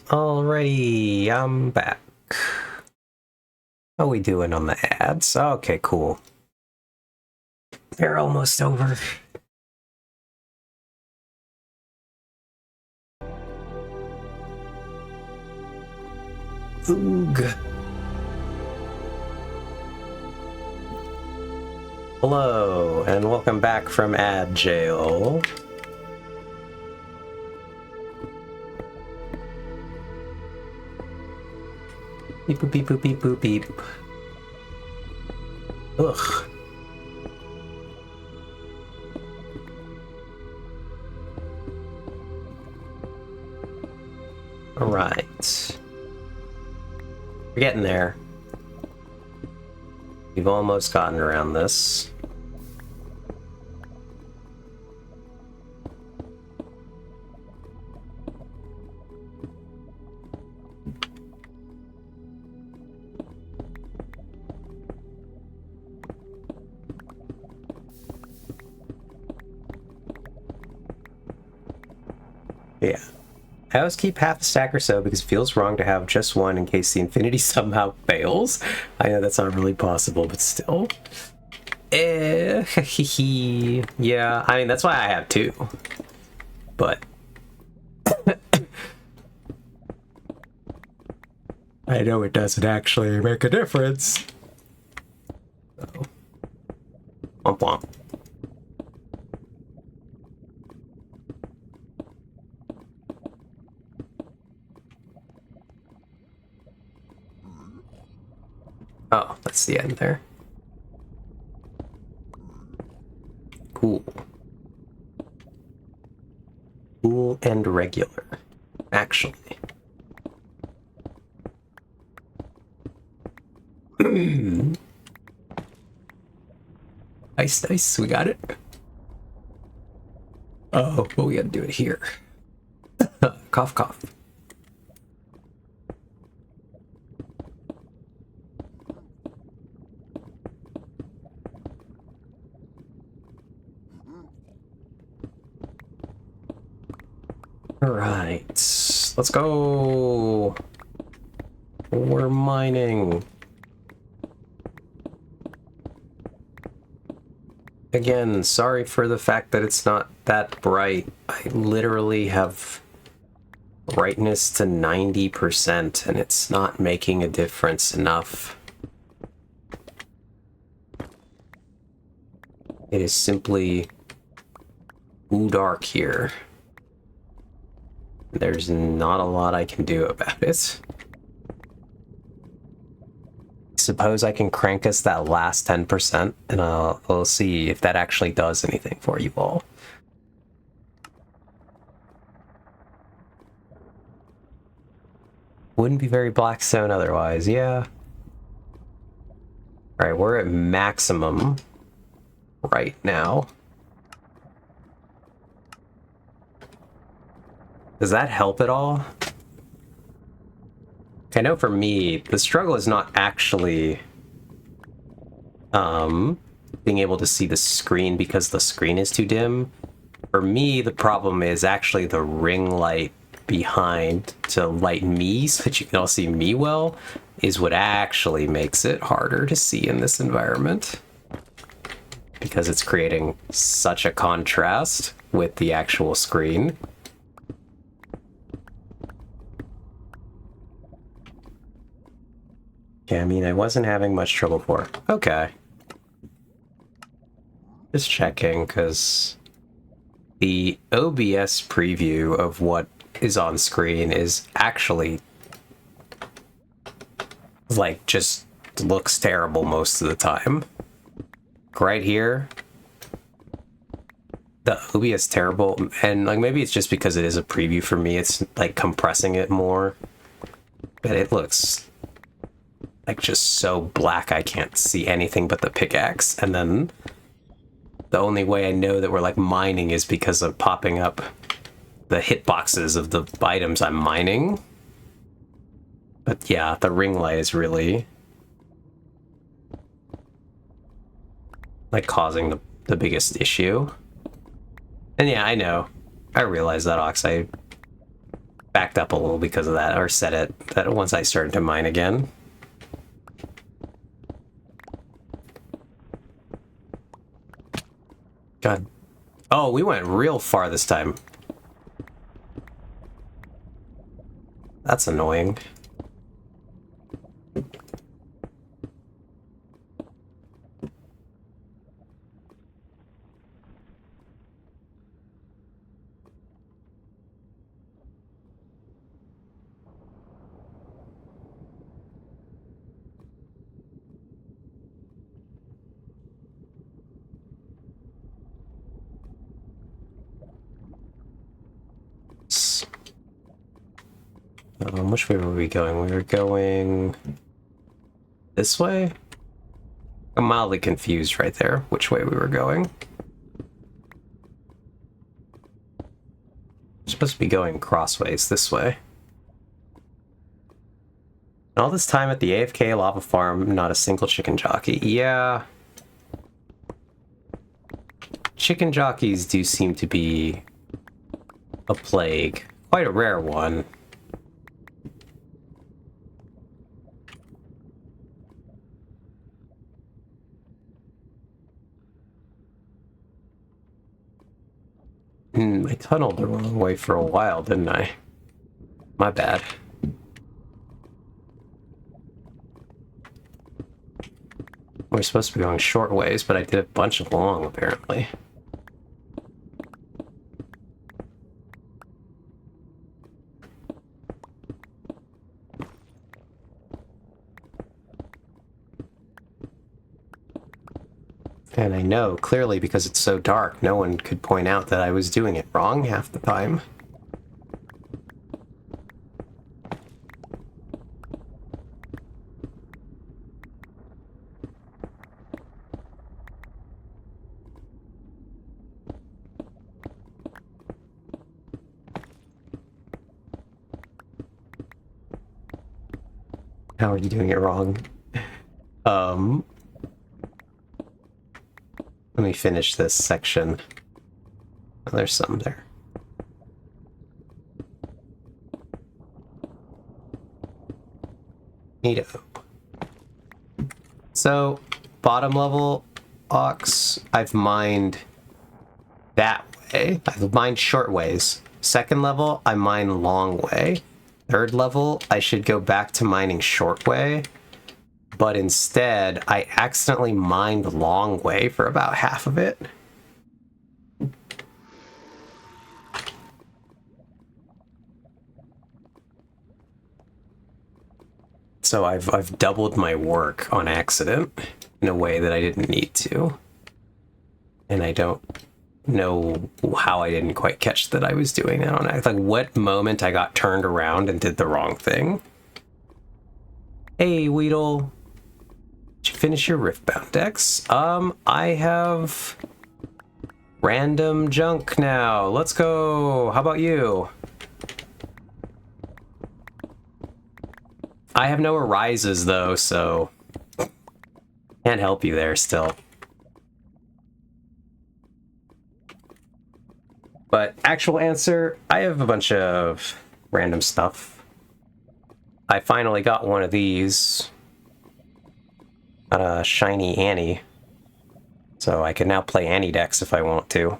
Alrighty, I'm back. How we doing on the ads? Okay, cool. They're almost over. Oog. Hello, and welcome back from ad jail. Beep boop beep boop beep boop beep. Ugh. Alright. We're getting there. We've almost gotten around this. Yeah. I always keep half a stack or so because it feels wrong to have just one in case the infinity somehow fails. I know that's not really possible, but still. Yeah, I mean, that's why I have two. But I know it doesn't actually make a difference. So. Womp womp. Oh, that's the end there. Cool. Cool and regular, actually. Nice, nice, we got it. Oh, well, we gotta do it here. Cough, cough. All right, let's go. We're mining. Again, sorry for the fact that it's not that bright. I literally have brightness to 90% and it's not making a difference enough. It is simply too dark here. There's not a lot I can do about it. Suppose I can crank us that last 10% and I'll see if that actually does anything for you all. Wouldn't be very Blackstone otherwise, yeah. Alright, we're at maximum right now. Does that help at all? I know for me, the struggle is not actually being able to see the screen because the screen is too dim. For me, the problem is actually the ring light behind to light me so that you can all see me well is what actually makes it harder to see in this environment. Because it's creating such a contrast with the actual screen. Yeah, I mean, I wasn't having much trouble before. Okay. Just checking, because the OBS preview of what is on screen is actually, like, just looks terrible most of the time. Right here, the OBS terrible, and, like, maybe it's just because it is a preview for me, it's, like, compressing it more. But it looks like just so black I can't see anything but the pickaxe. And then the only way I know that we're like mining is because of popping up the hitboxes of the items I'm mining. But yeah, the ring light is really like causing the biggest issue. And yeah, I know. I realize that, Ox. I backed up a little because of that, or set it that once I started to mine again. God. Oh, we went real far this time. That's annoying. Which way were we going? We were going this way? I'm mildly confused right there which way we were going. We're supposed to be going crossways this way. And all this time at the AFK lava farm, not a single chicken jockey. Yeah. Chicken jockeys do seem to be a plague. Quite a rare one. I tunneled the wrong way for a while, didn't I? My bad. We're supposed to be going short ways, but I did a bunch of long, apparently. And I know, clearly, because it's so dark, no one could point out that I was doing it wrong half the time. How are you doing it wrong? Let me finish this section. Oh, there's some there. Neato. So, bottom level ox, I've mined that way. I've mined short ways. Second level, I mine long way. Third level, I should go back to mining short way. But instead, I accidentally mined long way for about half of it. So I've doubled my work on accident in a way that I didn't need to. And I don't know how I didn't quite catch that I was doing that on accident. Like, what moment I got turned around and did the wrong thing. Hey, Weedle. Did you finish your Riftbound decks? I have random junk now. Let's go. How about you? I have no arises though, so can't help you there still. But actual answer, I have a bunch of random stuff. I finally got one of these. Got a shiny Annie. So I can now play Annie decks if I want to.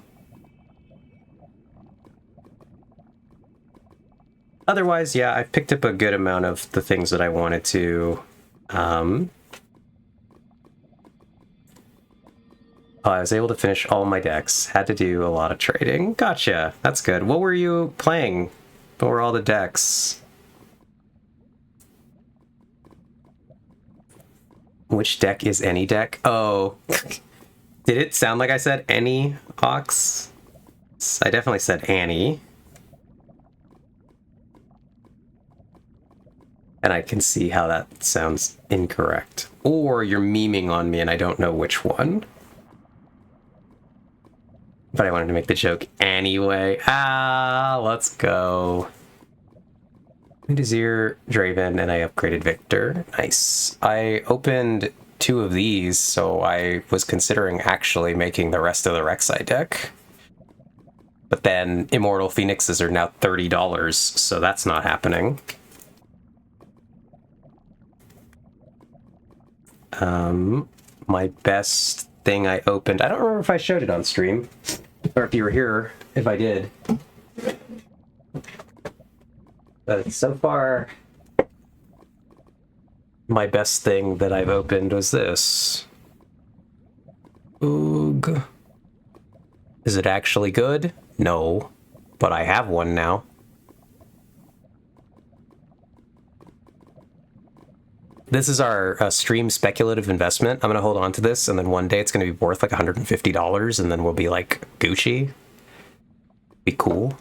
Otherwise, yeah, I've picked up a good amount of the things that I wanted to. I was able to finish all my decks. Had to do a lot of trading. Gotcha. That's good. What were you playing? What were all the decks? Which deck is any deck? Oh. Did it sound like I said any Ox? I definitely said Annie. And I can see how that sounds incorrect. Or you're memeing on me and I don't know which one. But I wanted to make the joke anyway. Ah, let's go. Desir, Draven, and I upgraded Victor. Nice. I opened 2 of these, so I was considering actually making the rest of the Rek'Sai deck. But then Immortal Phoenixes are now $30, so that's not happening. My best thing I opened, I don't remember if I showed it on stream, or if you were here, if I did. But so far, my best thing that I've opened was this. Oog. Is it actually good? No, but I have one now. This is our stream speculative investment. I'm going to hold on to this, and then one day it's going to be worth like $150, and then we'll be like Gucci. Be cool.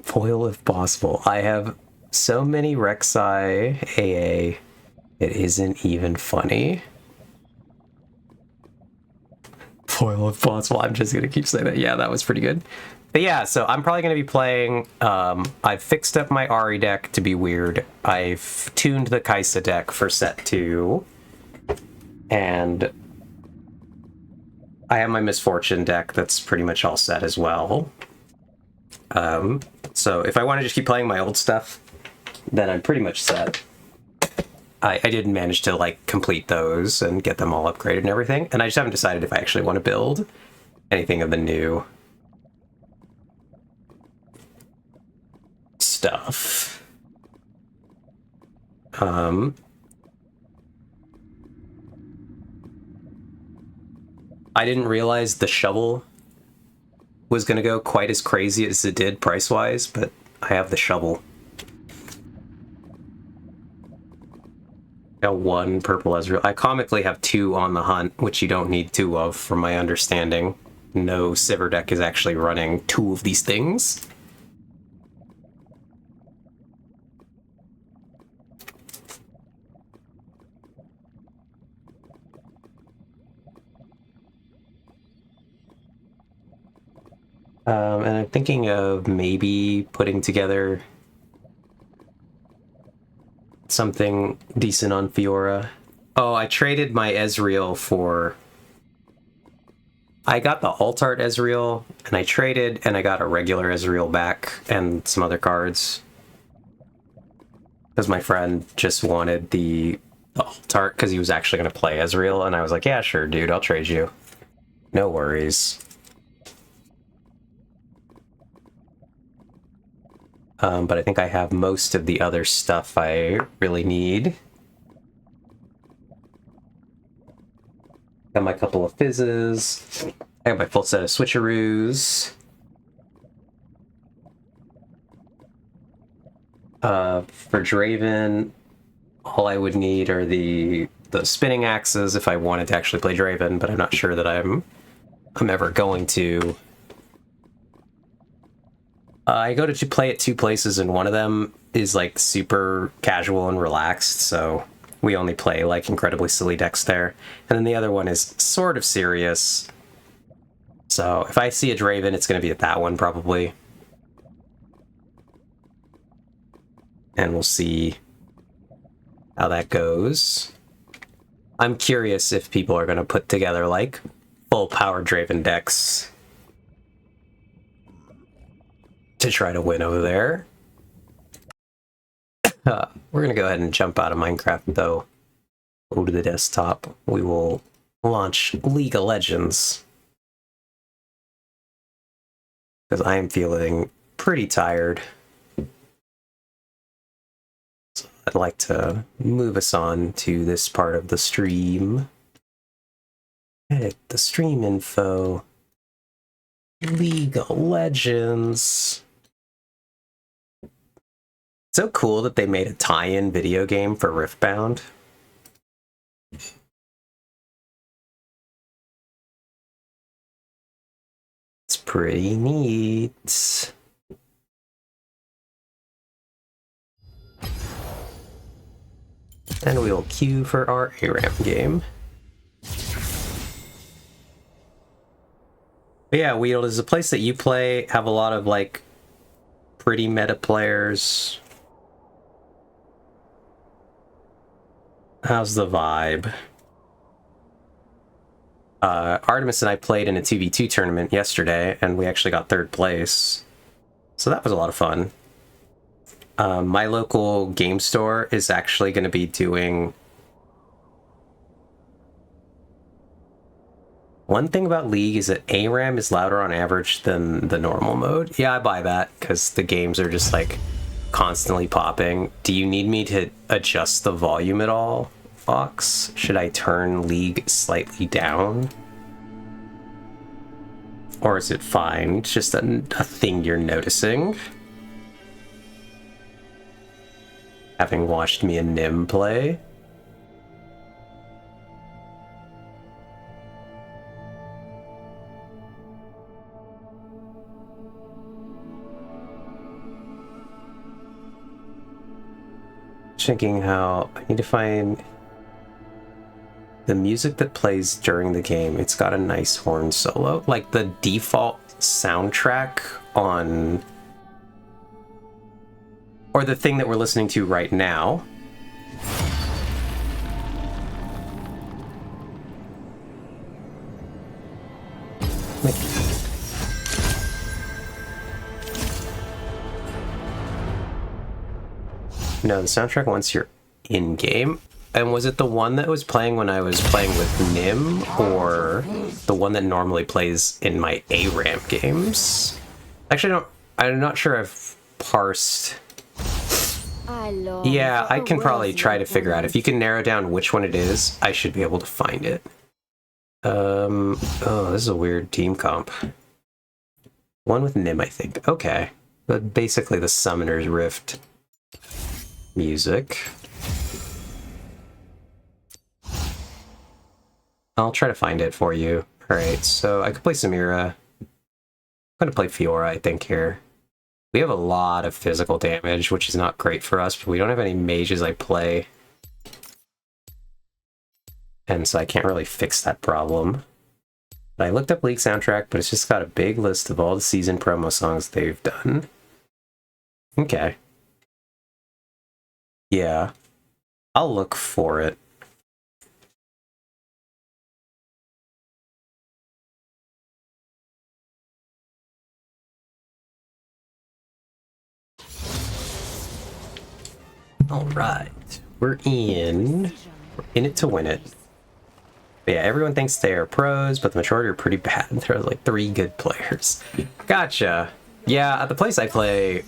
Foil if possible. I have so many Rek'Sai AA, it isn't even funny. Foil if possible. I'm just going to keep saying that. Yeah, that was pretty good. But yeah, so I'm probably going to be playing, I've fixed up my Ahri deck to be weird. I've tuned the Kaisa deck for set 2. And I have my Misfortune deck that's pretty much all set as well. So if I want to just keep playing my old stuff, then I'm pretty much set. I didn't manage to like complete those and get them all upgraded and everything, and I just haven't decided if I actually want to build anything of the new stuff. I didn't realize the shovel was going to go quite as crazy as it did price-wise, but I have the shovel. Got one purple Ezreal. I comically have two on the hunt, which you don't need two of, from my understanding. No Sivir deck is actually running two of these things. And I'm thinking of maybe putting together something decent on Fiora. Oh, I traded my Ezreal for... I got the alt-art Ezreal, and I traded, and I got a regular Ezreal back, and some other cards. Because my friend just wanted the alt-art, because he was actually going to play Ezreal, and I was like, yeah, sure, dude, I'll trade you. No worries. But I think I have most of the other stuff I really need. Got my couple of fizzes. I got my full set of switcheroos. For Draven, all I would need are the spinning axes if I wanted to actually play Draven, but I'm not sure that I'm ever going to. I go to play at two places, and one of them is like super casual and relaxed, so we only play like incredibly silly decks there. And then the other one is sort of serious. So if I see a Draven, it's going to be at that one probably. And we'll see how that goes. I'm curious if people are going to put together like full power Draven decks to try to win over there. We're going to go ahead and jump out of Minecraft, though. Go to the desktop. We will launch League of Legends. Because I am feeling pretty tired. So I'd like to move us on to this part of the stream. Edit the stream info. League of Legends. So cool that they made a tie-in video game for Riftbound. It's pretty neat. And we'll queue for our ARAM game. But yeah, Weedle, is a place that you play have a lot of like pretty meta players? How's the vibe? Artemis and I played in a 2v2 tournament yesterday, and we actually got third place. So that was a lot of fun. My local game store is actually going to be doing... One thing about League is that ARAM is louder on average than the normal mode. Yeah, I buy that, because the games are just like constantly popping. Do you need me to adjust the volume at all, Fox? Should I turn League slightly down? Or is it fine? It's just a thing you're noticing. Having watched me and Nim play. Checking how I need to find the music that plays during the game. It's got a nice horn solo, like the default soundtrack on, or the thing that we're listening to right now. No, the soundtrack once you're in-game. And was it the one that was playing when I was playing with Nim, or the one that normally plays in my ARAM games? Actually, I'm not sure I've parsed. Yeah, I can probably try to figure out. If you can narrow down which one it is, I should be able to find it. Oh, this is a weird team comp. One with Nim, I think. Okay. But basically the Summoner's Rift music. I'll try to find it for you. Alright, so I could play Samira. I'm gonna play Fiora, I think, here. We have a lot of physical damage, which is not great for us, but we don't have any mages I play. And so I can't really fix that problem. I looked up League soundtrack, but it's just got a big list of all the season promo songs they've done. Okay. Yeah. I'll look for it. Alright. We're in it to win it. But yeah, everyone thinks they are pros, but the majority are pretty bad. There are like 3 good players. Gotcha. Yeah, at the place I play,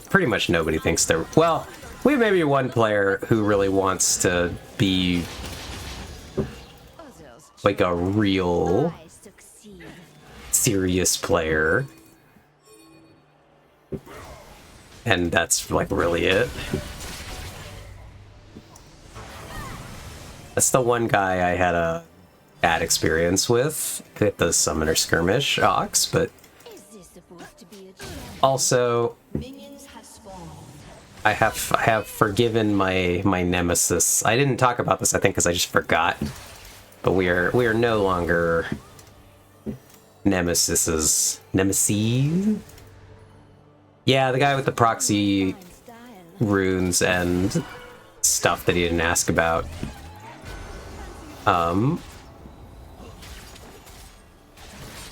pretty much nobody thinks they're... Well, we have maybe one player who really wants to be like a real serious player. And that's like really it. That's the one guy I had a bad experience with at the Summoner Skirmish Ox, but also I have forgiven my nemesis. I didn't talk about this, I think, because I just forgot. But we are no longer nemesis. Yeah, the guy with the proxy runes and stuff that he didn't ask about.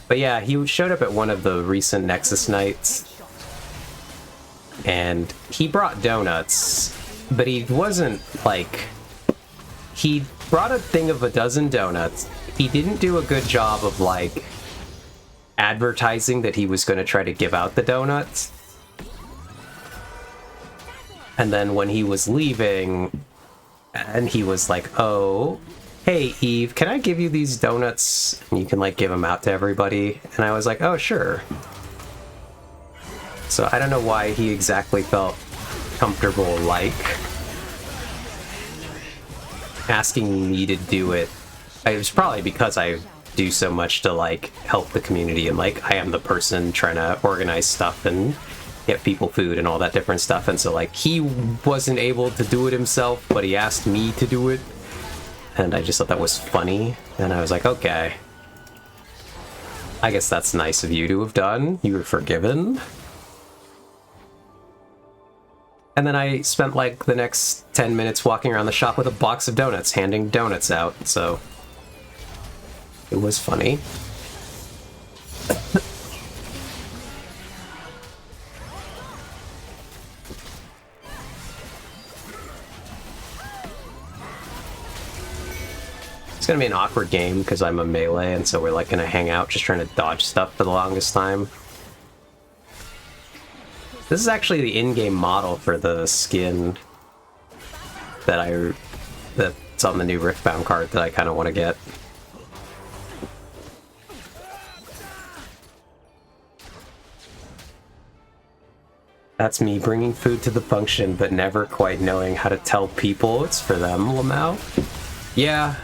But yeah, he showed up at one of the recent Nexus nights, and he brought donuts, but he wasn't like... He brought a thing of a dozen donuts. He didn't do a good job of like advertising that he was going to try to give out the donuts. And then when he was leaving, and he was like, oh, hey, Eve, can I give you these donuts? And you can, like, give them out to everybody. And I was like, oh, sure. So I don't know why he exactly felt comfortable, like, asking me to do it. It was probably because I do so much to, like, help the community. And, like, I am the person trying to organize stuff and get people food and all that different stuff. And so, like, he wasn't able to do it himself, but he asked me to do it. And I just thought that was funny, and I was like, okay. I guess that's nice of you to have done. You were forgiven. And then I spent like the next 10 minutes walking around the shop with a box of donuts, handing donuts out, so it was funny. It's gonna be an awkward game because I'm a melee, and so we're like gonna hang out just trying to dodge stuff for the longest time. This is actually the in-game model for the skin that's on the new Riftbound card that I kind of want to get. That's me bringing food to the function, but never quite knowing how to tell people it's for them, Lamau. Yeah.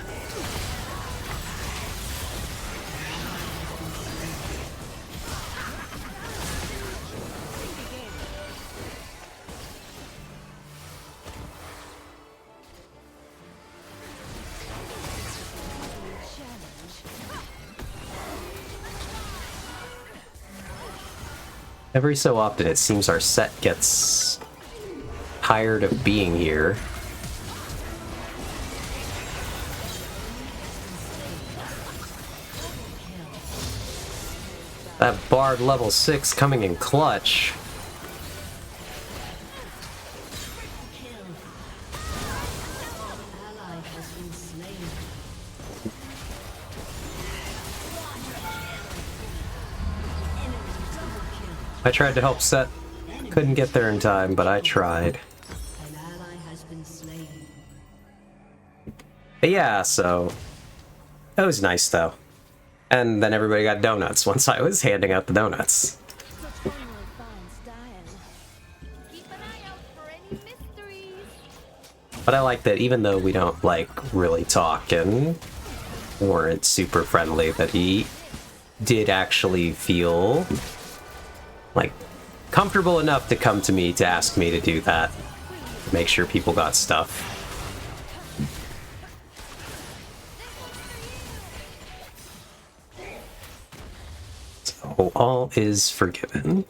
Every so often, it seems our set gets tired of being here. That Bard level 6 coming in clutch. I tried to help Set. Couldn't get there in time, but I tried. But yeah, so that was nice though. And then everybody got donuts once I was handing out the donuts. But I like that even though we don't like really talk and weren't super friendly, that he did actually feel like comfortable enough to come to me to ask me to do that. Make sure people got stuff. So all is forgiven.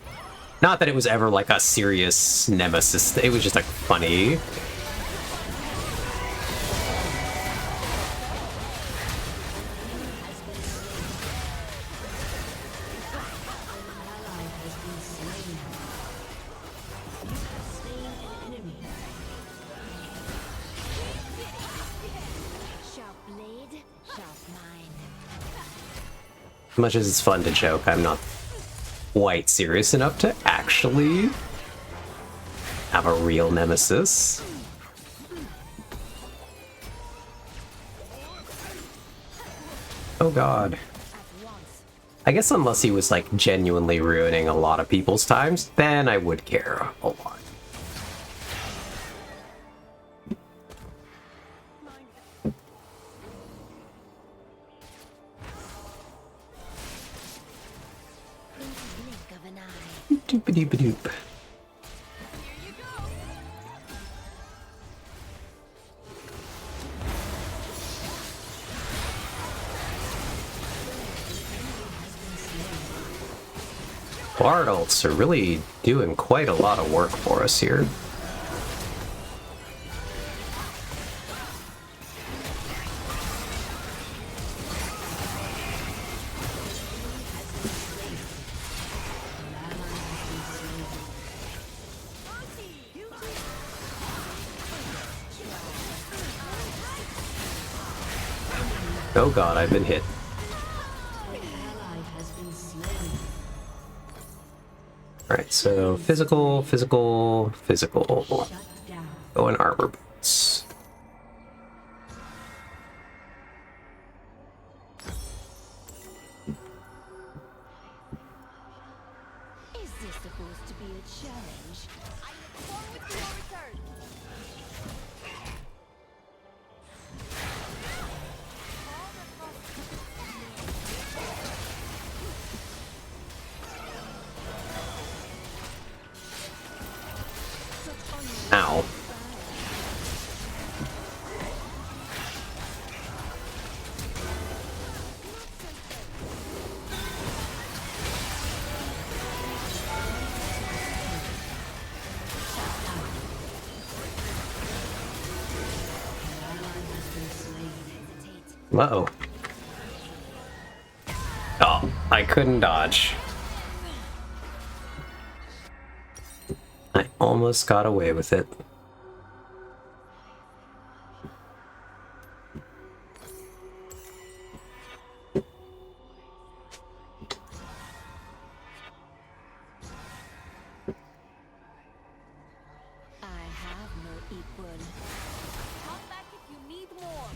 Not that it was ever like a serious nemesis, it was just like funny. As much as it's fun to joke, I'm not quite serious enough to actually have a real nemesis. Oh god. I guess unless he was like genuinely ruining a lot of people's times, then I would care a lot. Doop-a-doop-a-doop. Bard ults are really doing quite a lot of work for us here. Oh god, I've been hit. Alright, so physical, physical, physical. Go in armor boots. Is this supposed to be a challenge? I look forward to your return. Ow. Uh-oh. Oh, I couldn't dodge. I almost got away with it. I have no equal. Come back if you need more.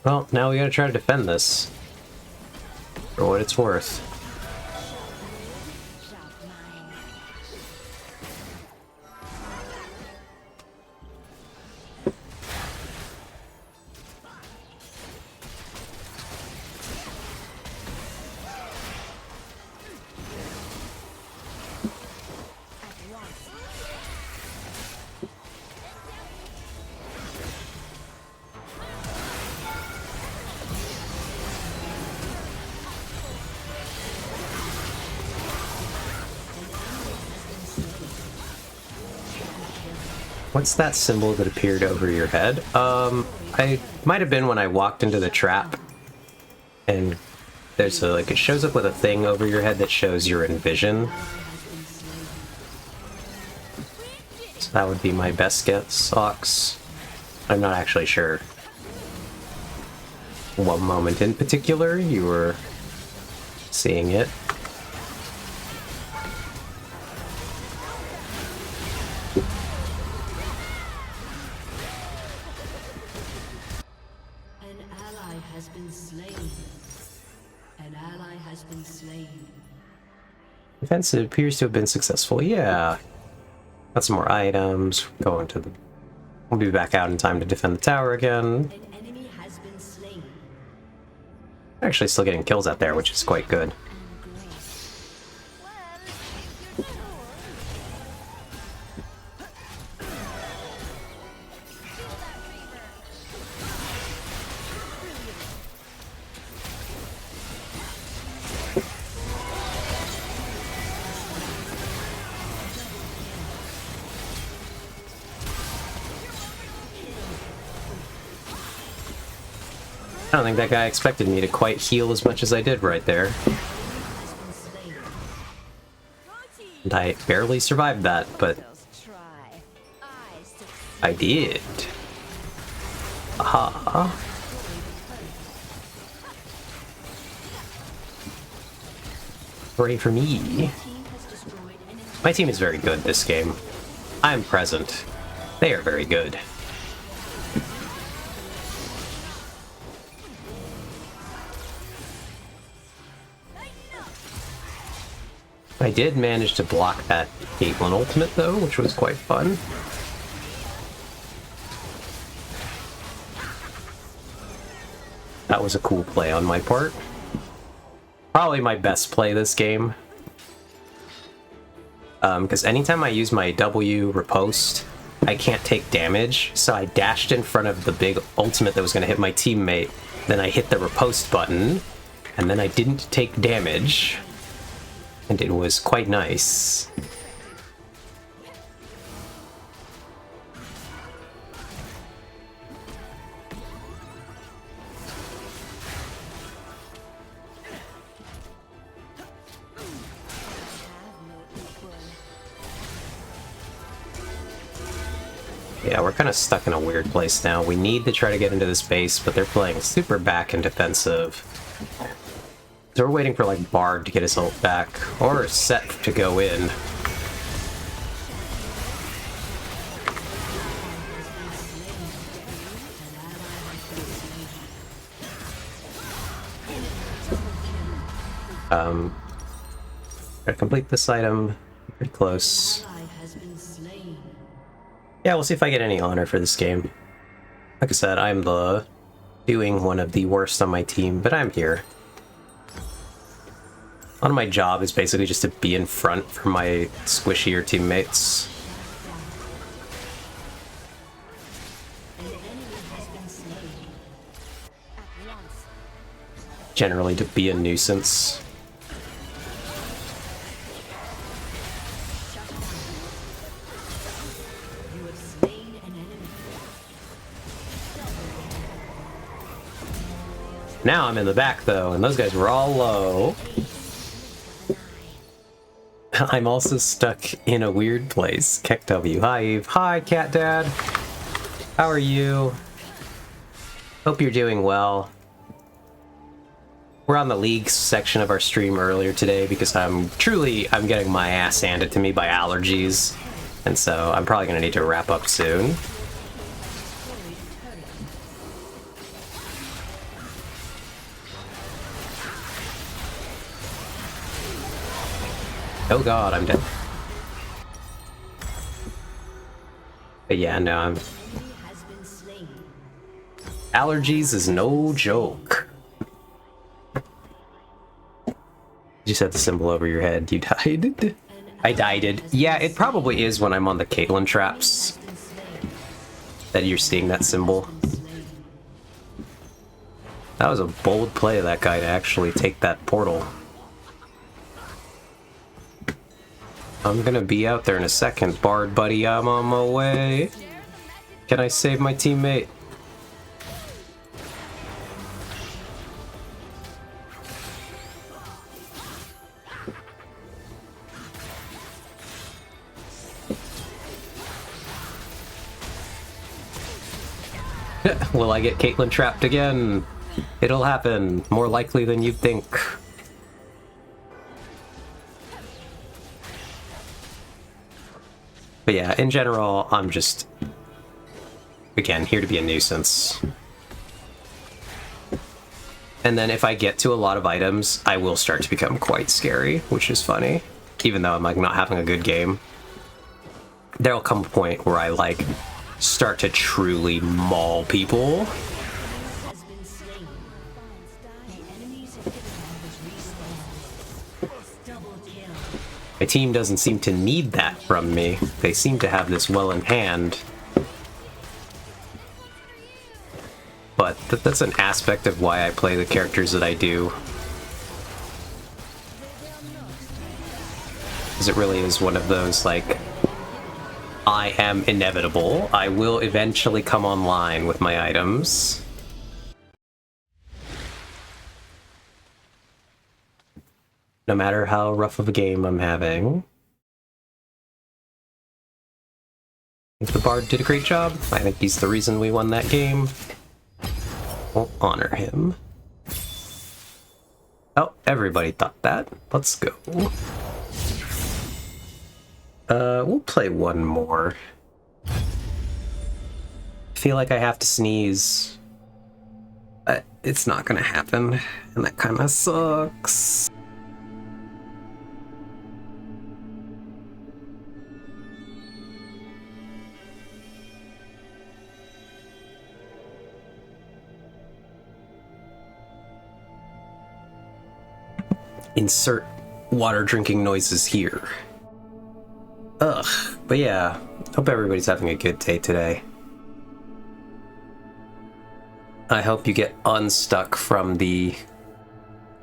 Well, now we gotta try to defend this. For what it's worth. What's that symbol that appeared over your head? I might have been when I walked into the trap. And there's a, like, it shows up with a thing over your head that shows you're in vision. So that would be my best guess, Ox. I'm not actually sure what moment in particular you were seeing it. An ally has been slain. An ally has been slain. Defense appears to have been successful. Yeah. Got some more items. Going to the... We'll be back out in time to defend the tower again. An enemy has been slain. Actually still getting kills out there, which is quite good. I don't think that guy expected me to quite heal as much as I did right there. And I barely survived that, but I did. Aha. Hooray for me. My team is very good this game. I'm present. They are very good. I did manage to block that Caitlyn ultimate though, which was quite fun. That was a cool play on my part. Probably my best play this game. Because anytime I use my W riposte, I can't take damage, so I dashed in front of the big ultimate that was going to hit my teammate, then I hit the riposte button, and then I didn't take damage. And it was quite nice. Yeah, we're kind of stuck in a weird place now. We need to try to get into this base, but they're playing super back and defensive. So we're waiting for, like, Bard to get his ult back, or Set to go in. Gotta complete this item. Pretty close. Yeah, we'll see if I get any honor for this game. Like I said, I'm doing one of the worst on my team, but I'm here. A lot of my job is basically just to be in front for my squishier teammates. Generally to be a nuisance. Now I'm in the back though, and those guys were all low. I'm also stuck in a weird place. Keck W. Hi, Eve. Hi, Cat Dad. How are you? Hope you're doing well. We're on the League section of our stream earlier today because I'm getting my ass handed to me by allergies. And so I'm probably going to need to wrap up soon. Oh god, I'm dead. But yeah, no, I'm... Allergies is no joke. You just had the symbol over your head. You died? I died. Yeah, it probably is when I'm on the Caitlyn traps that you're seeing that symbol. That was a bold play of that guy to actually take that portal. I'm gonna be out there in a second, Bard buddy. I'm on my way. Can I save my teammate? Will I get Caitlyn trapped again? It'll happen. More likely than you'd think. But yeah, in general, I'm just, again, here to be a nuisance. And then if I get to a lot of items, I will start to become quite scary, which is funny. Even though I'm like not having a good game. There'll come a point where I like start to truly maul people. Has been slain. The enemy's inhibitor has respawned. Double kill. My team doesn't seem to need that from me. They seem to have this well in hand. But that's an aspect of why I play the characters that I do. Because it really is one of those, like, I am inevitable. I will eventually come online with my items. No matter how rough of a game I'm having. I think the Bard did a great job. I think he's the reason we won that game. We'll honor him. Oh, everybody thought that. Let's go. We'll play one more. I feel like I have to sneeze. But it's not gonna happen, and that kinda sucks. Insert water drinking noises here. Ugh, but yeah, hope everybody's having a good day today. I hope you get unstuck from the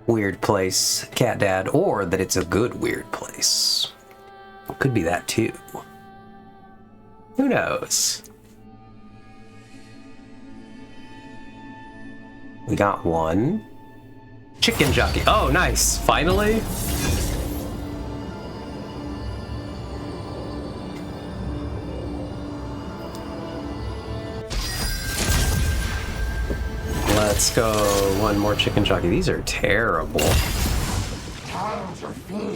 weird place, Cat Dad, or that it's a good weird place. Could be that too. Who knows? We got one. Chicken jockey. Oh, nice. Finally. Let's go. One more chicken jockey. These are terrible.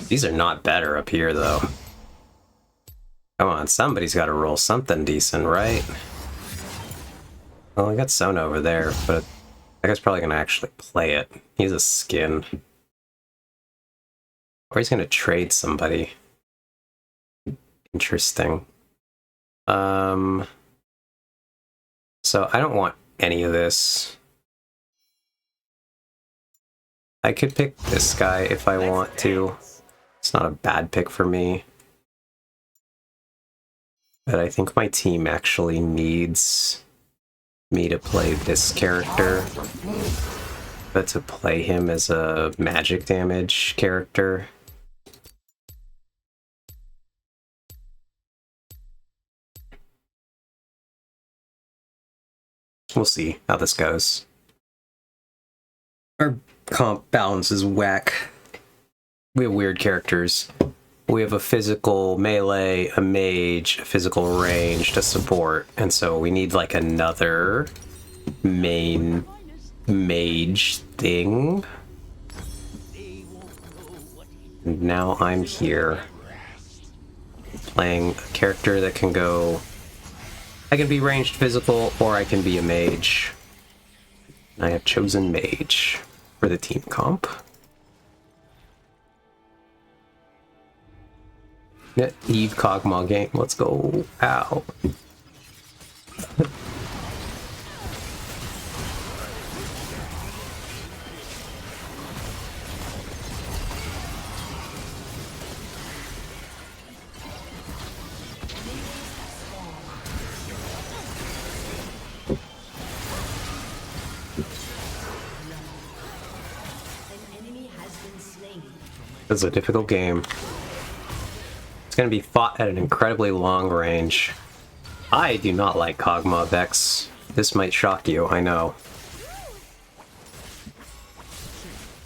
These are not better up here, though. Come on, somebody's got to roll something decent, right? Well, we got Sona over there, but that guy's probably going to actually play it. He's a skin. Or he's going to trade somebody. Interesting. So I don't want any of this. I could pick this guy if I want to. It's not a bad pick for me. But I think my team actually needs me to play this character, but to play him as a magic damage character. We'll see how this goes. Our comp balance is whack. We have weird characters. We have a physical melee, a mage, a physical range to support, and so we need like another main mage thing. And now I'm here playing a character that can go, I can be ranged physical or I can be a mage. I have chosen mage for the team comp. Yeah, Eve Kog'Maw game. Let's go. Ow. An enemy has been slain. This is a difficult game. It's going to be fought at an incredibly long range. I do not like Kog'Maw Vex. This might shock you, I know.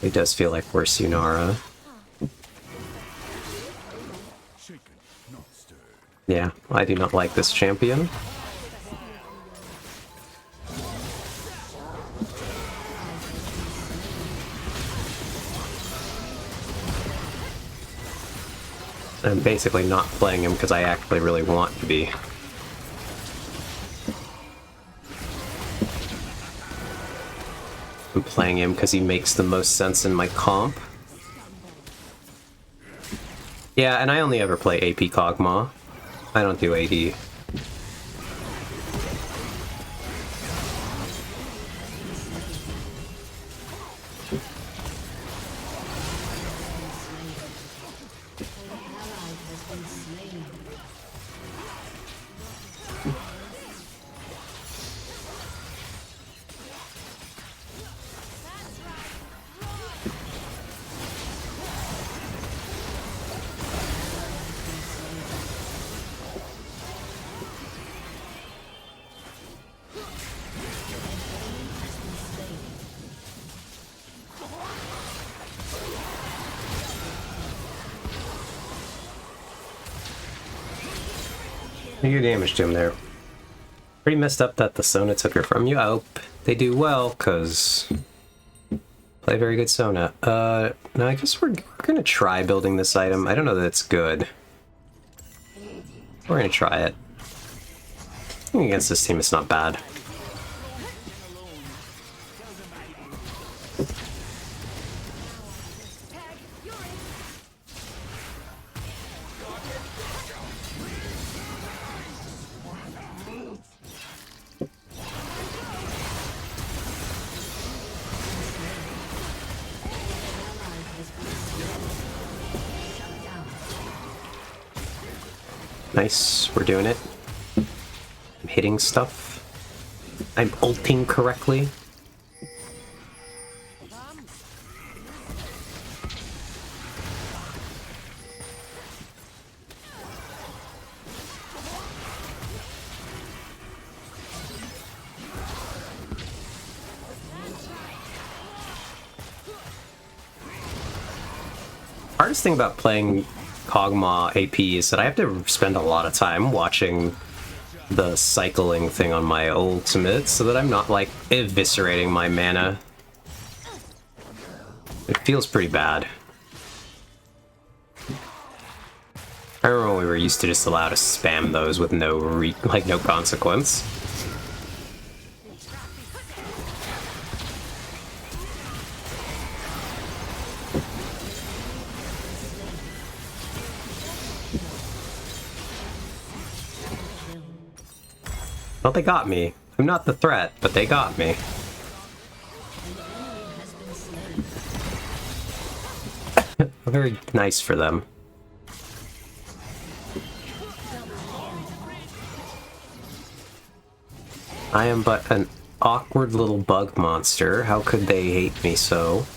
It does feel like we're Sunara. Yeah, I do not like this champion. I'm basically not playing him because I actually really want to be. I'm playing him because he makes the most sense in my comp. Yeah, and I only ever play AP Kog'Maw. I don't do AD. You damaged him there. Pretty messed up that the Sona took her from you. I hope they do well, because play very good Sona. No, I guess we're gonna try building this item. I don't know that it's good. We're gonna try it. I think against this team, it's not bad. Nice, we're doing it. I'm hitting stuff. I'm ulting correctly. Hardest thing about playing Kog'Maw AP is that I have to spend a lot of time watching the cycling thing on my ultimate so that I'm not, like, eviscerating my mana. It feels pretty bad. I remember when we were used to just allow to spam those with no no consequence. Well, they got me. I'm not the threat, but they got me. Very nice for them. I am but an awkward little bug monster. How could they hate me so?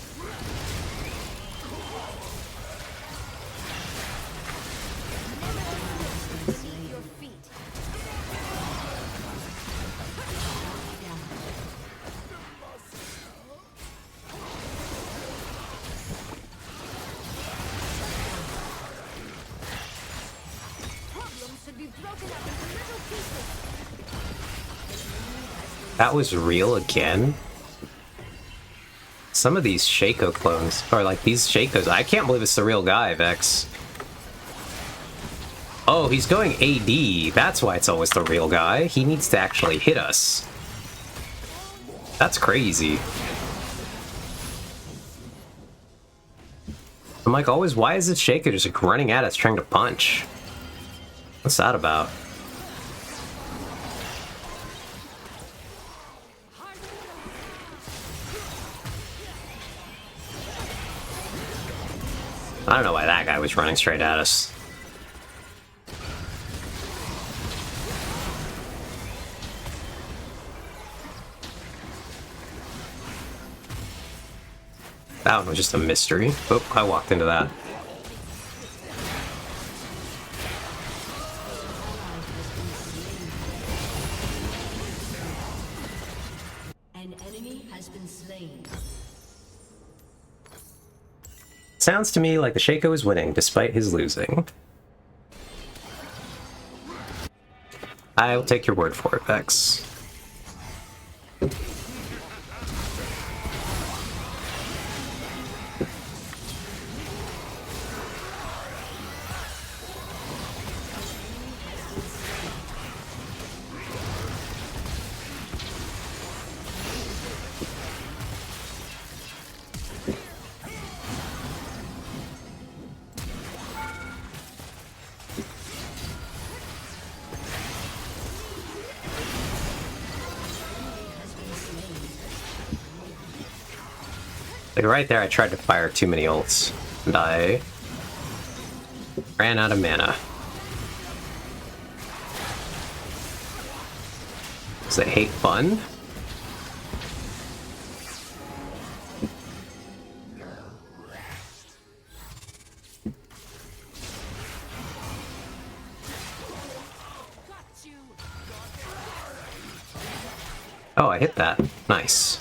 That was real again? Some of these Shaco clones, or like these Shacos, I can't believe it's the real guy, Vex. Oh, he's going AD. That's why it's always the real guy. He needs to actually hit us. That's crazy. I'm like, always, why is this Shaco just like running at us trying to punch? What's that about? I don't know why that guy was running straight at us. That one was just a mystery. Oh, I walked into that. been slain. Sounds to me like the Shaco is winning, despite his losing. I will take your word for it, Vex. Like right there, I tried to fire too many ults, and I ran out of mana. Does it hate fun? Oh, I hit that. Nice.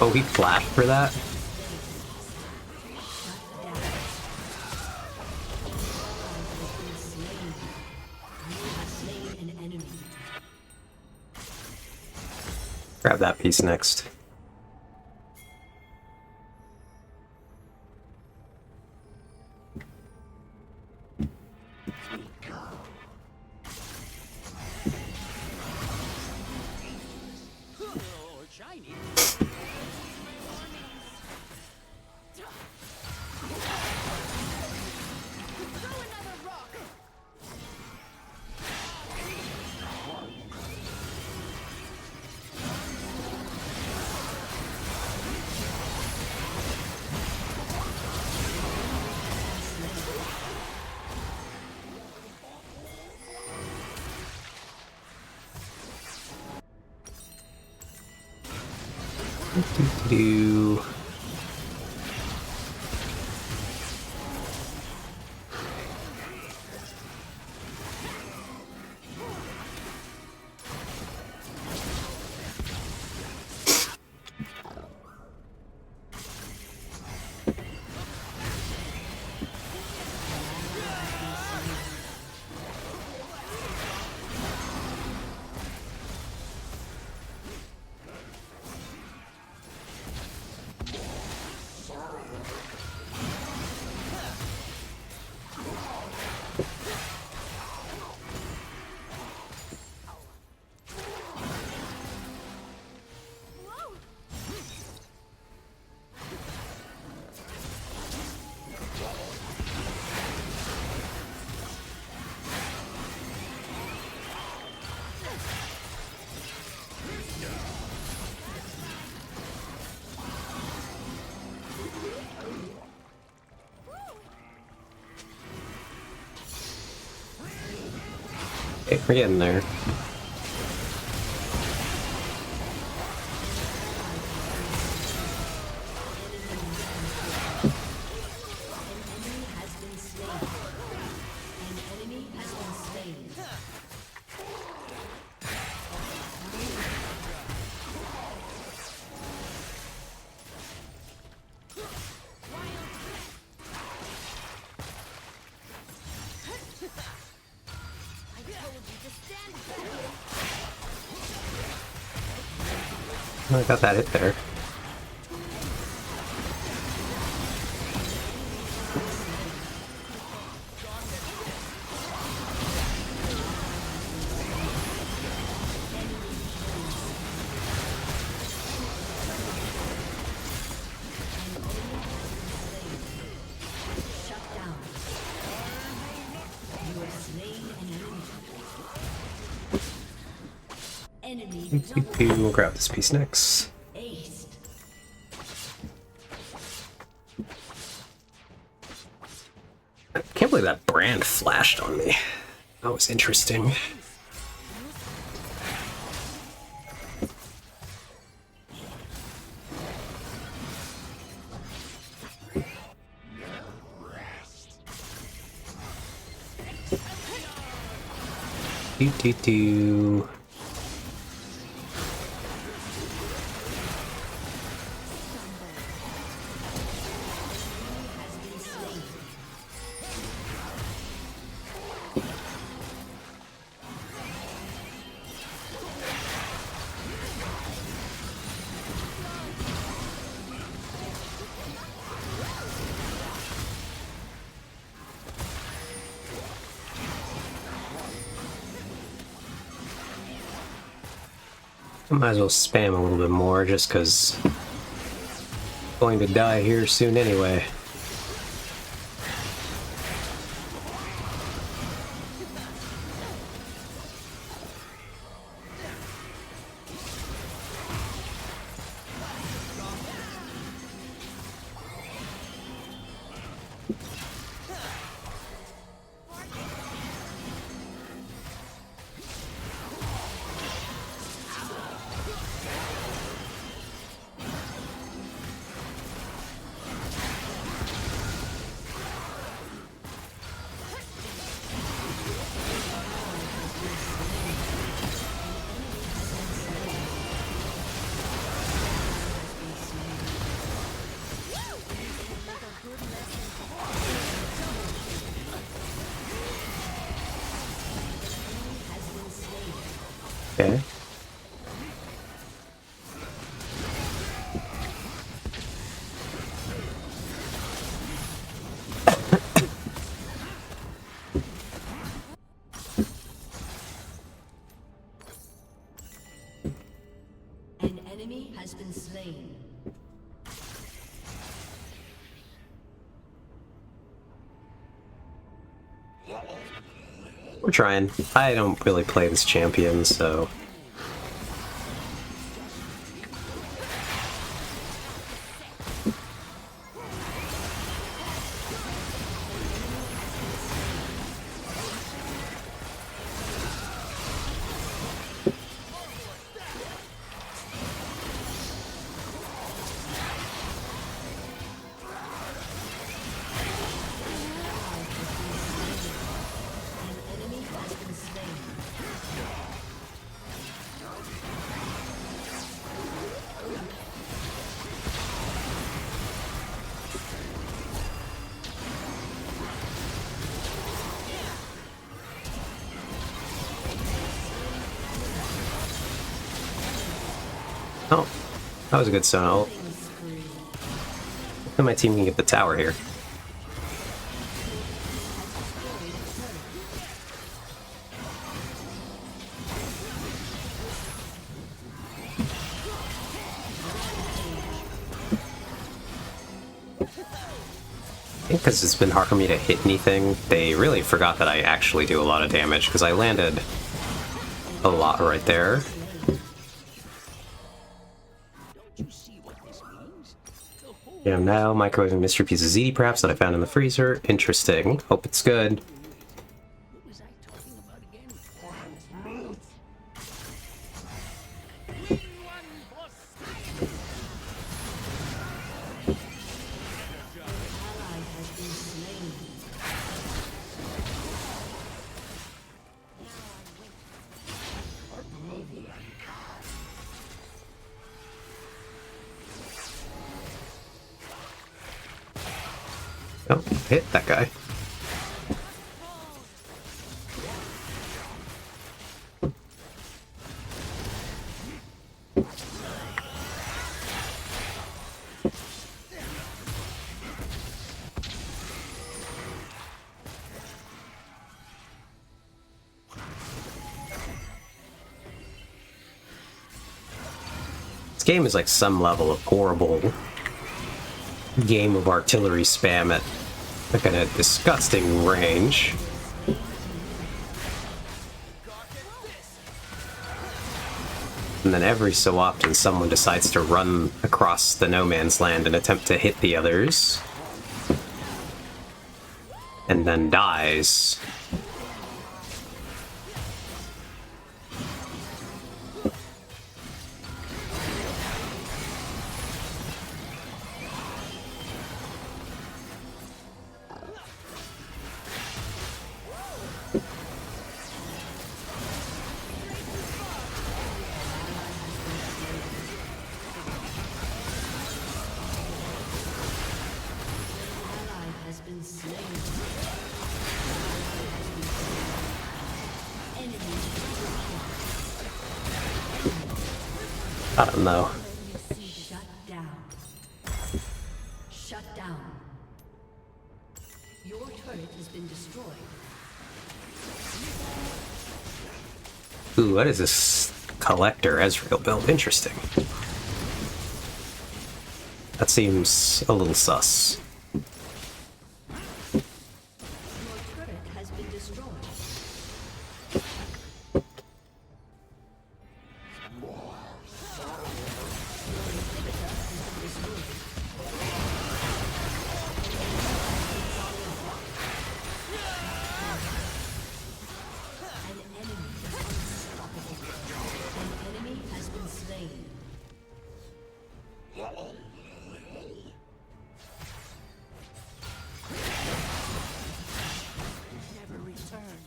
Oh, he flashed for that? Grab that piece next. Do. Okay, we're getting there. I got that hit there. We'll grab this piece next. I can't believe that brand flashed on me. That was interesting. Do. I might as well spam a little bit more just because I'm going to die here soon anyway. Okay. An enemy has been slain. We're trying. I don't really play this champion, so... Oh, that was a good stun ult. And my team can get the tower here. I think because it's been hard for me to hit anything, they really forgot that I actually do a lot of damage, because I landed a lot right there. Yeah, now microwaving mystery piece of ZD perhaps that I found in the freezer. Interesting. Hope it's good. Oh, hit that guy. This game is like some level of horrible game of artillery spam at a kind of disgusting range. And then every so often someone decides to run across the no man's land and attempt to hit the others. And then dies. I don't know. Shut down. Shut down. Your turret has been destroyed. Ooh, what is this collector Ezreal build? Interesting. That seems a little sus. Your turret has been destroyed. An enemy has been slain. Never return.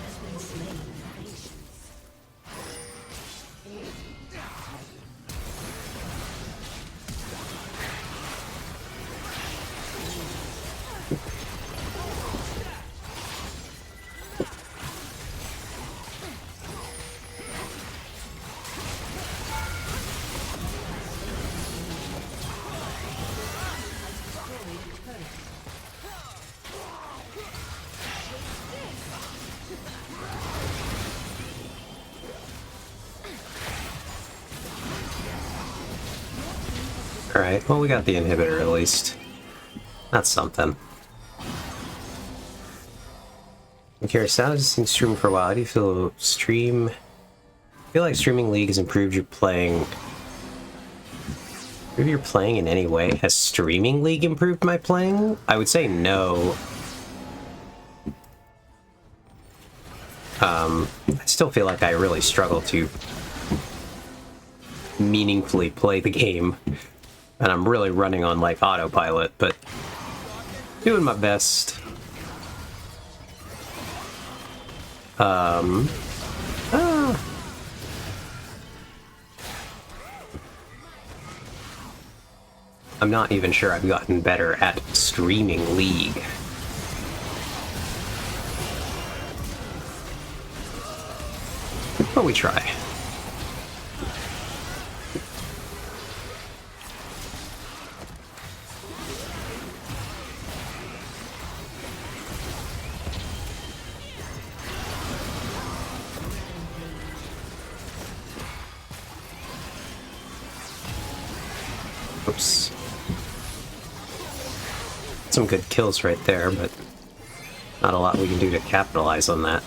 Has been slain. Alright, well we got the inhibitor at least. That's something. I'm curious, now just been streaming for a while. How do you feel stream? I feel like streaming League has improved your playing. If you're playing in any way, has streaming League improved my playing? I would say no. I still feel like I really struggle to meaningfully play the game. And I'm really running on like autopilot, but doing my best. I'm not even sure I've gotten better at streaming League. But we try. Oops. Some good kills right there, but not a lot we can do to capitalize on that.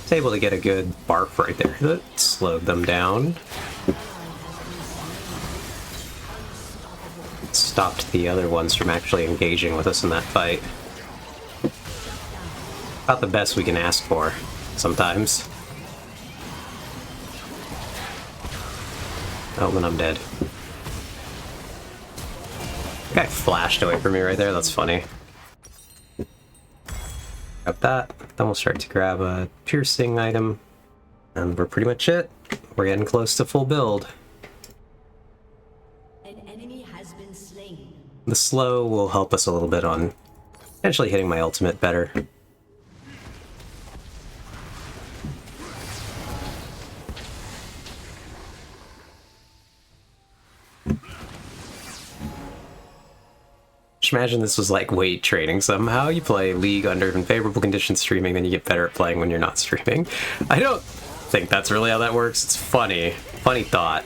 Was able to get a good barf right there. That slowed them down. Stopped the other ones from actually engaging with us in that fight. About the best we can ask for, sometimes. Oh, then I'm dead. Guy flashed away from me right there, that's funny. Grab that, then we'll start to grab a piercing item. And we're pretty much it. We're getting close to full build. An enemy has been slain. The slow will help us a little bit on potentially hitting my ultimate better. Just imagine this was like weight training somehow. You play League under unfavorable conditions streaming, then you get better at playing when you're not streaming. I don't think that's really how that works. It's funny. Funny thought.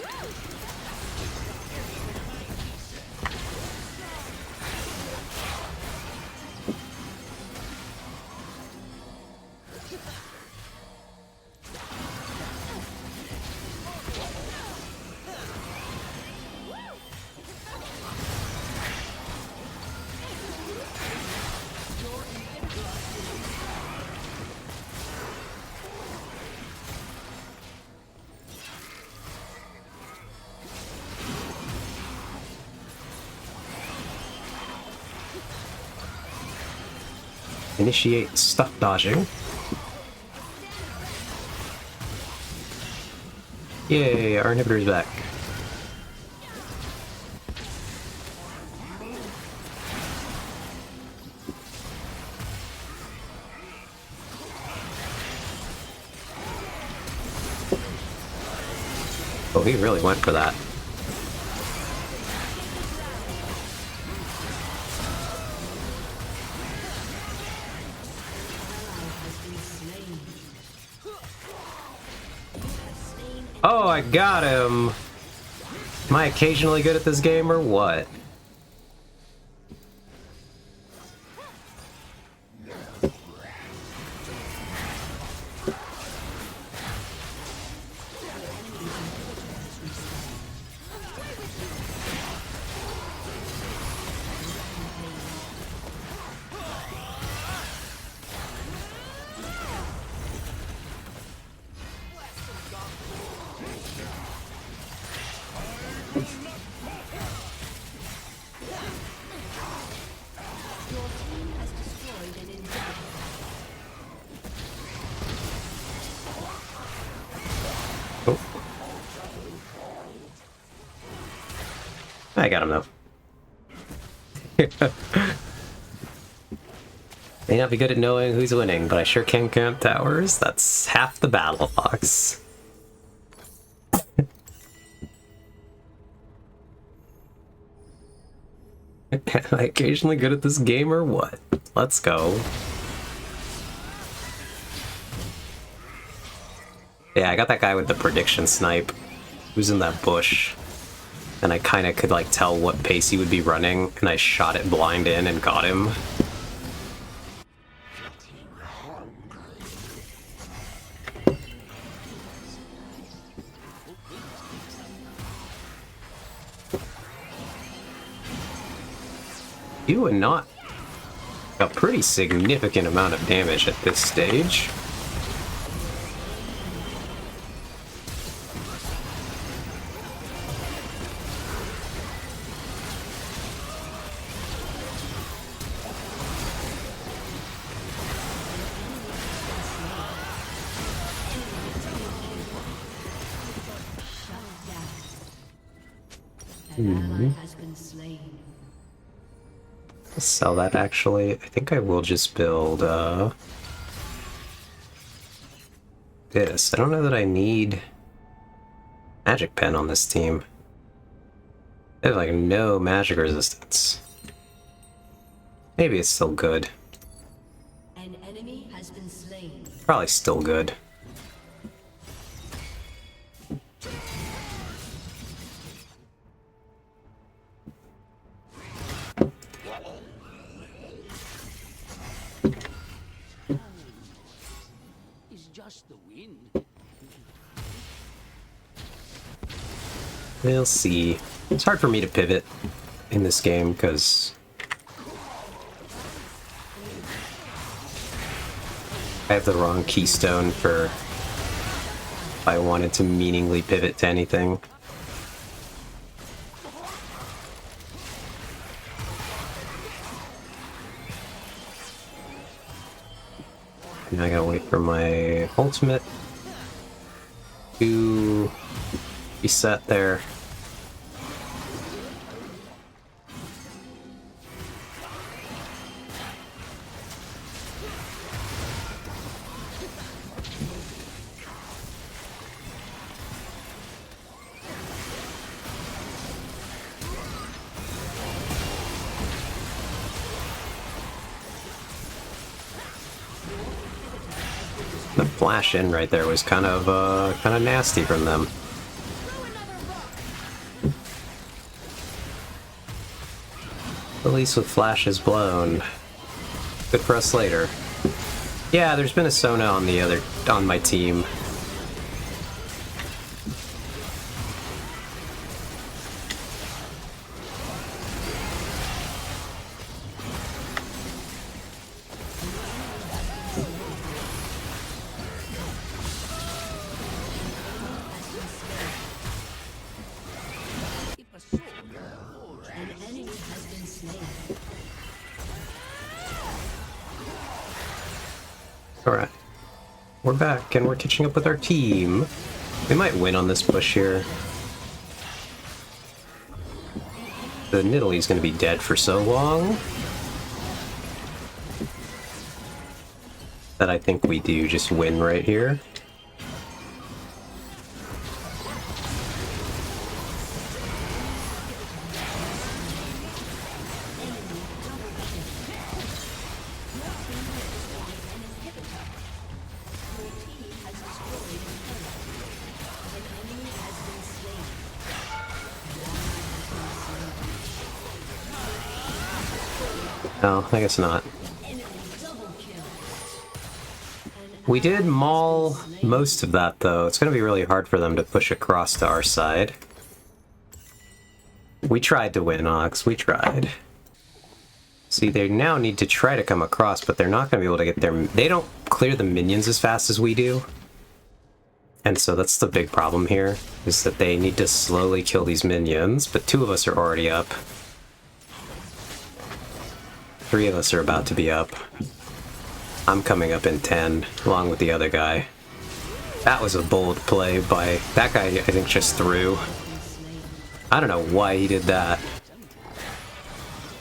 Initiate stuff dodging. Yay, our inhibitor's back. Oh, he really went for that. Oh, I got him! Am I occasionally good at this game or what? Oh. I got him though. May not be good at knowing who's winning, but I sure can count towers. That's half the battle box. Am I occasionally good at this game or what? Let's go. Yeah, I got that guy with the prediction snipe who's in that bush. And I kind of could like tell what pace he would be running, and I shot it blind in and got him. Doing not a pretty significant amount of damage at this stage. An ally has been slain. Let's sell that actually. I think I will just build this. I don't know that I need magic pen on this team. They have like no magic resistance. Maybe it's still good. An enemy has been slain. Probably still good. It's just the wind. We'll see. It's hard for me to pivot in this game because I have the wrong keystone for if I wanted to meaningly pivot to anything. Now I gotta wait for my ultimate to be set there. The flash in right there was kind of nasty from them. At least with flashes blown. Good for us later. Yeah, there's been a Sona on my team. An enemy has been slain. Alright. We're back and we're catching up with our team. We might win on this push here. The Nidalee's gonna be dead for so long that I think we do just win right here. No, I guess not. We did maul most of that, though. It's going to be really hard for them to push across to our side. We tried to win, Ox. We tried. See, they now need to try to come across, but they're not going to be able to get their... They don't clear the minions as fast as we do. And so that's the big problem here, is that they need to slowly kill these minions, but 2 of us are already up. 3 of us are about to be up. I'm coming up in 10, along with the other guy. That was a bold play by... That guy, I think, just threw. I don't know why he did that.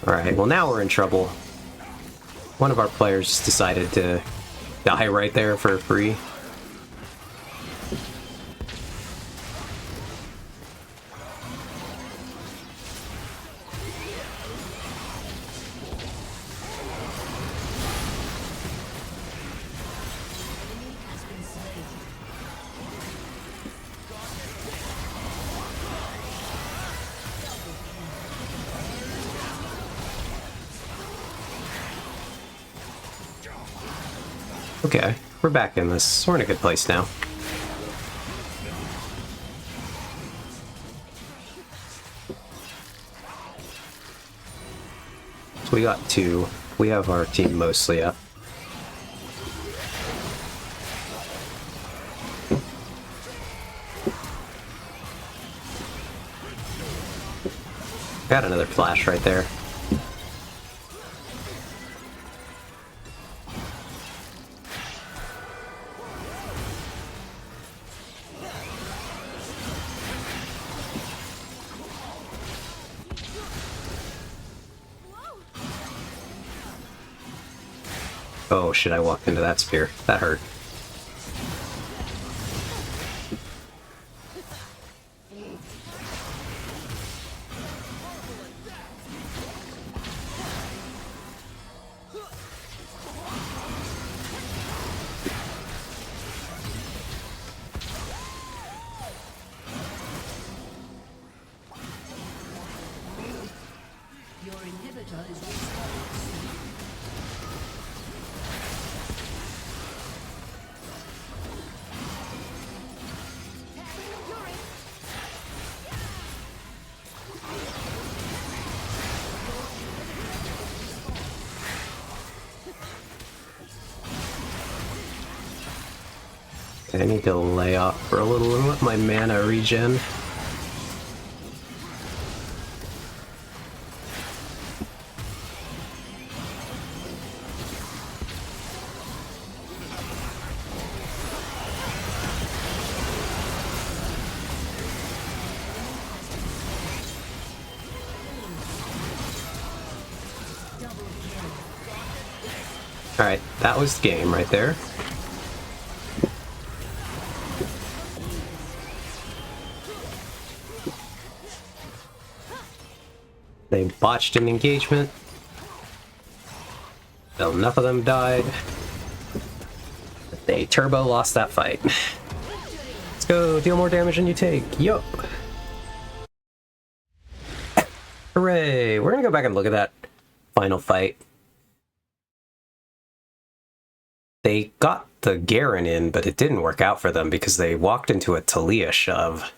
Alright, well now we're in trouble. One of our players just decided to die right there for free. Okay, we're back in this. We're in a good place now. So we got 2. We have our team mostly up. Got another flash right there. Oh shit, I walked into that spear. That hurt. Your inhibitor is restored. I need to lay off for a little and let my mana regen. Alright, that was the game right there. They botched an engagement. Well, enough of them died. They turbo lost that fight. Let's go, deal more damage than you take. Yup. Hooray! We're gonna go back and look at that final fight. They got the Garen in, but it didn't work out for them because they walked into a Talia shove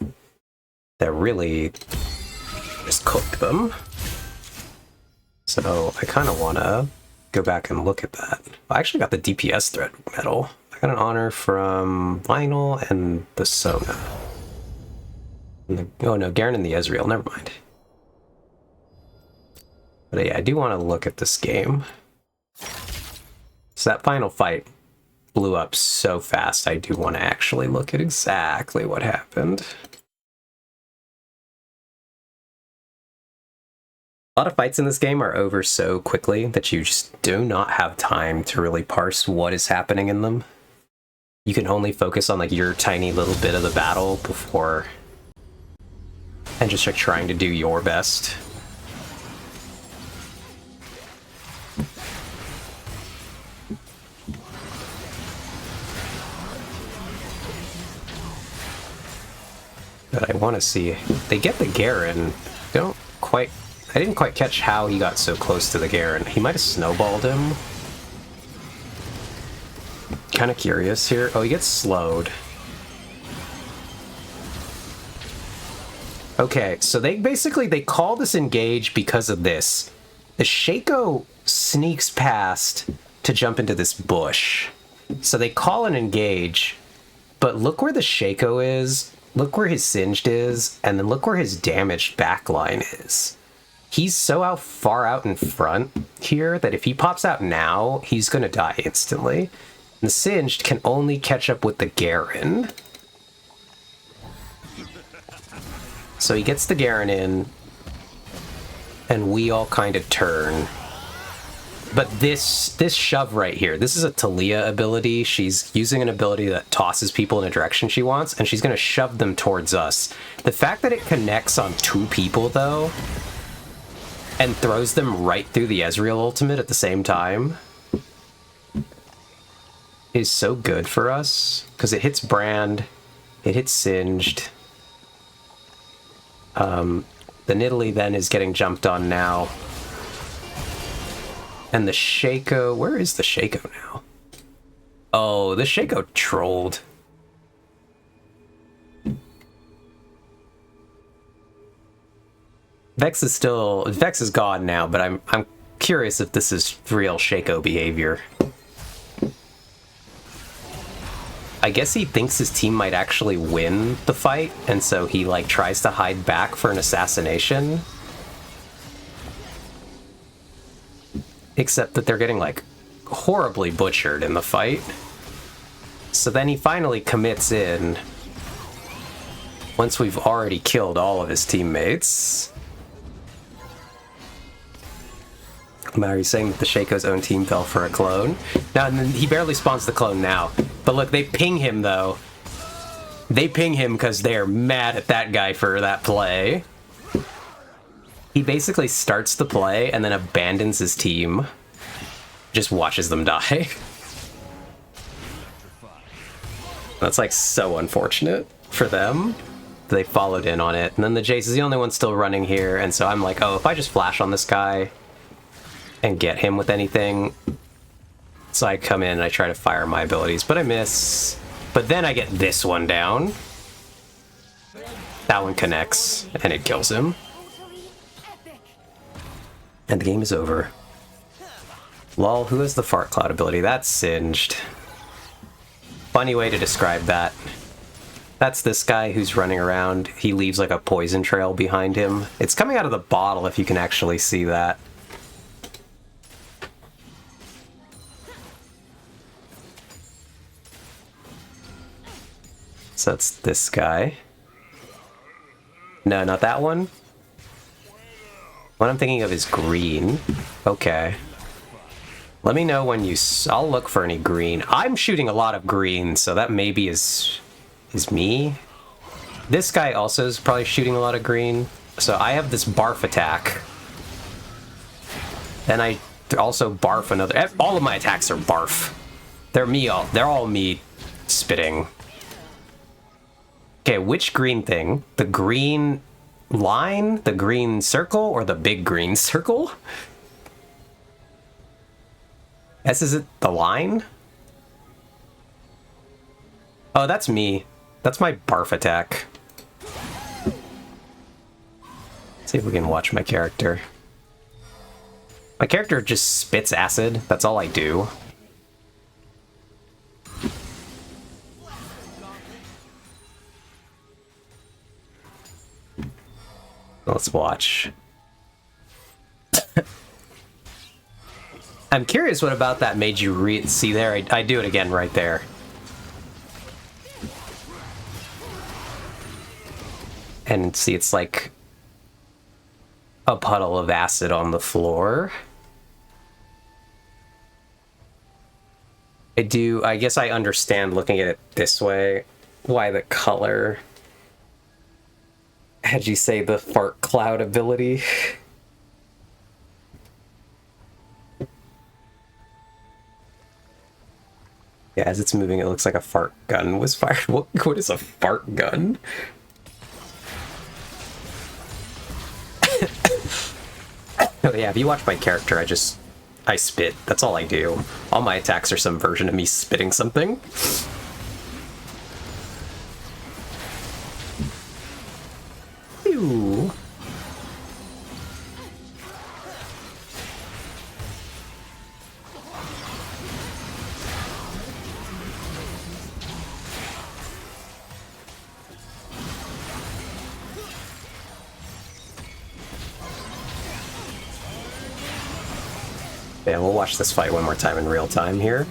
that really just cooked them. So I kind of want to go back and look at that. I actually got the DPS thread medal. I got an honor from Lionel and the Sona. Oh no, Garen and the Ezreal, never mind. But yeah, I do want to look at this game. So that final fight, blew up so fast, I do want to actually look at exactly what happened. A lot of fights in this game are over so quickly that you just do not have time to really parse what is happening in them. You can only focus on like your tiny little bit of the battle before, and just like trying to do your best. But I want to see, they get the Garen. I didn't quite catch how he got so close to the Garen. He might have snowballed him. Kind of curious here. Oh, he gets slowed. Okay, so they call this engage because of this. The Shaco sneaks past to jump into this bush. So they call an engage, but look where the Shaco is, look where his singed is, and then look where his damaged backline is. He's so far out in front here that if he pops out now, he's going to die instantly. The Singed can only catch up with the Garen. So he gets the Garen in, and we all kind of turn. But this shove right here, this is a Talia ability. She's using an ability that tosses people in a direction she wants, and she's going to shove them towards us. The fact that it connects on 2 people, though, and throws them right through the Ezreal ultimate at the same time is so good for us, because it hits Brand, it hits Singed. The Nidalee then is getting jumped on now. And the Shaco, where is the Shaco now? Oh, the Shaco trolled. Vex is gone now, but I'm curious if this is real Shaco behavior. I guess he thinks his team might actually win the fight, and so he like tries to hide back for an assassination. Except that they're getting like horribly butchered in the fight. So then he finally commits in once we've already killed all of his teammates. Now he's saying that the Shaco's own team fell for a clone. Now, he barely spawns the clone now. But look, they ping him, though. They ping him because they're mad at that guy for that play. He basically starts the play and then abandons his team. Just watches them die. That's, like, so unfortunate for them. They followed in on it. And then the Jace is the only one still running here. And so I'm like, oh, if I just flash on this guy and get him with anything. So I come in and I try to fire my abilities, but I miss. But then I get this one down. That one connects, and it kills him. And the game is over. Lol, who has the fart cloud ability? That's Singed. Funny way to describe that. That's this guy who's running around. He leaves like a poison trail behind him. It's coming out of the bottle if you can actually see that. So that's this guy. No, not that one. What I'm thinking of is green. Okay. Let me know when I'll look for any green. I'm shooting a lot of green, so that maybe is me. This guy also is probably shooting a lot of green. So I have this barf attack. Then I also barf another. All of my attacks are barf. They're all me spitting. Okay, which green thing? The green line, the green circle, or the big green circle? Is it the line? Oh, that's me. That's my barf attack. Let's see if we can watch my character. My character just spits acid. That's all I do. Let's watch. I'm curious what about that made you see there. I do it again right there. And see, it's like a puddle of acid on the floor. I guess I understand looking at it this way, why the color, how'd you say, the fart cloud ability? Yeah, as it's moving, it looks like a fart gun was fired. What is a fart gun? Oh yeah, if you watch my character, I spit. That's all I do. All my attacks are some version of me spitting something. Ew. Yeah, we'll watch this fight one more time in real time here.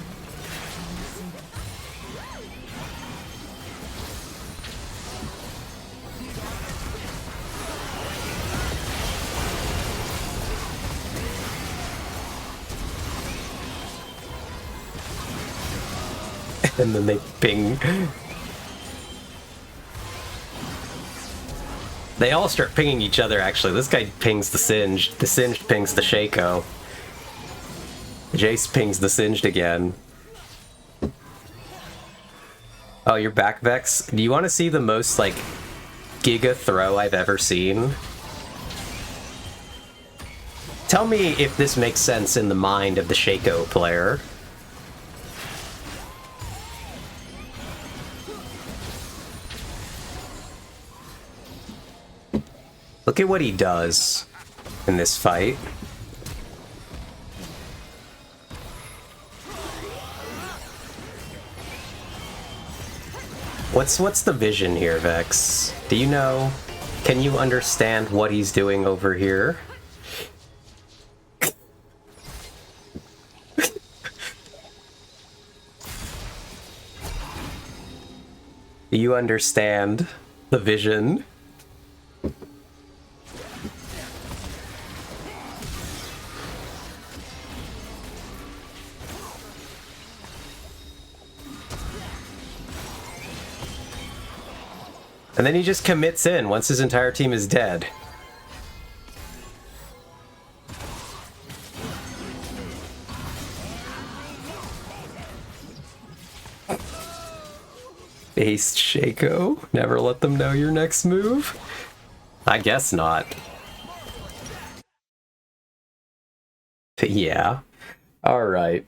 And then they ping. They all start pinging each other, actually. This guy pings the Singed. The Singed pings the Shaco. Jace pings the Singed again. Oh, you're back, Vex? Do you want to see the most, like, giga throw I've ever seen? Tell me if this makes sense in the mind of the Shaco player. Look at what he does in this fight. What's the vision here, Vex? Do you know? Can you understand what he's doing over here? Do you understand the vision? And then he just commits in once his entire team is dead. Based Shaco. Never let them know your next move? I guess not. But yeah. Alright.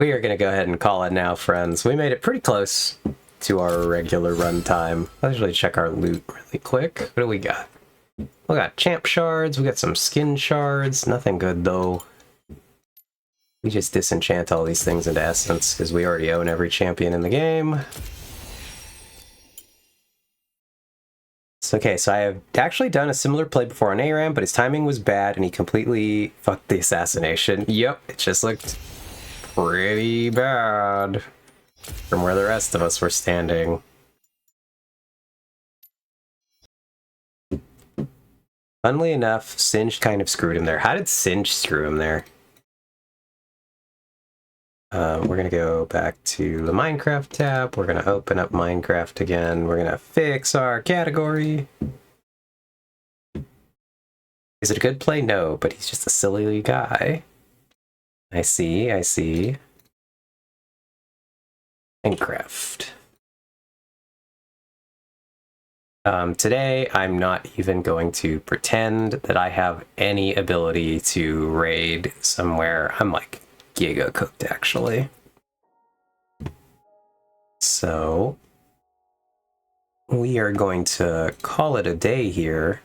We are going to go ahead and call it now, friends. We made it pretty close to our regular run time. I'll actually check our loot really quick. What do we got? We got champ shards, we got some skin shards, nothing good though. We just disenchant all these things into essence because we already own every champion in the game. Okay, so I have actually done a similar play before on ARAM, but his timing was bad and he completely fucked the assassination. Yep, it just looked pretty bad from where the rest of us were standing. Funnily enough, Singed kind of screwed him there. How did Singed screw him there? We're going to go back to the Minecraft tab. We're going to open up Minecraft again. We're going to fix our category. Is it a good play? No, but he's just a silly guy. I see, I see. Minecraft. Today, I'm not even going to pretend that I have any ability to raid somewhere. I'm like giga cooked, actually. So, we are going to call it a day here,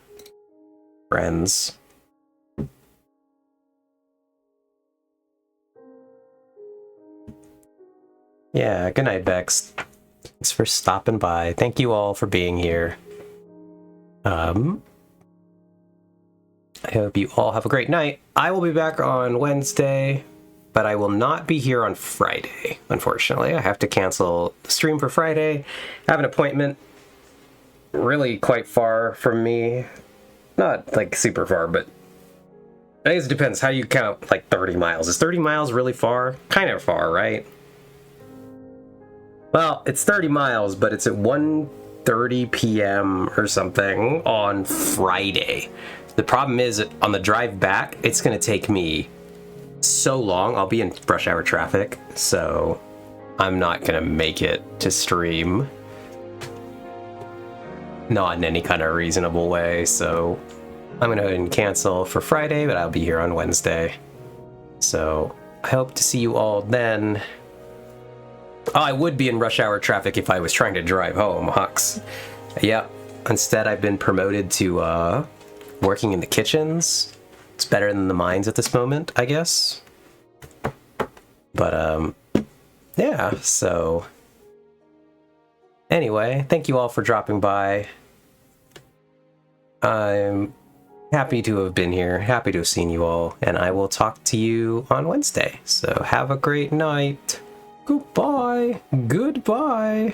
friends. Yeah, good night, Vex. Thanks for stopping by. Thank you all for being here. I hope you all have a great night. I will be back on Wednesday, but I will not be here on Friday, unfortunately. I have to cancel the stream for Friday. I have an appointment really quite far from me. Not like super far, but I guess it depends how you count, like 30 miles. Is 30 miles really far? Kind of far, right? Well, it's 30 miles, but it's at 1:30 p.m. or something on Friday. The problem is that on the drive back, it's going to take me so long. I'll be in rush hour traffic, so I'm not going to make it to stream. Not in any kind of reasonable way, so I'm going to go ahead and cancel for Friday, but I'll be here on Wednesday. So I hope to see you all then. Oh, I would be in rush hour traffic if I was trying to drive home, Hux. Yep. Instead, I've been promoted to working in the kitchens. It's better than the mines at this moment, I guess. But, yeah, so... Anyway, thank you all for dropping by. I'm happy to have been here, happy to have seen you all, and I will talk to you on Wednesday. So have a great night. Goodbye. Goodbye.